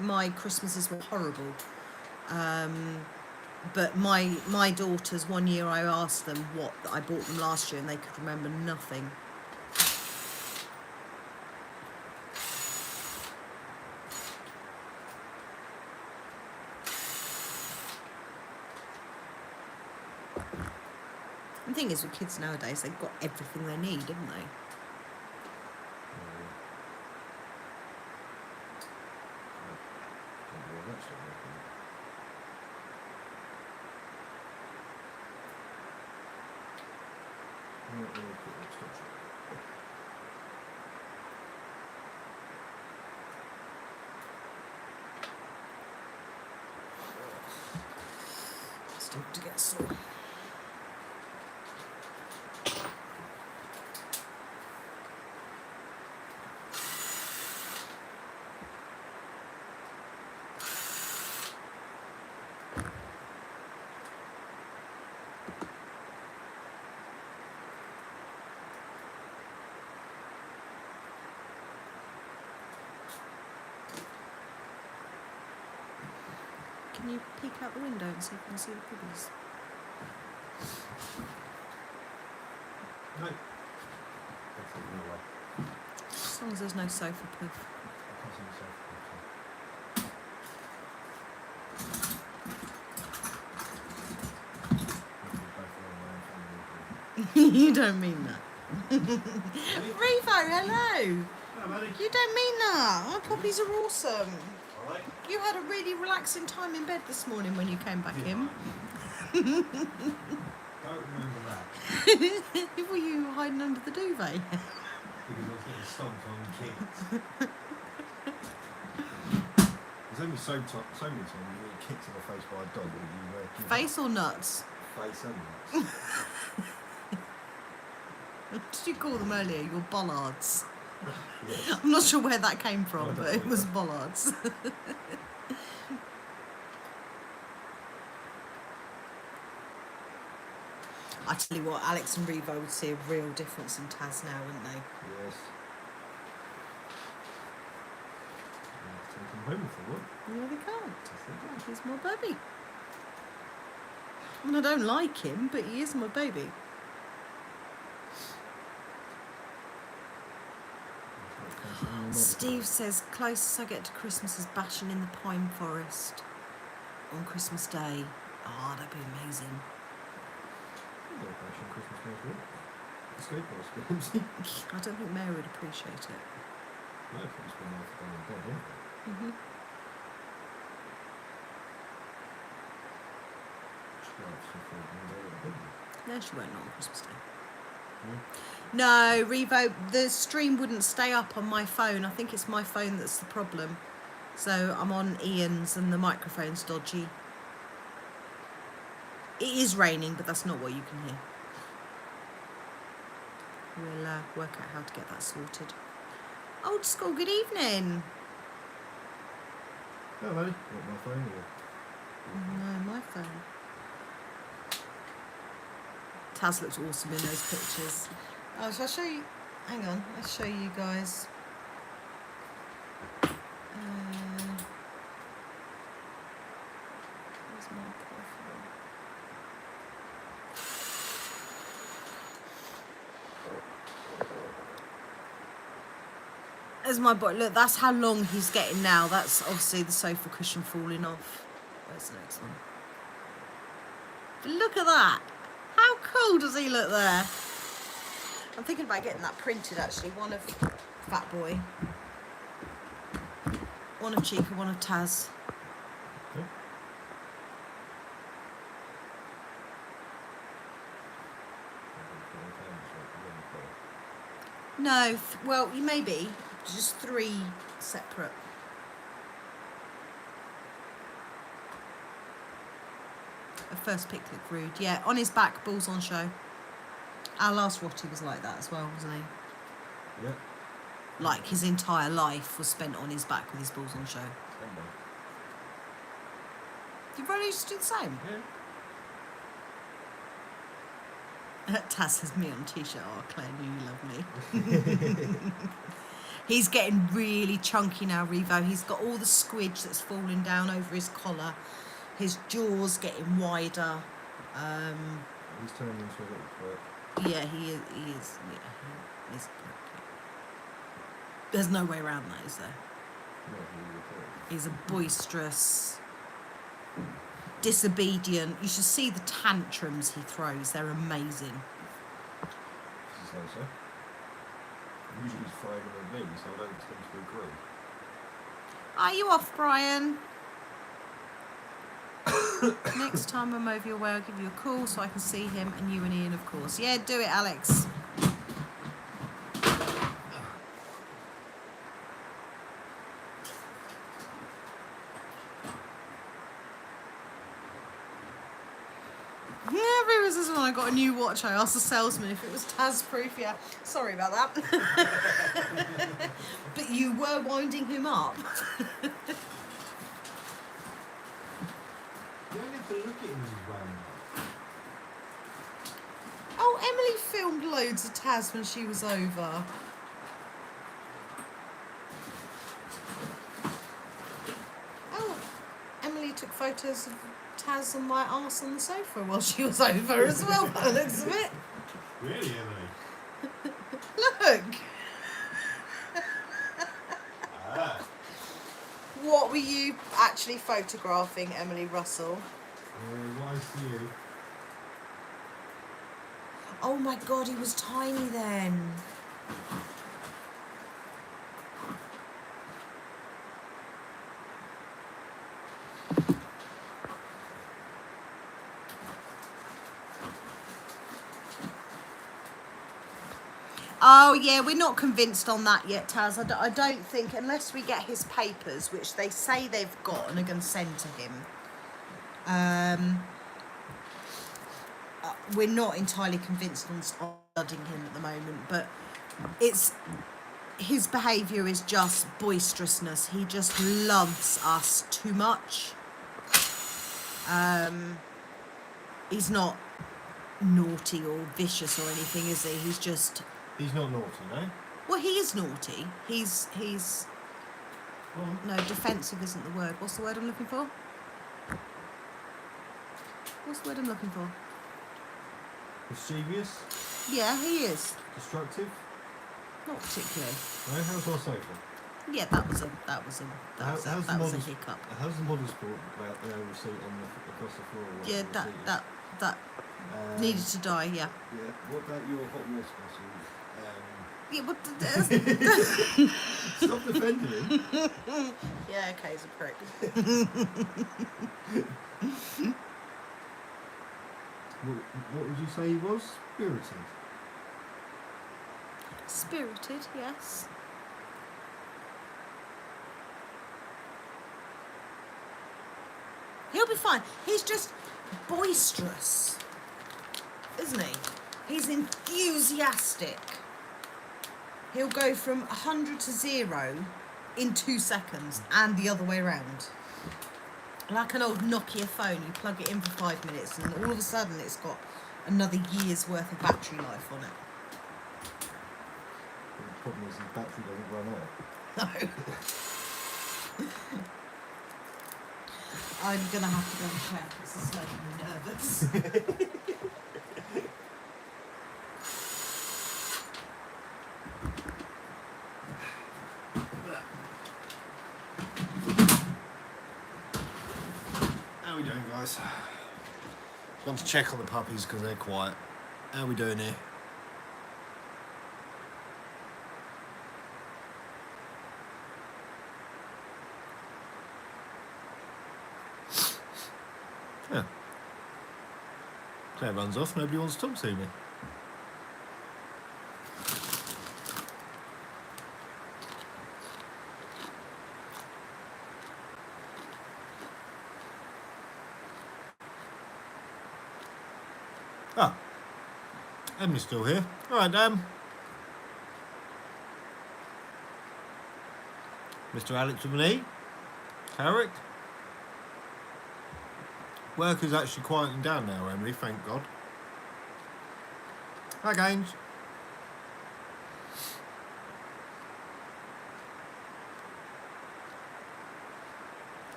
my Christmases were horrible. But my daughters, one year I asked them what I bought them last year, and they could remember nothing. The thing is, with kids nowadays, they've got everything they need, haven't they? Still to get sore. Can you peek out the window and see if you can see the piggies? No. As long as there's no sofa poof. You don't mean that. Revo, hello. You don't mean that. Oh, puppies are awesome. You had a really relaxing time in bed this morning when you came back in. Don't remember that. Were you hiding under the duvet? Because I was getting stomped on kids. There's only so many times you get kicked in the face by a dog that you Face or nuts? face and nuts. What did you call them earlier? Your bollards. Yes. I'm not sure where that came from, I don't but it know was that. bollards. I tell you what, Alex and Revo would see a real difference in Taz now, wouldn't they? Yes. home if they want. No, they can't. Yes, they do. He's my baby. I mean, I don't like him, but he is my baby. Steve says, closest I get to Christmas is bashing in the pine forest on Christmas Day. Oh, that'd be amazing. I don't think Mary would appreciate it. No, it's been after going in bed, isn't it? Mm-hmm. No, she won't, not on Christmas Day. No, Revo, the stream wouldn't stay up on my phone. I think it's my phone that's the problem. So I'm on Ian's and the microphone's dodgy. It is raining, but that's not what you can hear. We'll work out how to get that sorted. Old school, good evening. Hello. What, my phone or? No, my phone. Taz looks awesome in those pictures. Oh, shall I show you? Hang on, let's show you guys. Where's my profile? There's my boy. Look, that's how long he's getting now. That's obviously the sofa cushion falling off. Where's the next one? But look at that. How cool does he look there? I'm thinking about getting that printed actually. One of Fat Boy, one of Chica, one of Taz. Okay. No, well, maybe just 3 separate. A first pick looked rude. Yeah, on his back, balls on show. Our last Rotty was like that as well, wasn't he? Yeah. Like his entire life was spent on his back with his balls on show. You probably just do the same. Yeah. Taz says me on t-shirt. Oh, Claire, you love me. He's getting really chunky now, Revo. He's got all the squidge that's falling down over his collar. His jaw's getting wider. He's turning into a little twerp. Yeah, he is. Yeah, he is. There's no way around that, is there? No, he He's a boisterous, disobedient. You should see the tantrums he throws. They're amazing. This is how so. Usually he's fighting with me, so I don't tend to agree. Are you off, Brian? Next time I'm over your way, I'll give you a call so I can see him and you and Ian, of course. Yeah, do it, Alex. Yeah, Rivers is when I got a new watch. I asked the salesman if it was Taz proof. Yeah, sorry about that. But you were winding him up. You don't need to look at him as random. Oh, Emily filmed loads of Taz when she was over. Oh, Emily took photos of Taz and my arse on the sofa while she was over as well, by the looks of it. Really, Emily? Look! Ah. What were you actually photographing, Emily Russell? What I see you. Oh my god, he was tiny then. Oh yeah, we're not convinced on that yet, Taz. I don't think, unless we get his papers, which they say they've got and are going to send to him. We're not entirely convinced on studying him at the moment, but it's his behaviour is just boisterousness. He just loves us too much. He's not naughty or vicious or anything, is he? He's just... He's not naughty, no? Well, he is naughty. He's Go on. No, defensive isn't the word. What's the word I'm looking for? What's the word I'm looking for? Mischievous? Yeah, he is. Destructive? Not particularly. No, how's our sofa? Yeah, that was a hiccup. How's the model sport about the receipt on the across the floor? Or Yeah, whatever receipt is? that needed to die. Yeah. Yeah. What about your hot water bottle? Yeah, but Stop defending him. yeah, okay, he's a prick. What would you say he was? Spirited. Spirited, yes. He'll be fine. He's just boisterous, isn't he? He's enthusiastic. He'll go from 100 to 0 in 2 seconds and the other way around. Like an old Nokia phone, you plug it in for 5 minutes and all of a sudden it's got another year's worth of battery life on it. The problem is his battery doesn't run out. No. I'm going to have to go and check. This is making me nervous. How are we doing, guys? Gone to check on the puppies because they're quiet. How are we doing here? Yeah. Claire runs off, nobody wants to talk to me. Ah, Emily's still here. Alright, Mr. Alex with an E. Carrick. Work is actually quieting down now, Emily, thank God. Hi, Gaines.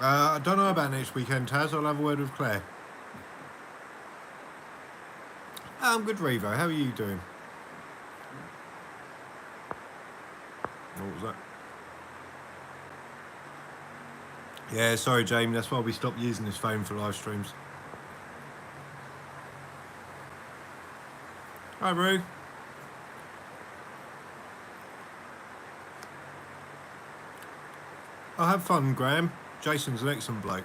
I don't know about next weekend, Taz. I'll have a word with Claire. I'm good, Revo. How are you doing? What was that? Yeah, sorry, Jamie. That's why we stopped using this phone for live streams. Hi, Roo. I'll have fun, Graham. Jason's an excellent bloke.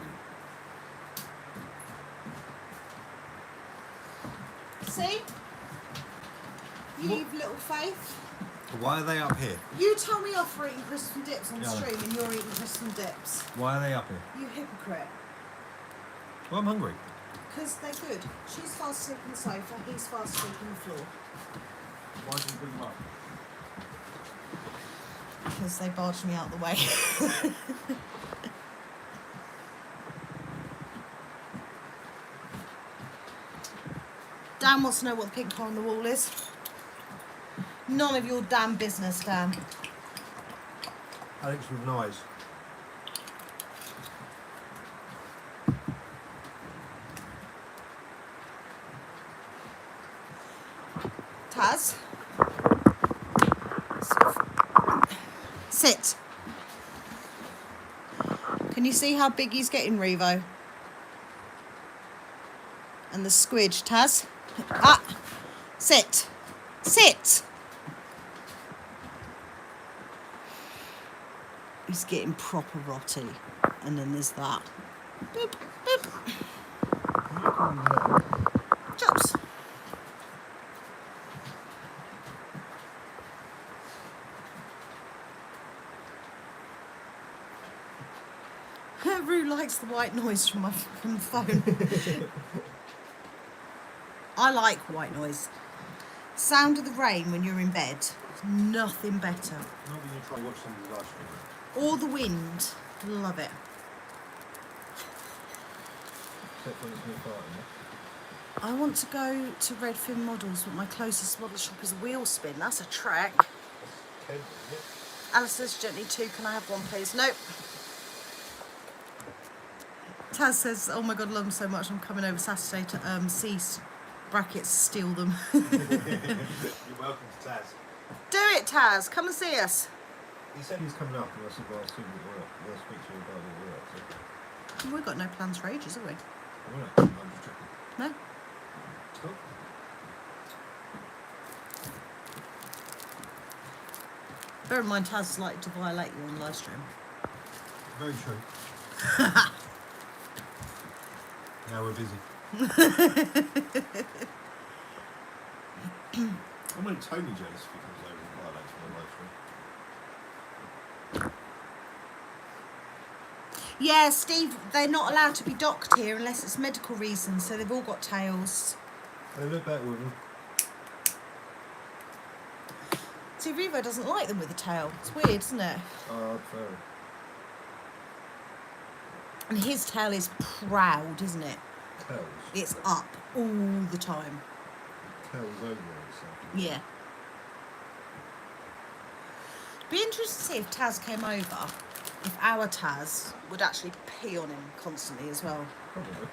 See? You've little faith. Why are they up here? You tell me off for eating crisps and dips on the Yeah. stream and you're eating crisps and dips. Why are they up here? You hypocrite. Well, I'm hungry. Because they're good. She's fast asleep on the sofa, he's fast asleep on the floor. Why did you bring them up? Because they barged me out the way. Dan wants to know what the pink hole on the wall is. None of your damn business, Dan. Alex with knives. Taz. Sit. Can you see how big he's getting, Revo? And the squidge, Taz. Ah! Sit. Sit! He's getting proper rotty. And then there's that. Boop, boop. Chops. Rue likes the white noise from the phone. I like white noise. Sound of the rain when you're in bed. Nothing better. Not when you try to watch somebody's live stream. Or the wind. Love it. Except when it's near fire, I want to go to Redfin Models, but my closest model shop is Wheel Spin. That's a trek. Okay, yeah. Alice gently too. Can I have one, please? Nope. Taz says, "Oh my God, love them so much. I'm coming over Saturday to brackets steal them." You're welcome to Taz. Do it, Taz. Come and see us. He said he's coming up, and I said, well, I'll speak to you about what we're up to. We've got no plans for ages, have we? We're not. I'm just checking. No. Cool. Bear in mind, Taz is likely to violate you on live stream. Very true. Now we're busy. I'm really totally jealous if he comes over and violates my live stream. Yeah, Steve, they're not allowed to be docked here unless it's medical reasons, so they've all got tails. They look better with them. See, Revo doesn't like them with a tail. It's weird, isn't it? Oh, fair. And his tail is proud, isn't it? Tails. It's up all the time. Tails over itself. Yeah. Be interested to see if Taz came over, if our Taz would actually pee on him constantly as well. Probably.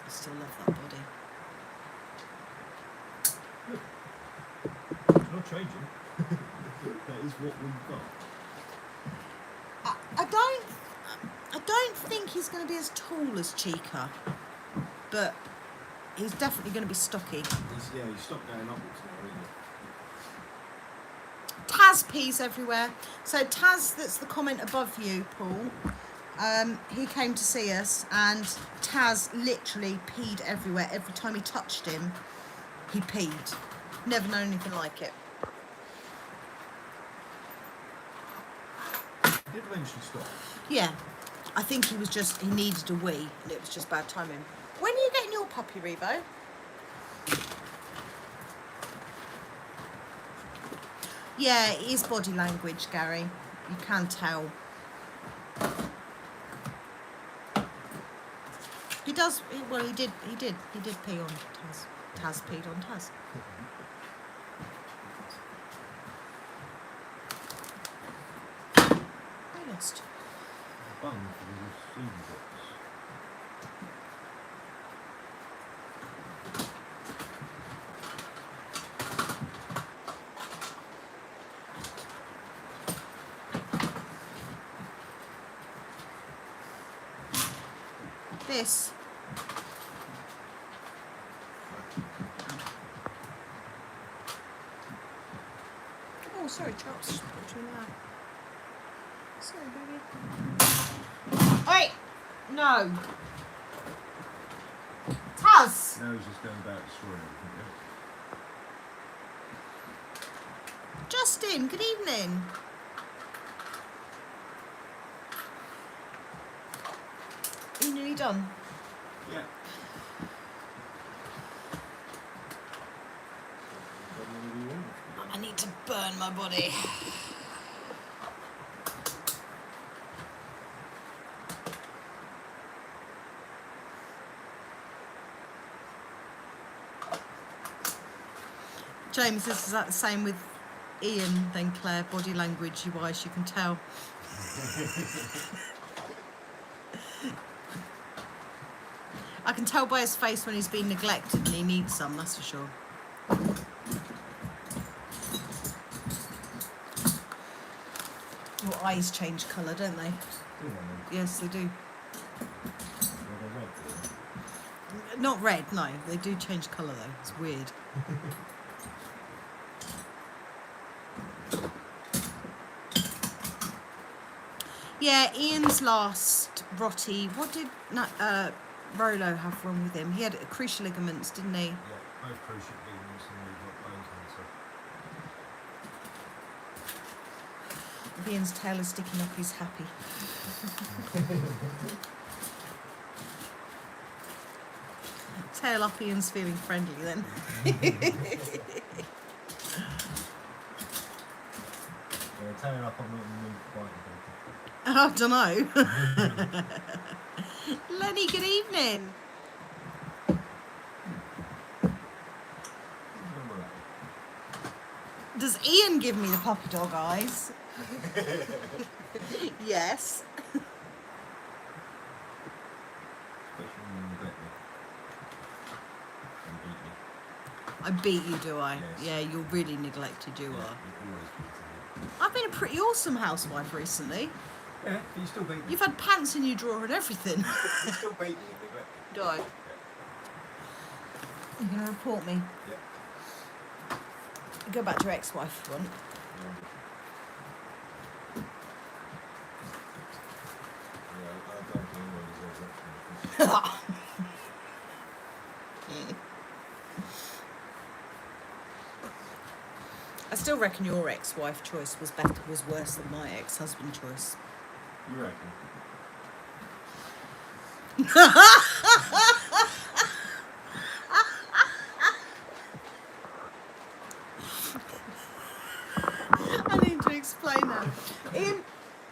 I still love that body. It's not changing. That is what we've got. I don't think he's going to be as tall as Chica, but he's definitely going to be stocky. You stopped going upwards now, isn't it? Taz pees everywhere. So Taz, that's the comment above you, Paul. He came to see us, and Taz literally peed everywhere. Every time he touched him, he peed. Never known anything like it. It did eventually stop. Yeah, I think he needed a wee, and it was just bad timing. When are you getting your puppy, Revo? Yeah, it is body language, Gary. You can tell. He does. Well, he did pee on Taz. Taz peed on Taz. I lost. Bum for the receiving box. This. Oh, sorry, chops. Sorry, baby. Oi! No. Taz! Now he's just going about destroying everything. Justin, good evening. Are you nearly done? Yeah. I need to burn my body. James, this is that the same with Ian then Claire, body language wise, you can tell. I can tell by his face when he's been neglected and he needs some, that's for sure. Your eyes change colour, don't they? Yes, they do. Not red, no. They do change colour though. It's weird. Yeah, Ian's last Rotty. What did Rolo have wrong with him? He had cruciate ligaments, didn't he? Yeah. Both cruise ship beings and we've got bone cancer. Ian's tail is sticking up, he's happy. Tail up, Ian's feeling friendly then. Yeah, tail up, I'm not in the mood for biting people. I don't know. Lenny, good evening. Does Ian give me the puppy dog eyes? Yes. Especially when you bet me. And beat me. I beat you, do I? Yes. Yeah, you're really neglected, you Yeah, are. you always beat me. I've been a pretty awesome housewife recently. Yeah, but you still beat me. You've had pants in your drawer and everything. You still beat me and neglect me. Do I? You're going to report me. Yeah. Go back to your ex-wife if you want. Yeah, I don't think anyone deserves that. I still reckon your ex-wife choice was worse than my ex-husband choice. You reckon? I need to explain that. Ian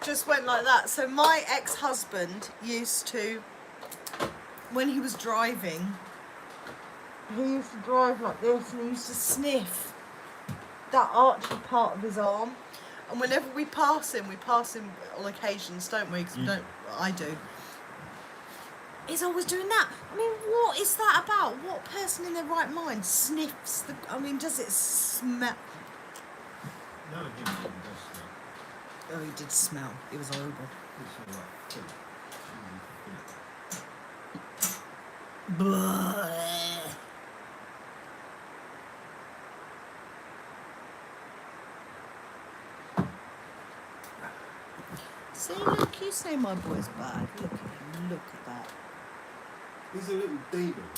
just went like that. So my ex-husband used to, when he was driving, he used to drive like this and he used to sniff that archy part of his arm. And whenever we pass him on occasions, don't we? 'Cause we don't. I do. He's always doing that. I mean, what is that about? What person in their right mind sniffs the? I mean, does it smell? No, it didn't even does smell. Oh, he did smell. It was horrible. It's all like food. Bleh. See, look, you say my boy's bad. Look at him, look at that. He's a little demon.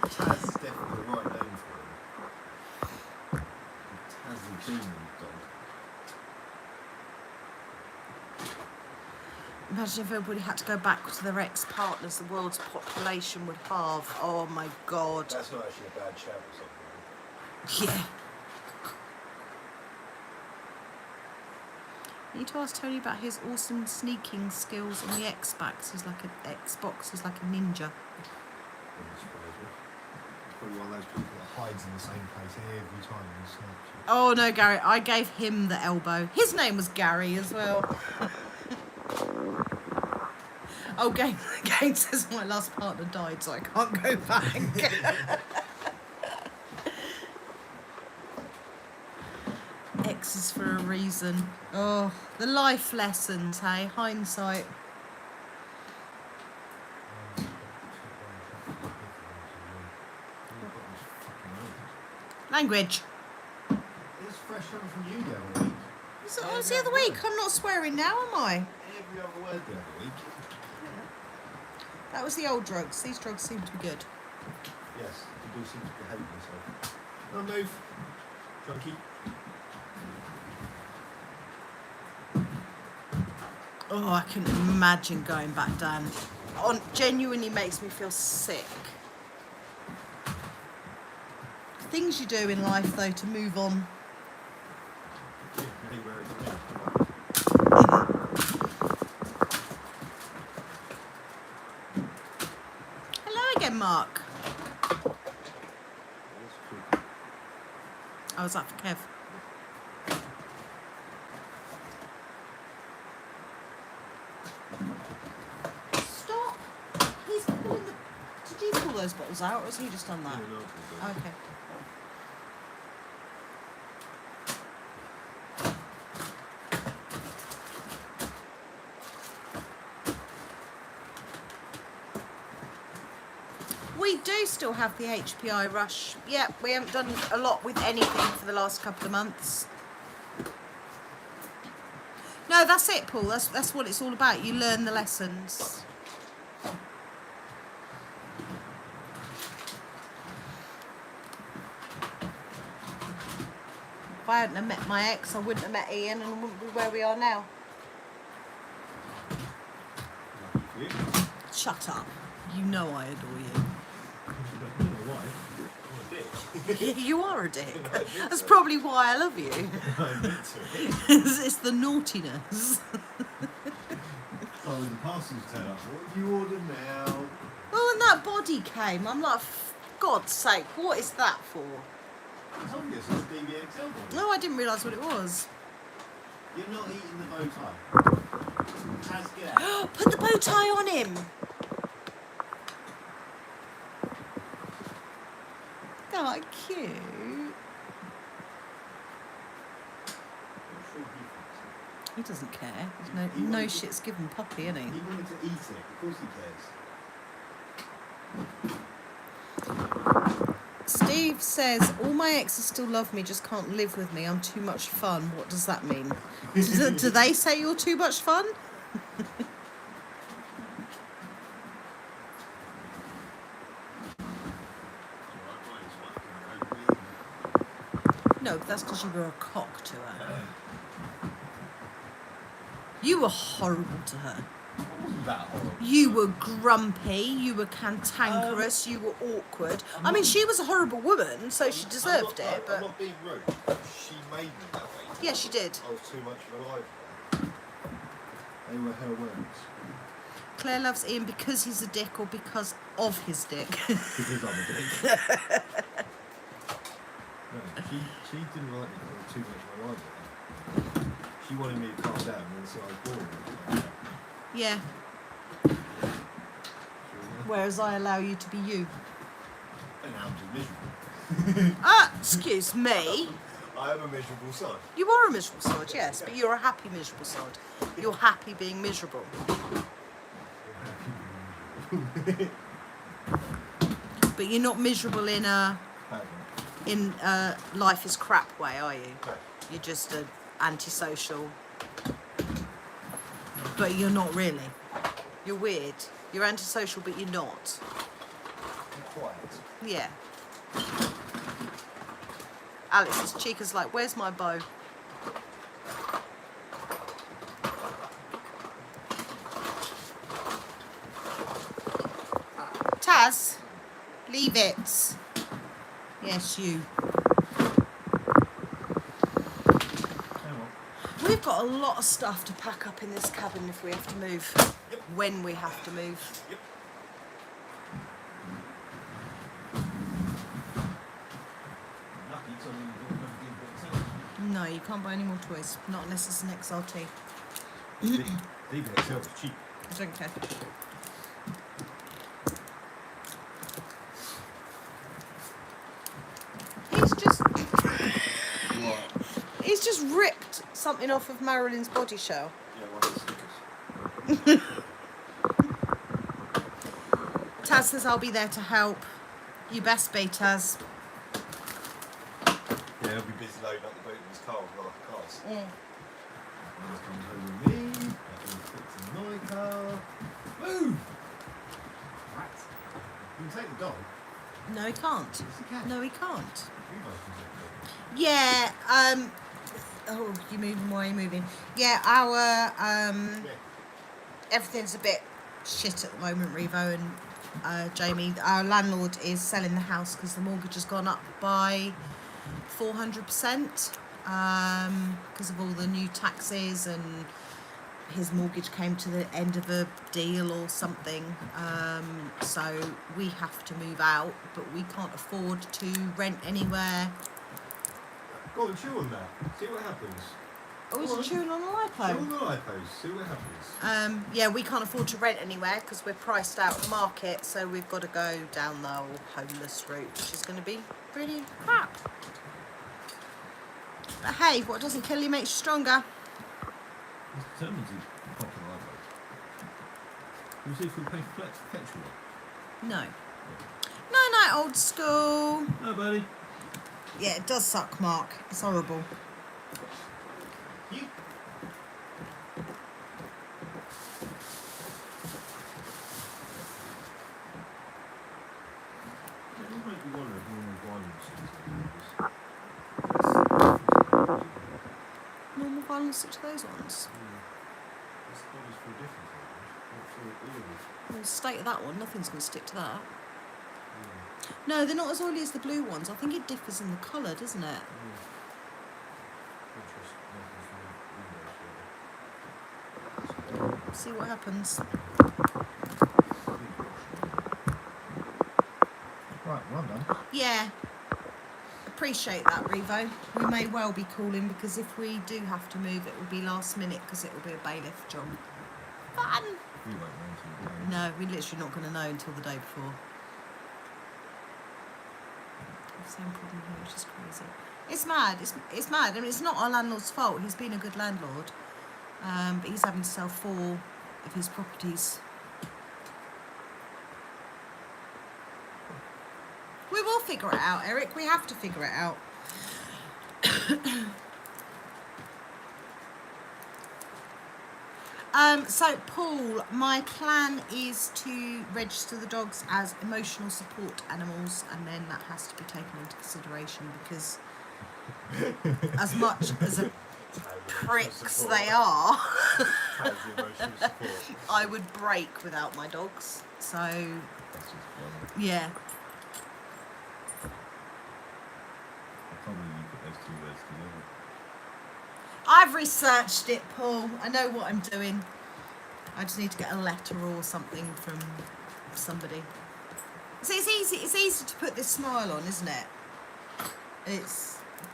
Taz is definitely the right name for him. Taz the demon dog. Imagine if everybody had to go back to their ex-partners, the world's population would halve. Oh my God. That's not actually a bad shout or something. Yeah. I need to ask Tony about his awesome sneaking skills on the Xbox. He's like a ninja. Wouldn't surprise me. He's probably one of those people that hides in the same place every time he snaps you. Oh no, Gary, I gave him the elbow. His name was Gary as well. Oh, Game says my last partner died, so I can't go back. X is for a reason. Oh, the life lessons, hey? Hindsight. Language. It's fresh coming from you the other week. So, oh, it's the other week. I'm not swearing now, am I? Every other word the other week. That was the old drugs. These drugs seem to be good. Yes, you do seem to be hating yourself. No move, junkie. Oh, I couldn't imagine going back down. Genuinely makes me feel sick. Things you do in life, though, to move on. Anywhere it's been. Hello again, Mark. Oh, was that for Kev? Stop! He's pulling the... Did you pull those bottles out, or has he just done that? Oh, okay. We do still have the HPI rush. Yeah, we haven't done a lot with anything for the last couple of months. No, that's it, Paul. That's what it's all about. You learn the lessons. If I hadn't have met my ex, I wouldn't have met Ian and I wouldn't be where we are now. Lucky for you. Shut up. You know I adore you. I don't know why. I'm a dick. You are a dick. That's probably why I love you. I'm meant to. It's the naughtiness. Oh, when the parcels turn up, what have you ordered now? Oh, and that body came. I'm like, God's sake, what is that for? It's obvious it's DBXL body. No, I didn't realise what it was. You're not eating the bow tie. Taz, get out. Put the bow tie on him. Oh, cute. He doesn't care. He's no shit's given puppy, isn't he? He wanted to eat it. Of course he cares. Steve says, all my exes still love me, just can't live with me. I'm too much fun. What does that mean? Do they say you're too much fun? No, that's because you were a cock to her. You were horrible to her. Wasn't that horrible? You were grumpy, you were cantankerous, you were awkward. I mean, she was a horrible woman, so she deserved it, I'm but... not being rude. She made me that way. Yeah, she did. I was too much of a life. They were her words. Claire loves Ian because he's a dick or because of his dick. Because I'm a dick. No, she didn't like me because I was too much of a life. She wanted me to calm down and so I was bored. Yeah. Whereas I allow you to be you. And now I'm just miserable. Excuse me. I am a miserable son. You are a miserable sod, yes, but you're a happy miserable sod. You're happy being miserable. But you're not miserable in a life is crap way, are you? No. You're just antisocial. But you're not really. You're weird. You're antisocial, but you're not. Quiet. Yeah. Alex's Chica's like, where's my bow? Taz, leave it. Yes, you. We've got a lot of stuff to pack up in this cabin if we have to move. Yep. When we have to move. Yep. Lucky something No, you can't buy any more toys. Not unless it's an XLT. DBXL is cheap. I don't care. He's just ripped something off of Marilyn's body shell. Yeah, one of the stickers. Taz says I'll be there to help. You best be, Taz. Yeah, he'll be busy loading up the boot in his car with other cars. Mm. He's coming home with me. I've fixing my car. Move! Right. You can take the dog. No, he can't. Yes, you can. No, he can't. You guys can take the dog. Yeah, oh, you're moving, why are you moving? Yeah, our, everything's a bit shit at the moment, Revo and Jamie. Our landlord is selling the house because the mortgage has gone up by 400%, because of all the new taxes, and his mortgage came to the end of a deal or something. So we have to move out, but we can't afford to rent anywhere. Go on, chew on that. See what happens. Oh, he's Go on. chewing on a Chew lipo. on the lipos. See what happens. Yeah, we can't afford to rent anywhere because we're priced out of the market, so we've got to go down the old homeless route, which is going to be pretty crap. But hey, what doesn't kill you makes you stronger. He's determined to pop the lipos. Can you see if we pay for petrol? No. No, old school. No, buddy. Yeah, it does suck, Mark. It's horrible. You. It does make you wonder if one of the wine machines. long as stick to those ones. This body's feel different to orange. Not feel oily. Well, the state of that one, nothing's going to stick to that. Yeah. No, they're not as oily as the blue ones. I think it differs in the colour, doesn't it? See what happens. Right, well done. Yeah. Appreciate that, Revo. We may well be calling because if we do have to move, it will be last minute because it will be a bailiff job. Fun! We won't know until the day. No, we're literally not going to know until the day before. Same problem here, which is crazy. It's mad. It's mad. I mean, it's not our landlord's fault. He's been a good landlord, but he's having to sell 4 of his properties. We will figure it out, Eric. We have to figure it out. So, Paul, my plan is to register the dogs as emotional support animals, and then that has to be taken into consideration because, as much as a pricks they are, I would break without my dogs. So, yeah. Probably you put those 2 words together. I've researched it, Paul. I know what I'm doing. I just need to get a letter or something from somebody. See, it's easy to put this smile on, isn't it?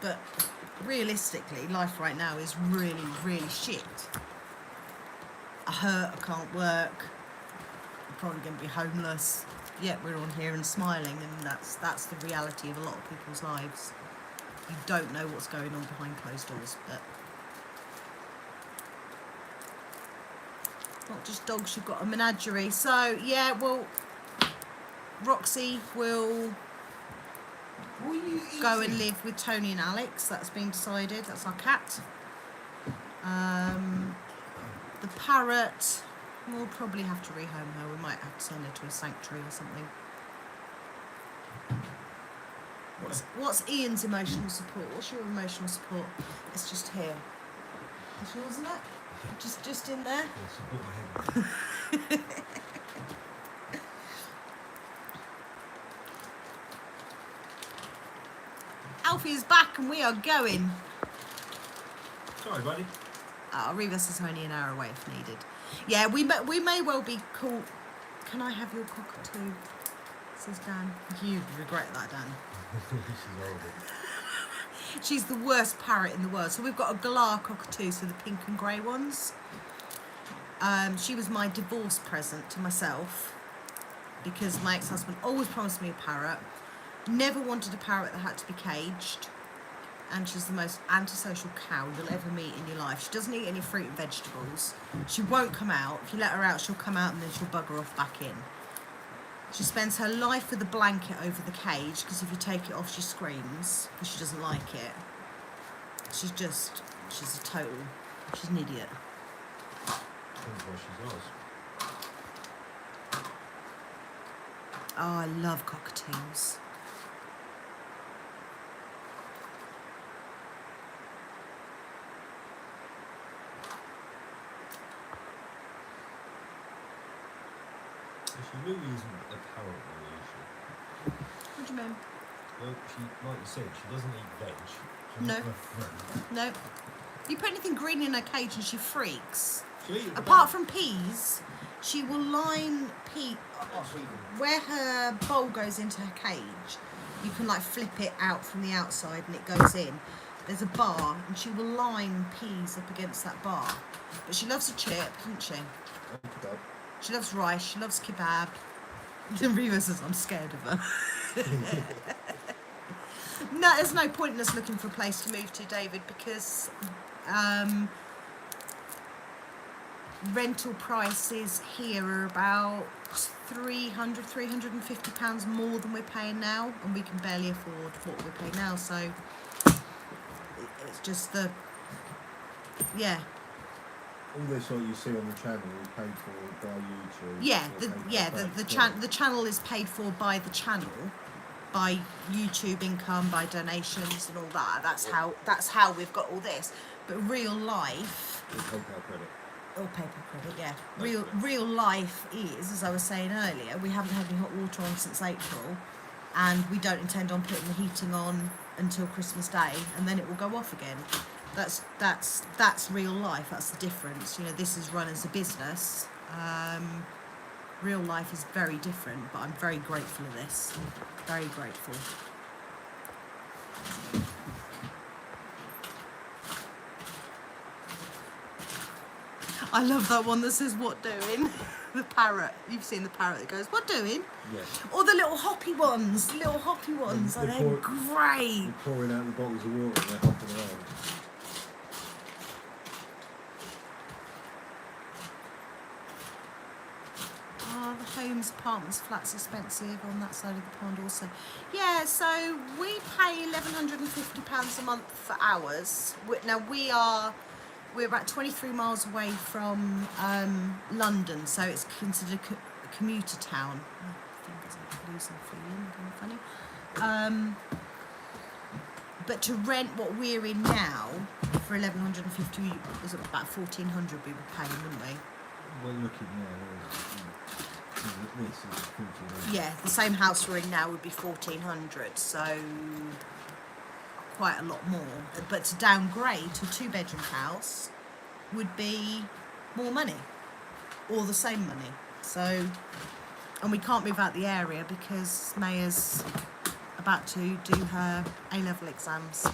But realistically, life right now is really, really shit. I hurt, I can't work. I'm probably going to be homeless. Yet we're on here and smiling, and that's the reality of a lot of people's lives. You don't know what's going on behind closed doors, but not just dogs, you've got a menagerie. So yeah, well, Roxy will go and live with Tony and Alex. That's been decided. That's our cat. The parrot, we'll probably have to rehome her. We might have to send her to a sanctuary or something. What's Ian's emotional support? What's your emotional support? It's just here. It's yours, isn't it? Just in there. Alfie is back and we are going. Sorry, buddy. Revis is only an hour away if needed. Yeah, we may well be called. Can I have your cockatoo? Says Dan. You'd regret that, Dan. She's horrible. She's the worst parrot in the world. So we've got a galah cockatoo, so the pink and grey ones. She was my divorce present to myself because my ex-husband always promised me a parrot. Never wanted a parrot that had to be caged. And she's the most antisocial cow you'll ever meet in your life. She doesn't eat any fruit and vegetables. She won't come out. If you let her out, she'll come out and then she'll bugger off back in. She spends her life with a blanket over the cage because if you take it off, she screams because she doesn't like it. She's an idiot. Depends where she's ours. Oh, I love cockatoos. She really isn't a parrot, really, is she? What do you mean? Well, like you said, she doesn't eat veg. She's No. not a friend. No. You put anything green in her cage and she freaks. She'll eat it Apart from peas, she will line where her bowl goes into her cage. You can like flip it out from the outside and it goes in. There's a bar and she will line peas up against that bar. But she loves a chip, doesn't she? Okay. She loves rice, she loves kebab. And Reva says, I'm scared of her. No, there's no point in us looking for a place to move to, David, because rental prices here are about £350 more than we're paying now, and we can barely afford what we're paying now, so it's just yeah. All this what you see on the channel is paid for by YouTube. Yeah, the channel is paid for by the channel, by YouTube income, by donations and all that. That's how we've got all this. But real life, PayPal credit. or paper credit, yeah. Real life is, as I was saying earlier, we haven't had any hot water on since April, and we don't intend on putting the heating on until Christmas Day, and then it will go off again. That's real life. That's the difference. You know, this is run as a business. Real life is very different, but I'm very grateful of this. Very grateful. I love that one that says, "What doing?" The parrot. You've seen the parrot that goes, "What doing?" Yes. Or the little hoppy ones. The little hoppy ones. They're They're great. They're pouring out the bottles of water and they're hopping around. Oh, the homes, apartments, flats expensive on that side of the pond also. Yeah, so we pay £1,150 a month for ours. Now we're about 23 miles away from London, so it's considered a commuter town. My fingers are losing feeling, kind of funny. But to rent what we're in now for 1,150 is about 1,400 we would pay, wouldn't we? Well, looking now, this is 1,400. Yeah, the same house we're in now would be 1,400, so quite a lot more. But to downgrade to a 2-bedroom house would be more money, or the same money. So, and we can't move out the area because Maya's about to do her A-level exams.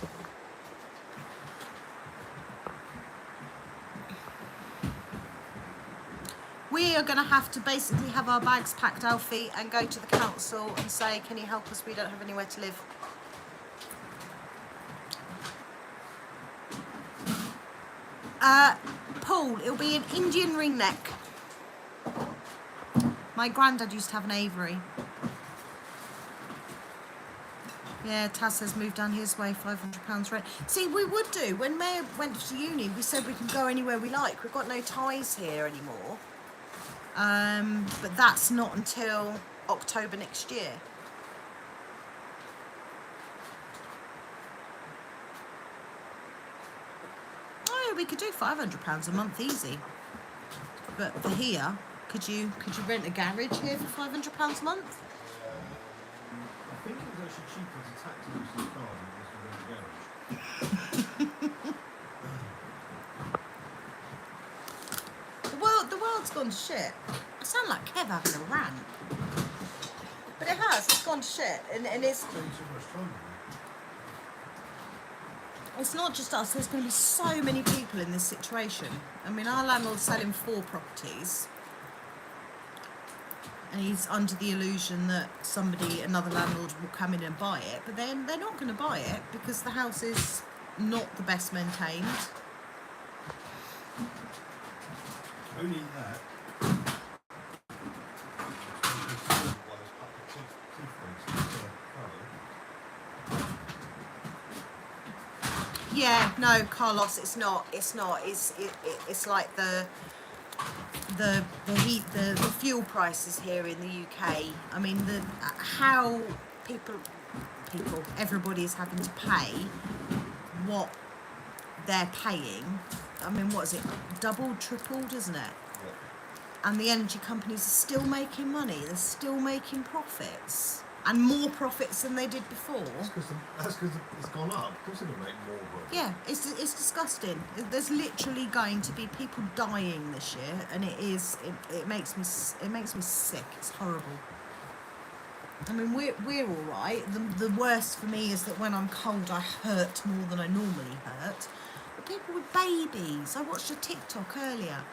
We are going to have to basically have our bags packed, Alfie, and go to the council and say, "Can you help us? We don't have anywhere to live." Paul, it'll be an Indian ring neck. My granddad used to have an Avery. Yeah, Taz has moved down his way, £500 rent. See, we would do. When Maya went to uni, we said we can go anywhere we like. We've got no ties here anymore. But that's not until October next year. Oh, we could do £500 a month easy. But for here, could you rent a garage here for £500 a month? I think it was actually cheaper to tax use the car than it was to rent a garage. The world's gone to shit. I sound like Kev having a rant. But it has, it's gone to shit. And it's Spend too much time with it's not just us, there's going to be so many people in this situation. I mean, our landlord's selling 4 properties. And he's under the illusion that another landlord will come in and buy it. But then they're not going to buy it because the house is not the best maintained. Only that. Yeah, no, Carlos, it's not. It's like the heat, the fuel prices here in the UK. I mean, how everybody is having to pay what they're paying. I mean, what is it? Doubled, tripled, isn't it? Yeah. And the energy companies are still making money. They're still making profits. And more profits than they did before. That's because it's gone up. Of course, they're going to make more profit. Yeah, it's disgusting. There's literally going to be people dying this year, and it makes me sick. It's horrible. I mean, we're all right. The worst for me is that when I'm cold, I hurt more than I normally hurt. But people with babies. I watched a TikTok earlier.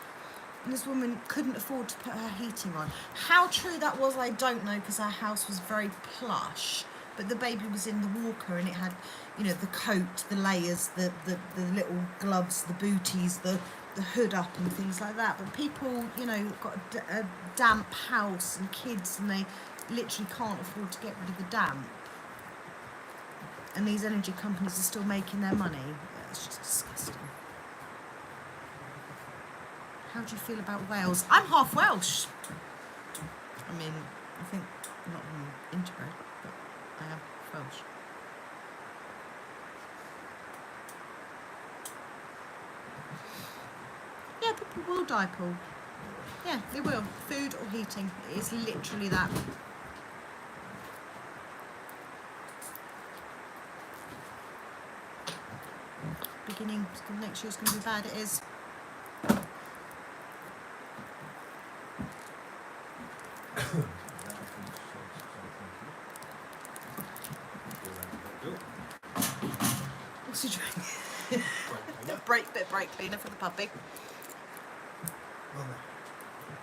And this woman couldn't afford to put her heating on. How true that was, I don't know, because our house was very plush. But the baby was in the walker, and it had, the coat, the layers, the little gloves, the booties, the hood up and things like that. But people, got a damp house and kids, and they literally can't afford to get rid of the damp. And these energy companies are still making their money. It's just disgusting. How do you feel about Wales? I'm half Welsh. I mean, I think not interbred, but I am Welsh. It will die, Paul. Yeah, it will. Food or heating. It is literally that. Beginning next year's going to be bad. It is. What's he doing? Bit of brake cleaner for the puppy.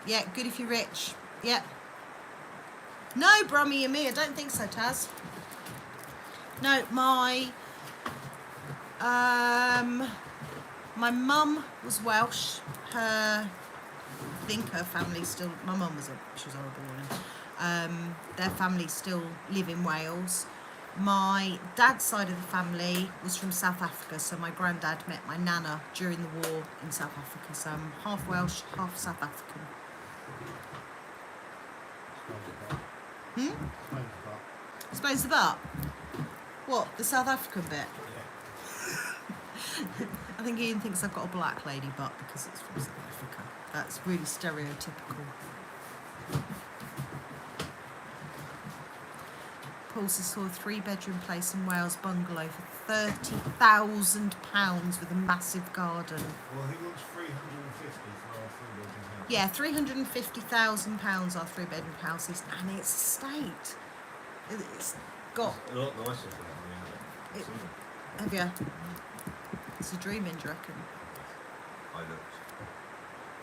Yeah, good if you're rich. Yeah. No, Brummy and me, I don't think so, Taz. No, my mum was Welsh. I think her family still. My mum was she was a horrible woman. Their family still live in Wales. My dad's side of the family was from South Africa, so my granddad met my nana during the war in South Africa. So I'm half Welsh, half South African. Explains the butt. What? The South African bit? Yeah. I think Ian thinks I've got a black lady butt because it's from South Africa. That's really stereotypical. Paul saw a 3-bedroom place in Wales bungalow for £30,000 with a massive garden. Well, he wants 350 for our 3-bedroom house. Yeah, £350,000 our 3-bedroom houses, and it's estate. It's got. It's a lot nicer for that money, Have you? It's a dreaming, do you reckon? I looked.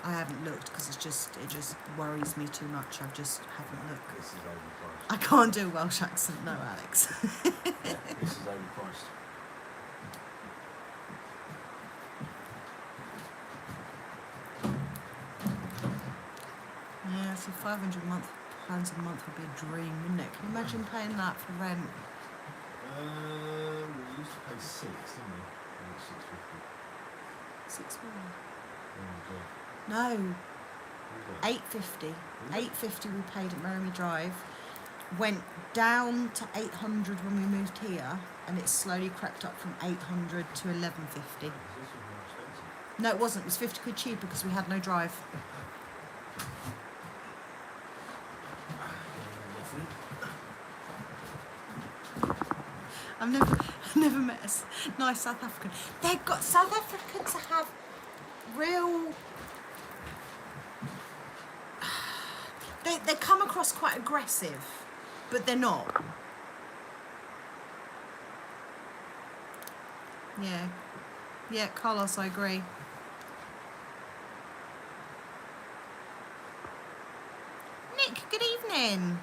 I haven't looked because it just worries me too much. I just haven't looked. This is overpriced. I can't do a Welsh accent, no, Alex. Yeah, this is overpriced. Yeah, so £500 a month would be a dream, wouldn't it? Can you imagine paying that for rent? We used to pay 6, didn't we? £6 650. more. Oh, God. No, What was £850. £850 we paid at Merrimy Drive. Went down to 800 when we moved here, and it slowly crept up from 800 to 1150. that? This was more expensive. No, it wasn't. It was 50 quid cheaper because we had no drive. I've never met a nice South African. South Africans have real. They come across quite aggressive, but they're not. Yeah, Carlos, I agree. Nick, good evening.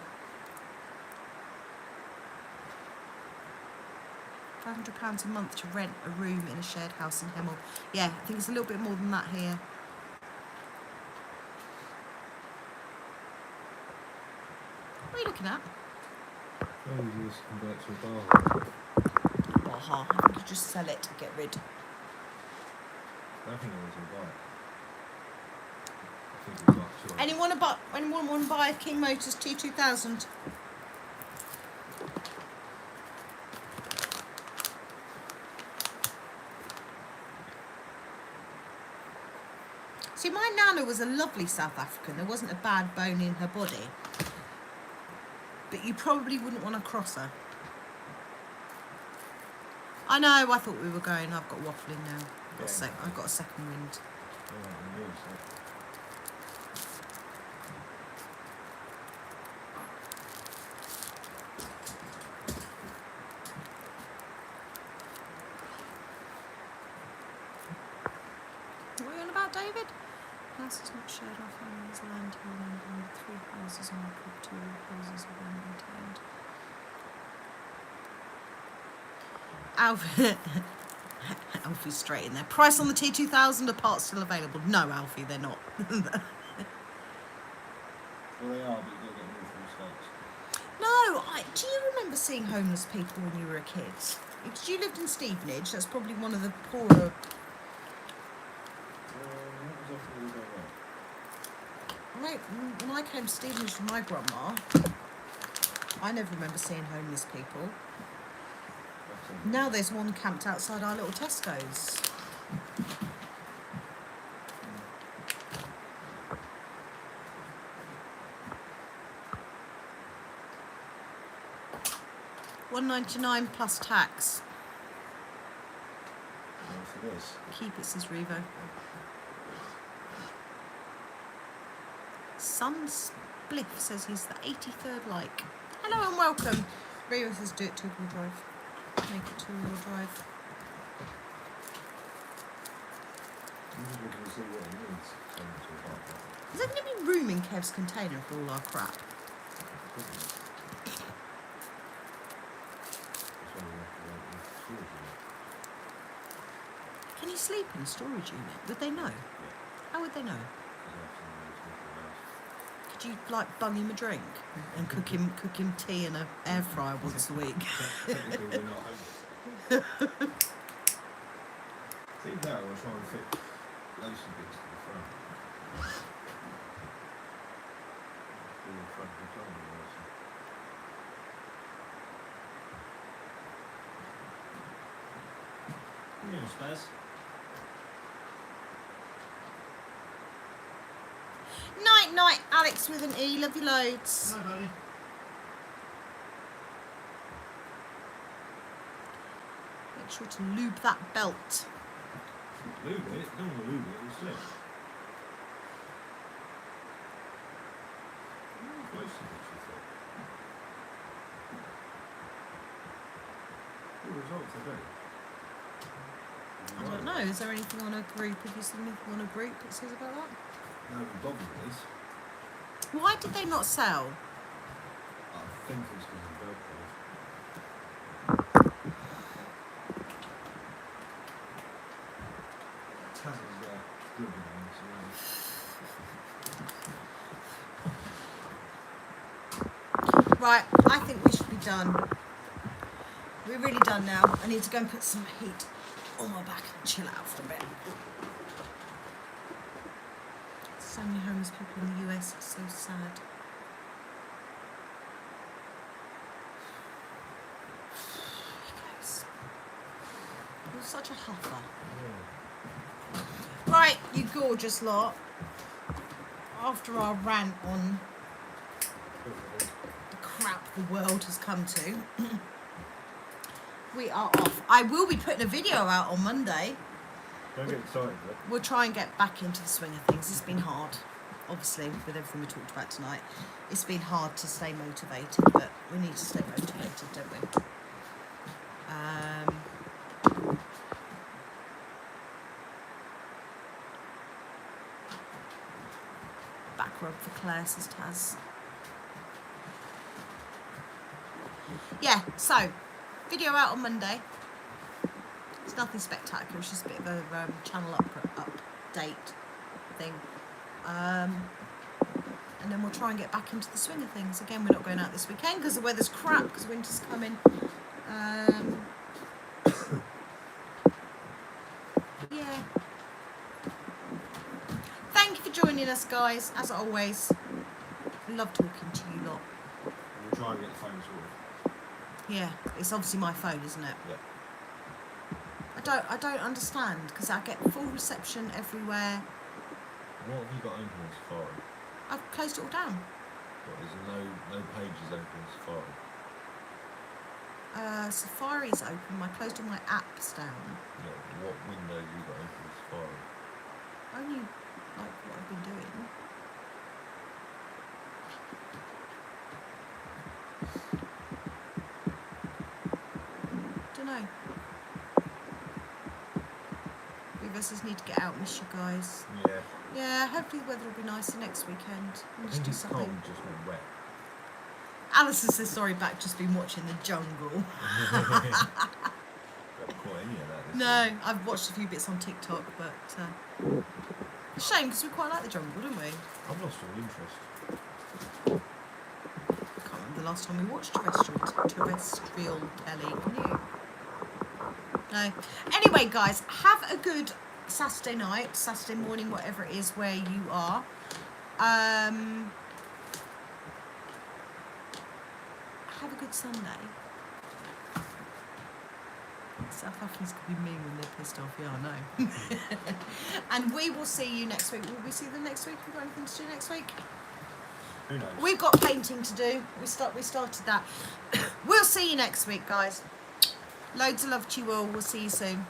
£500 a month to rent a room in a shared house in Hemel. Yeah, I think it's a little bit more than that here. What are you looking at? Oh, you just convert to a bar. Aha, I think you just sell it to get rid. I think I was going to buy it. I think it was like 200. Anyone want to buy a King Motors T2000? See, my nana was a lovely South African. There wasn't a bad bone in her body. But you probably wouldn't want to cross her. I know, I thought we were going. I've got waffling now. I've got a second wind. What are you on about, David? House is not shared, our family's land here, and 3 houses on our property, all houses are well maintained. Alfie's straight in there. Price on the T2000, are parts still available? No, Alfie, they're not. Well, they are, but you've got to get more from the States. No, do you remember seeing homeless people when you were a kid? Because you lived in Stevenage, that's probably one of the poorer. When I came to Stevenage with my grandma, I never remember seeing homeless people. Now there's one camped outside our little Tesco's. £1.99 plus tax. For this. Keep it, says Revo. Sun Spliff says he's the 83rd like. Hello and welcome. Revo says do it 2-wheel drive. Make it 2-wheel drive. I'm just looking to see what it needs. Is there going to be room in Kev's container for all our crap? Can you sleep in a storage unit? Would they know? How would they know? Could you like bung him a drink and cook him tea in an air fryer once a week? Technically, we're not homeless. See, now we're trying to fit lotion bits to the front. In the front of the car, Yeah, Spaz. Night, night, Alex with an E. Love you loads. Hi, buddy. Make sure to lube that belt. Lube it, don't want to lube it, it'll slip. Close to it, you thought. Good results, I bet. I don't know. Is there anything on a group? Have you seen anything on a group that says about that? No, the bother is. Why did they not sell? I think it's because of the Velcro. Tassels are good ones, Right, I think we should be done. We're really done now. I need to go and put some heat on my back and chill out for a bit. So many homeless people in the US, it's so sad. He goes. You're such a huffer. Right, you gorgeous lot. After our rant on the crap the world has come to, we are off. I will be putting a video out on Monday. Don't get excited, though. We'll try and get back into the swing of things. It's been hard, obviously, with everything we talked about tonight. It's been hard to stay motivated, but we need to stay motivated, don't we? Back rub for Claire, says Taz. Yeah, so, video out on Monday. It's nothing spectacular, it's just a bit of a channel update thing. And then we'll try and get back into the swing of things. Again, we're not going out this weekend because the weather's crap, because winter's coming. Yeah. Thank you for joining us, guys. As always, love talking to you lot. We'll try and get the phone sorted. Yeah, it's obviously my phone, isn't it? Yeah. I don't understand, because I get full reception everywhere. What have you got open on Safari? I've closed it all down. What, is there no pages open on Safari? Safari's open. I closed all my apps down. Yeah, what window have you got open on Safari? Only like what I've been doing. Don't know. We just need to get out, miss you guys. Yeah. Yeah, hopefully the weather will be nicer next weekend. We'll I just think do it's something. cold, just not wet. Alison says sorry back, just been watching The Jungle. Don't quite any of that. No, I've watched a few bits on TikTok, but shame because we quite like The Jungle, didn't we? I've lost all interest. Can't remember the last time we watched terrestrial telly. Can you? No. Anyway, guys, have a good Saturday night, Saturday morning, whatever it is where you are. Have a good Sunday. South Africans can be mean when they're pissed off, yeah, I know. And we will see you next week. Will we see them next week? Have we got anything to do next week? Who knows? We've got painting to do. We started that. We'll see you next week, guys. Loads of love to you all. We'll see you soon.